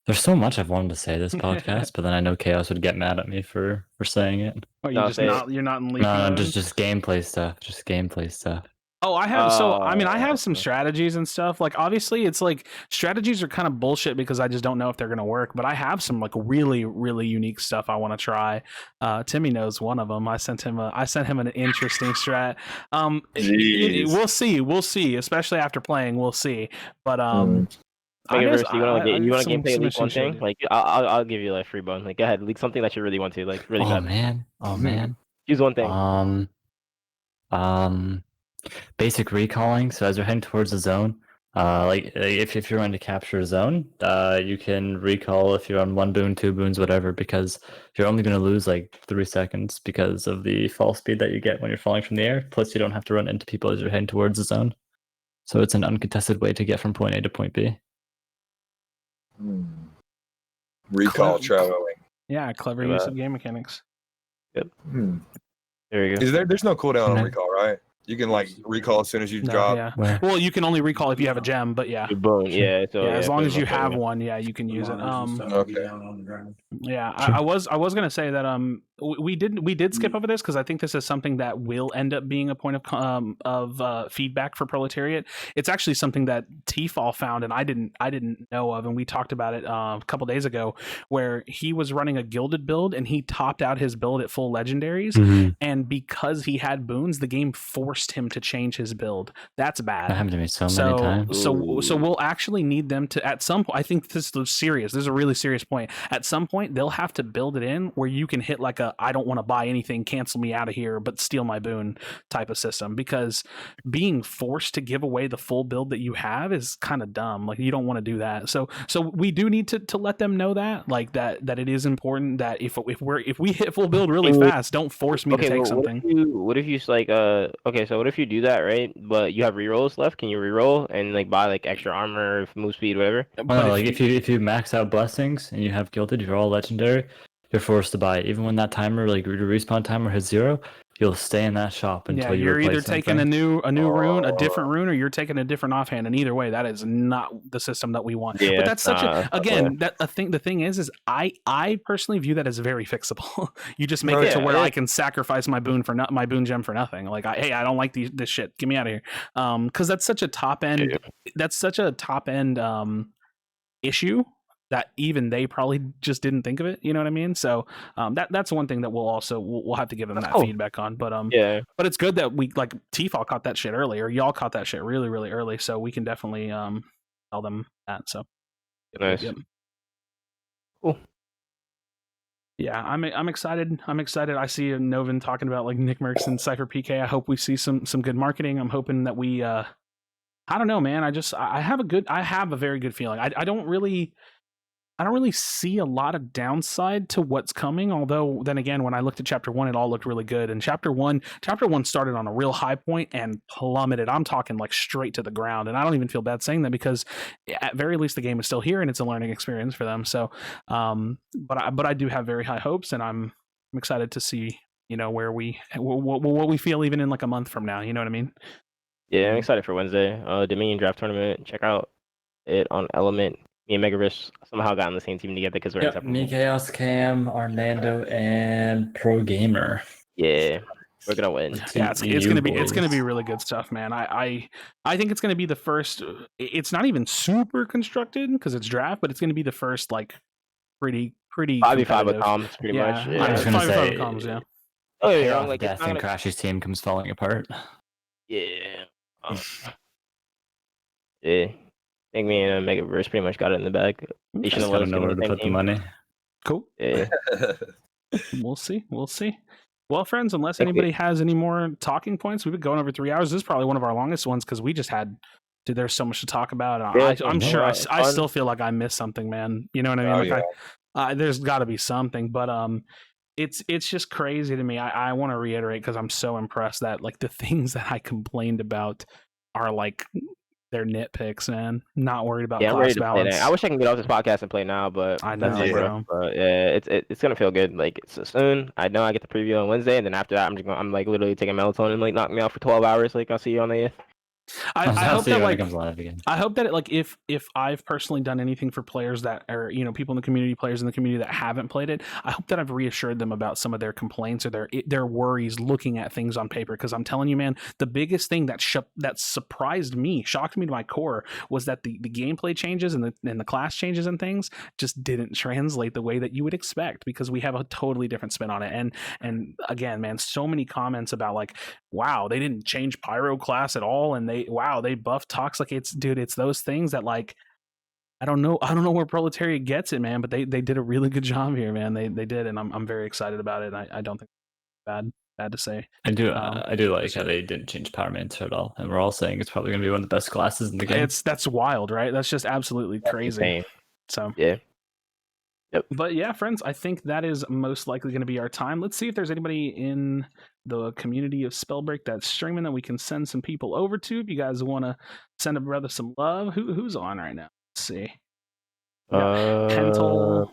There's so much I've wanted to say this podcast, but then I know Kaos would get mad at me for saying it. Oh, you're not in league mode? just gameplay stuff. Just gameplay stuff. Oh, I have I have some strategies and stuff. Like obviously it's like strategies are kind of bullshit because I just don't know if they're gonna work, but I have some like really, really unique stuff I want to try. Timmy knows one of them. I sent him an interesting strat. We'll see, especially after playing, we'll see. But Megaverse, you want to gameplay leak one thing? Like I'll give you like free bone. Like go ahead, leak something that you really want to. Like really bad. Oh man. Choose one thing. Basic recalling. So as you're heading towards the zone, like if you're going to capture a zone, you can recall if you're on 1 boon, 2 boons, whatever, because you're only going to lose like 3 seconds because of the fall speed that you get when you're falling from the air. Plus, you don't have to run into people as you're heading towards the zone. So it's an uncontested way to get from point A to point B. Recall traveling. Yeah, clever use of game mechanics. Yep. There you go. There's no cooldown on recall, right? You can like recall as soon as you drop. Yeah. Well, you can only recall if you have a gem, but yeah. Yeah. So as long as you have one, you can use it. Okay. Yeah, I was gonna say that we did skip over this because I think this is something that will end up being a point of feedback for Proletariat. It's actually something that T-Fall found and I didn't know of, and we talked about it a couple days ago, where he was running a gilded build and he topped out his build at full legendaries, and because he had boons, the game forced him to change his build. That's bad. That happened to me so many times. So we'll actually need them to at some point. I think this is serious. This is a really serious point. At some point, they'll have to build it in where you can hit like a I don't want to buy anything, cancel me out of here, but steal my boon type of system, because being forced to give away the full build that you have is kind of dumb. Like you don't want to do that. So we do need to let them know that, like that it is important that if we hit full build really fast, don't force me to take something. What if you like so what if you do that, right? But you have rerolls left? Can you reroll and like buy like extra armor, move speed, whatever? Well, like if you max out blessings and you have gilded, you're all legendary, you're forced to buy it. Even when that timer, like your respawn timer hits 0, you'll stay in that shop until you're either taking a new rune, a different rune, or you're taking a different offhand. And either way, that is not the system that we want. Yeah, but that's such the thing is I personally view that as very fixable. You just make it to where I can sacrifice my boon my boon gem for nothing. Like I don't like this shit. Get me out of here. Because that's such a top end. That's such a top end issue that even they probably just didn't think of it. You know what I mean? So that's one thing that we'll have to give them that feedback on. But but it's good that we like T-Fall caught that shit earlier. Y'all caught that shit really, really early. So we can definitely tell them that. So nice. Yep. Cool. Yeah, I'm excited. I see Novin talking about like Nick Merckx and Cypher PK. I hope we see some good marketing. I'm hoping that we I don't know, man. I have a very good feeling. I don't really I don't really see a lot of downside to what's coming. Although, then again, when I looked at Chapter 1, it all looked really good. And Chapter 1 started on a real high point and plummeted. I'm talking like straight to the ground. And I don't even feel bad saying that because at very least the game is still here and it's a learning experience for them. So, but I do have very high hopes, and I'm excited to see, where what we feel even in like a month from now. You know what I mean? Yeah, I'm excited for Wednesday. Dominion Draft Tournament. Check out it on Element. Me and Megaverse somehow got on the same team together because we're inseparable. Me, Kaos, Cam, Armando, and Pro Gamer. Yeah, we're gonna win. Yeah, it's gonna be really good stuff, man. I think it's gonna be the first. It's not even super constructed because it's draft, but it's gonna be the first like pretty 5v5 with comms, pretty much. Yeah. I was gonna say, comms, yeah. Oh yeah, like Death and Krashy's team comes falling apart. Yeah. Yeah. I think me and Megaverse pretty much got it in the bag. You just gotta know where to put the money. Cool. Yeah. We'll see. Well, friends, unless anybody has any more talking points, we've been going over 3 hours. This is probably one of our longest ones because we just had. Dude, there's so much to talk about. I'm sure I still feel like I missed something, man. You know what I mean? There's got to be something, but it's just crazy to me. I want to reiterate because I'm so impressed that like the things that I complained about are like. They're nitpicks, man. Not worried about class balance. I wish I can get off this podcast and play now, but I know, bro. But yeah, it's gonna feel good. Like so soon. I know I get the preview on Wednesday, and then after that, I'm like literally taking melatonin, like knock me out for 12 hours. Like I'll see you on the 8th. I hope that like I hope that like if I've personally done anything for players that are people in the community, players in the community that haven't played it, I hope that I've reassured them about some of their complaints or their worries looking at things on paper. Because I'm telling you, man, the biggest thing that surprised me, shocked me to my core, was that the gameplay changes and the class changes and things just didn't translate the way that you would expect because we have a totally different spin on it. And again, man, so many comments about like, wow, they didn't change Pyro class at all, and they buffed Tox. Like it's those things that like I don't know where Proletariat gets it, man, but they did a really good job here, man. They did, and I'm very excited about it. I don't think it's bad to say. I do like how they didn't change Power Mancer at all, and we're all saying it's probably going to be one of the best classes in the game. That's wild, right? That's just absolutely crazy. Insane. So yeah. Yep. But yeah, friends, I think that is most likely going to be our time. Let's see if there's anybody in the community of Spellbreak that's streaming that we can send some people over to. If you guys want to send a brother some love, who's on right now? Let's see. Pentel.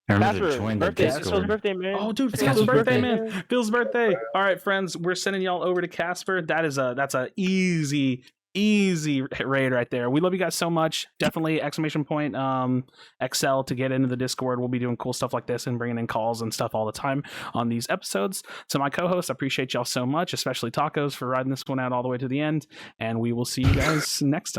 Phil's birthday, man. Oh, dude, Phil's birthday, man. Phil's birthday. All right, friends, we're sending y'all over to Casper. That's a easy raid right there. We love you guys so much. Definitely XCEL to get into the Discord. We'll be doing cool stuff like this and bringing in calls and stuff all the time on these episodes. So my co-hosts, I appreciate y'all so much, especially Talkohsss for riding this one out all the way to the end. And we will see you guys next time.